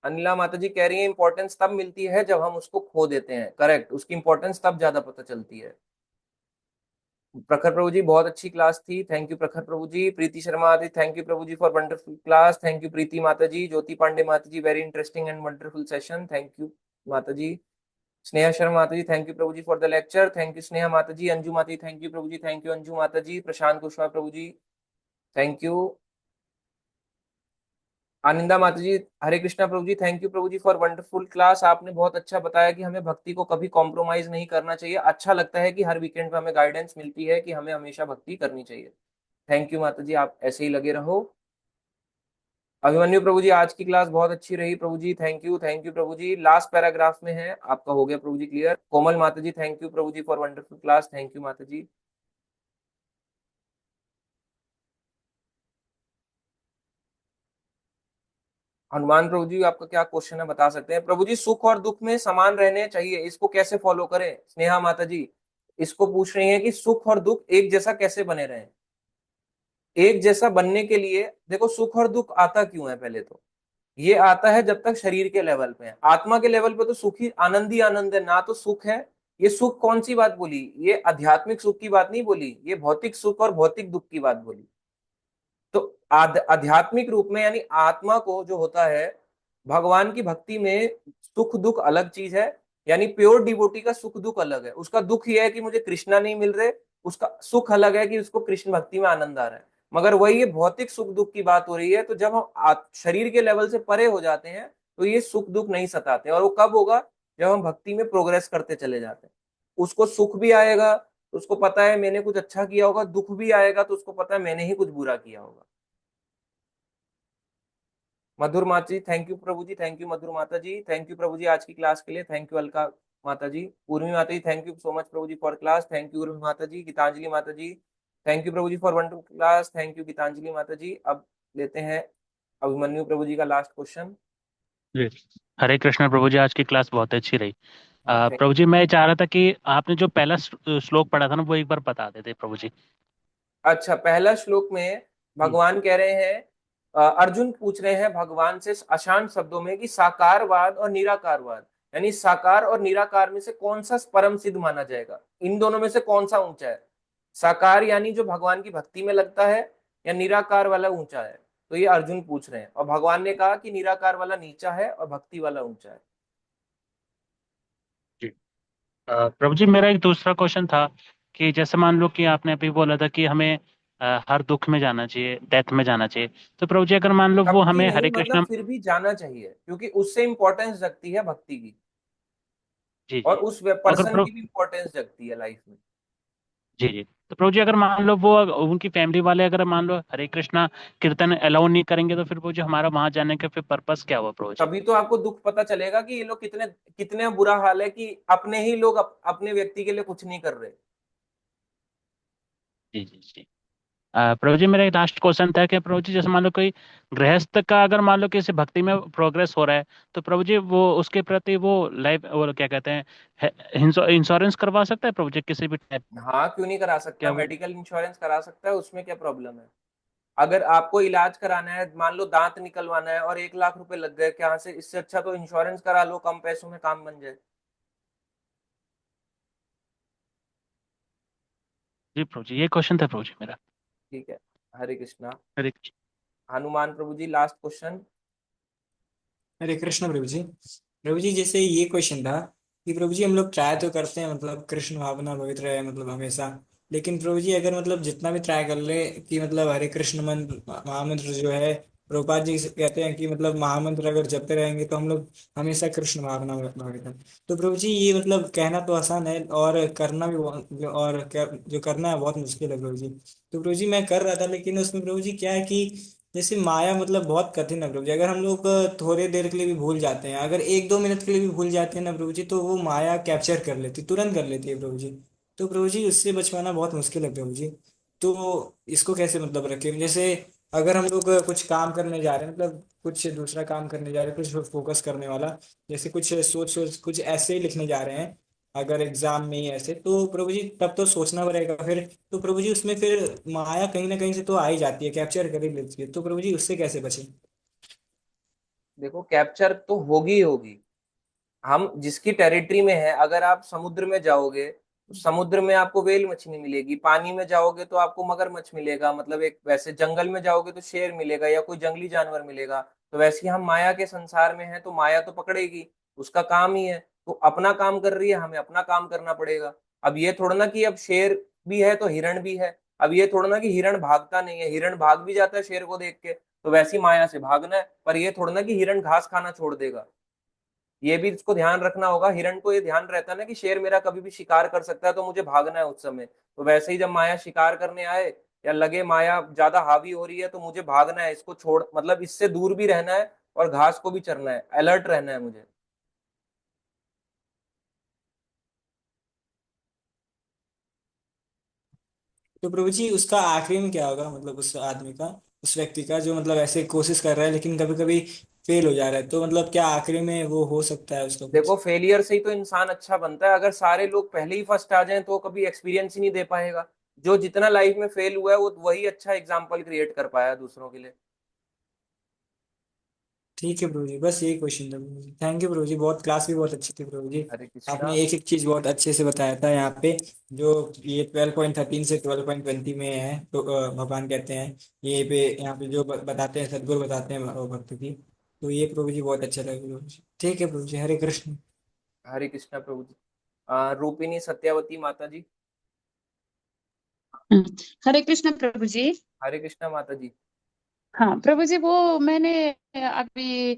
अनिला माता जी कह रही है इंपॉर्टेंस तब मिलती है जब हम उसको खो देते हैं। करेक्ट, उसकी इंपॉर्टेंस तब ज्यादा पता चलती है। प्रखर प्रभु जी बहुत अच्छी क्लास थी, थैंक यू प्रखर प्रभु जी। प्रीति शर्मा आदि, thank you Prabhu ji for wonderful class, thank you Preeti माता जी। ज्योति पांडे माता जी, very interesting and wonderful session, thank you माता जी। स्नेहा शर्मा माता जी, thank you Prabhu ji for the lecture, thank you Sneha माता जी। अंजू माता जी, thank you Prabhu ji, thank you Anju माता जी। प्रशांत कुशवाहा प्रभु जी, थैंक यू। आनंदा माता जी, हरे कृष्णा प्रभु जी, thank you Prabhu ji for wonderful class. आपने बहुत अच्छा बताया कि हमें भक्ति को कभी कॉम्प्रोमाइज नहीं करना चाहिए। अच्छा लगता है कि हर वीकेंड पे हमें गाइडेंस मिलती है कि हमें हमेशा भक्ति करनी चाहिए। थैंक यू माता जी, आप ऐसे ही लगे रहो। अभिमन्यु प्रभु जी, आज की क्लास बहुत अच्छी रही प्रभु जी, थैंक यू प्रभु जी। लास्ट पैराग्राफ में है आपका, हो गया प्रभु जी क्लियर। कोमल माता जी, thank you Prabhu ji for wonderful class, thank you माता जी। हनुमान प्रभु जी, आपका क्या क्वेश्चन है बता सकते हैं प्रभु जी? सुख और दुख में समान रहने चाहिए, इसको कैसे फॉलो करें? स्नेहा माता जी इसको पूछ रही हैं कि सुख और दुख एक जैसा कैसे बने रहें। एक जैसा बनने के लिए देखो, सुख और दुख आता क्यों है? पहले तो ये आता है जब तक शरीर के लेवल पे है। आत्मा के लेवल पे तो सुख ही आनंद है ना, तो सुख है। ये सुख कौन सी बात बोली? ये आध्यात्मिक सुख की बात नहीं बोली, ये भौतिक सुख और भौतिक दुख की बात बोली। तो आध्यात्मिक रूप में यानी आत्मा को जो होता है, भगवान की भक्ति में सुख दुख अलग चीज है। यानी प्योर डिवोटी का सुख दुख अलग है। उसका दुख यह है कि मुझे कृष्णा नहीं मिल रहे, उसका सुख अलग है कि उसको कृष्ण भक्ति में आनंद आ रहा है। मगर वही ये भौतिक सुख दुख की बात हो रही है। तो जब हम शरीर के लेवल से परे हो जाते हैं तो ये सुख दुख नहीं सताते। और वो कब होगा? जब हम भक्ति में प्रोग्रेस करते चले जाते हैं। उसको सुख भी आएगा तो उसको पता है मैंने कुछ अच्छा किया होगा, दुख भी आएगा तो उसको पता है मैंने ही कुछ बुरा किया होगा। मधुर माता जी, thank you Prabhu ji, thank you Madhur माता जी, थैंक यू प्रभु जी आज की क्लास के लिए, थैंक यू अलका माता जी। उर्मी माता जी, थैंक यू सो मच प्रभु जी for class, thank you Urmi माता जी। गीतांजलि माता जी, thank you Prabhu ji for wonderful class, thank you Geetanjali माता जी। अब लेते हैं अभिमन्यु प्रभु जी का लास्ट क्वेश्चन। जी। हरे कृष्णा प्रभु जी, आज की क्लास बहुत अच्छी रही। हाँ थैंक प्रभु जी मैं चाह रहा था कि आपने जो पहला श्लोक पढ़ा था ना, वो एक बार बता देते प्रभु जी। अच्छा, पहला श्लोक में जी भगवान कह रहे हैं, अर्जुन पूछ रहे हैं भगवान से आसान शब्दों में कि साकारवाद और निराकारवाद, यानी साकार और निराकार में से कौन सा परम सिद्ध माना जाएगा, इन दोनों में से कौन सा ऊंचा है। साकार यानी जो भगवान की भक्ति में लगता है, या निराकार वाला ऊंचा है। तो ये अर्जुन पूछ रहे हैं, और भगवान ने कहा कि निराकार वाला नीचा है और भक्ति वाला ऊंचा है। जी। प्रभु जी, मेरा एक दूसरा क्वेश्चन था कि जैसे मान लो कि आपने अभी बोला था कि हमें हर दुख में जाना चाहिए, डेथ में जाना चाहिए। तो प्रभु जी, अगर मान लो वो सबकी हमें नहीं, हरे मतलब कृष्ण। फिर भी जाना चाहिए, क्योंकि उससे इंपॉर्टेंस जगती है भक्ति की, जी और जी। उस अगर पर्सन प्रभु की भी इंपॉर्टेंस जगती है लाइफ में। जी जी, तो प्रभु जी, अगर मान लो वो उनकी फैमिली वाले अगर मान लो हरे कृष्णा कीर्तन अलाउ नहीं करेंगे, तो फिर प्रभु जी हमारा वहां जाने का फिर पर्पस क्या हुआ प्रभु जी? तभी तो आपको दुख पता चलेगा कि ये लोग कितने कितने बुरा हाल है, कि अपने ही लोग अपने व्यक्ति के लिए कुछ नहीं कर रहे। जी जी जी। प्रभु जी, मेरा एक लास्ट क्वेश्चन था कि प्रभु जी, जैसे मान लो कोई गृहस्थ का अगर मान लो किसी भक्ति में प्रोग्रेस हो रहा है, तो प्रभु जी वो उसके प्रति वो लाइफ वो क्या कहते हैं, इंश्योरेंस करवा सकता है प्रभु जी किसी भी टाइप? हाँ, क्यों नहीं करा सकता, क्या वो? मेडिकल इंश्योरेंस करा सकता है, उसमें क्या प्रॉब्लम है। अगर आपको इलाज कराना है, मान लो दांत निकलवाना है और 1 लाख रुपए लग गए, क्या से इससे अच्छा तो इंश्योरेंस करा लो, कम पैसों में काम बन जाए। जी प्रभु जी, ये क्वेश्चन था प्रभु जी मेरा। ठीक है। हरे कृष्णा। हरे कृष्ण। हनुमान प्रभु जी, लास्ट क्वेश्चन। हरे कृष्ण प्रभु जी। प्रभु जी जैसे ये क्वेश्चन था कि प्रभु जी हम लोग ट्राई तो करते हैं मतलब कृष्ण भावना पवित्र है मतलब हमेशा, लेकिन प्रभु जी अगर मतलब जितना भी ट्राई कर ले कि मतलब हरे कृष्ण मंत्र महामंत्र जो है, प्रभुपाद जी कहते हैं कि मतलब महामंत्र अगर जपते रहेंगे तो हम लोग हमेशा कृष्ण भावना में भावित हैं। तो प्रभु जी ये मतलब कहना तो आसान है और करना भी और क्या जो करना है बहुत मुश्किल है प्रभु जी। तो प्रभु जी मैं कर रहा था, लेकिन उसमें प्रभु जी क्या है कि जैसे माया मतलब बहुत कठिन है प्रभु जी। अगर हम लोग थोड़े देर के लिए भी भूल जाते हैं, अगर 1-2 मिनट के लिए भी भूल जाते हैं ना प्रभु जी, तो वो माया कैप्चर कर लेती, तुरंत कर लेती है प्रभु जी। तो प्रभु जी उससे बचवाना बहुत मुश्किल है प्रभु जी। तो इसको कैसे मतलब रखें, जैसे अगर हम लोग कुछ काम करने जा रहे हैं, मतलब कुछ दूसरा काम करने जा रहे हैं, कुछ फोकस करने वाला, जैसे कुछ सोच सोच कुछ ऐसे ही लिखने जा रहे हैं, अगर एग्जाम में ही ऐसे, तो प्रभु जी तब तो सोचना पड़ेगा फिर। तो प्रभु जी उसमें फिर माया कहीं ना कहीं से तो आ ही जाती है, कैप्चर कर ही लेती है, तो प्रभु जी उससे कैसे बचे? देखो, कैप्चर तो होगी ही होगी। हम जिसकी टेरिटरी में है, अगर आप समुद्र में जाओगे तो समुद्र में आपको वेल मछली मिलेगी, पानी में जाओगे तो आपको मगरमच्छ मिलेगा, मतलब एक वैसे जंगल में जाओगे तो शेर मिलेगा या कोई जंगली जानवर मिलेगा। तो वैसे ही हम माया के संसार में हैं, तो माया तो पकड़ेगी, उसका काम ही है। तो अपना काम कर रही है, हमें अपना काम करना पड़ेगा। अब ये थोड़ा ना कि अब शेर भी है तो हिरण भी है। अब ये थोड़ा ना कि हिरण भागता नहीं है, हिरण भाग भी जाता है शेर को देख के, तो वैसी माया से भागना है। पर ये थोड़ा ना कि हिरण घास खाना छोड़ देगा, ये भी इसको ध्यान रखना होगा। हिरण को ये ध्यान रहता है ना कि शेर मेरा कभी भी शिकार कर सकता है, तो मुझे भागना है उस समय। तो वैसे ही जब माया शिकार करने आए, या लगे माया ज्यादा हावी हो रही है, तो मुझे भागना है, इसको छोड़, मतलब इससे दूर भी रहना है, और घास को भी चरना है, अलर्ट रहना है मुझे। तो प्रभु जी उसका आखिरी में क्या होगा, मतलब उस आदमी का, उस व्यक्ति का जो मतलब ऐसे कोशिश कर रहा है लेकिन कभी कभी फेल हो जा रहा है, तो मतलब क्या आखिरी में वो हो सकता है उसका देखो, कुछ? फेलियर से ही तो इंसान अच्छा बनता है। अगर सारे लोग पहले ही फर्स्ट आ जाएं तो कभी एक्सपीरियंस ही नहीं दे पाएगा। जो जितना लाइफ में फेल हुआ है, वो वही अच्छा एग्जाम्पल क्रिएट कर पाया दूसरों के लिए। ठीक है प्रभु जी, बस यही क्वेश्चन था प्रभु जी। थैंक यू प्रभु जी, बहुत क्लास भी बहुत अच्छी थी प्रभु जी। हरे आपने कृष्णा। एक एक चीज बहुत अच्छे से बताया था यहाँ पे। जो ये 12.13 से 12.20 में है, तो भगवान कहते हैं ये पे यहाँ पे जो बताते हैं, सदगुरु बताते हैं भक्त की। तो ये प्रभु जी बहुत अच्छा लगा प्रभु जी। ठीक है प्रभु जी, हरे कृष्ण। हरे कृष्णा प्रभु जी। रूपिणी सत्यावती माता जी। हम्म, हरे कृष्ण प्रभु जी। हरे कृष्णा माता जी। हाँ प्रभु जी, वो मैंने अभी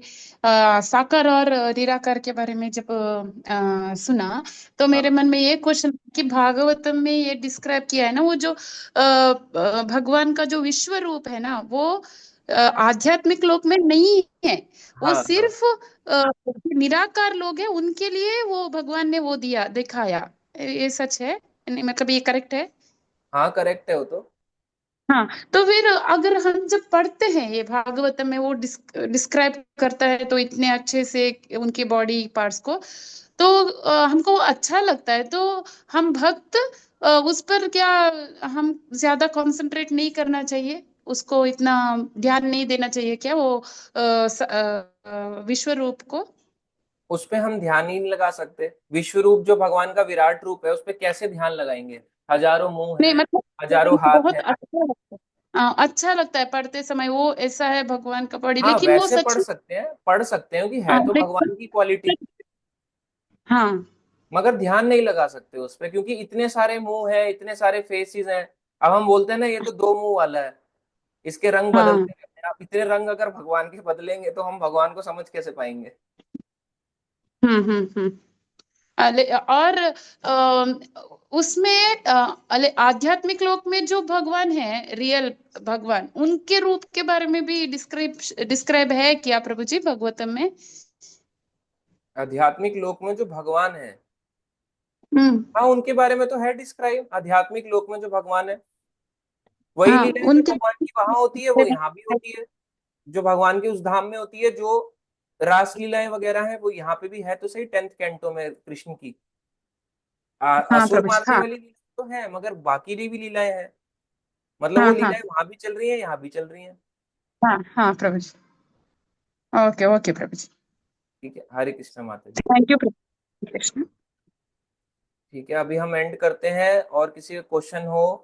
साकार और निराकार के बारे में जब सुना, तो मेरे हाँ मन में ये क्वेश्चन कि भागवतम में ये डिस्क्राइब किया है ना, वो जो भगवान का जो विश्व रूप है ना, वो आध्यात्मिक लोक में नहीं है। वो हाँ हाँ। सिर्फ निराकार लोग हैं, उनके लिए वो भगवान ने वो दिया दिखाया। ये सच है? नहीं, मतलब ये करेक्ट है? हाँ, करेक्ट है वो तो। हाँ, तो फिर अगर हम जब पढ़ते हैं ये भागवतम में, वो डिस्क्राइब करता है तो इतने अच्छे से उनके बॉडी पार्ट्स को, तो हमको अच्छा लगता है। तो हम भक्त उस पर क्या हम ज्यादा कंसंट्रेट नहीं करना चाहिए, उसको इतना ध्यान नहीं देना चाहिए क्या, वो विश्व रूप को? उस पे हम ध्यान ही नहीं लगा सकते। विश्व रूप जो भगवान का विराट रूप है उस पे कैसे ध्यान लगाएंगे? हजारों मुंह नहीं हैं, मतलब हजारों हाथ बहुत हैं। अच्छा लगता है। अच्छा लगता है पढ़ते समय, वो ऐसा है भगवान का पढ़ी, हाँ लेकिन वो वैसे सच पढ़ में सकते हैं, पढ़ सकते हैं कि है तो भगवान की क्वालिटी। हाँ मगर ध्यान नहीं लगा सकते उस पे, क्योंकि इतने सारे मुंह हैं, इतने सारे फेसेस हैं। अब हम बोलते हैं ना ये तो दो मुंह वाला है, इसके रंग हाँ। बदलते रहते हैं। अब इतने रंग अगर भगवान के बदलेंगे तो हम भगवान को समझ कैसे पाएंगे? हम्म। और उसमें आध्यात्मिक लोक में जो भगवान है, रियल भगवान, उनके रूप के बारे में भी डिस्क्राइब है क्या प्रभु जी भागवतम में? आध्यात्मिक लोक में जो भगवान है, हम्म। हाँ उनके बारे में तो है डिस्क्राइब। आध्यात्मिक लोक में जो भगवान है वही हाँ लीलाएं जो उनके। भगवान की वहां होती है वो यहाँ भी होती है। जो भगवान के उस धाम में होती है, जो रास लीलाएं वगैरह है वो यहाँ पे भी है तो सही। 10th कैंटो में कृष्ण की हाँ असुर प्रभु जी, मारने हाँ वाली लीला तो है, मगर बाकी भी लीलाएं हैं। मतलब वो हाँ हाँ लीलाएं वहां भी चल रही है, यहाँ भी चल रही हैं। हाँ हाँ प्रभु जी। ओके ओके प्रभु जी। ठीक है, हरे कृष्ण माता जी। थैंक यू प्रभु कृष्ण। ठीक है, अभी हम एंड करते हैं, और किसी का क्वेश्चन हो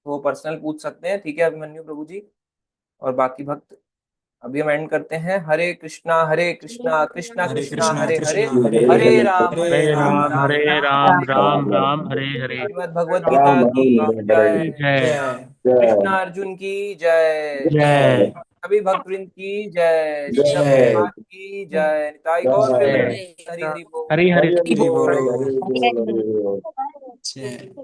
वो पर्सनल पूछ सकते हैं। ठीक है अभिमन्यु प्रभु जी और बाकी भक्त, अभी हम एंड करते हैं। हरे कृष्णा कृष्णा हरे कृष्णा कृष्णा हरे हरे, कृष्णा हरे हरे हरे हरे हरे राम राम राम राम हरे राम राम हरे राम हरे। राम हरे हरे। श्रीमद् भगवत राम गीता की राम हरे जय। जय जय कृष्णा जय अर्जुन की जय। जय जय सभी भक्तवृंद की जय। श्रील जय प्रभुपाद की जय। निताई गौर जय प्रेम। जय। हरि हरि बोल। हरि हरि। हरि हरि हरि बोल बोलो। हरि बोल हरि बोल। जय।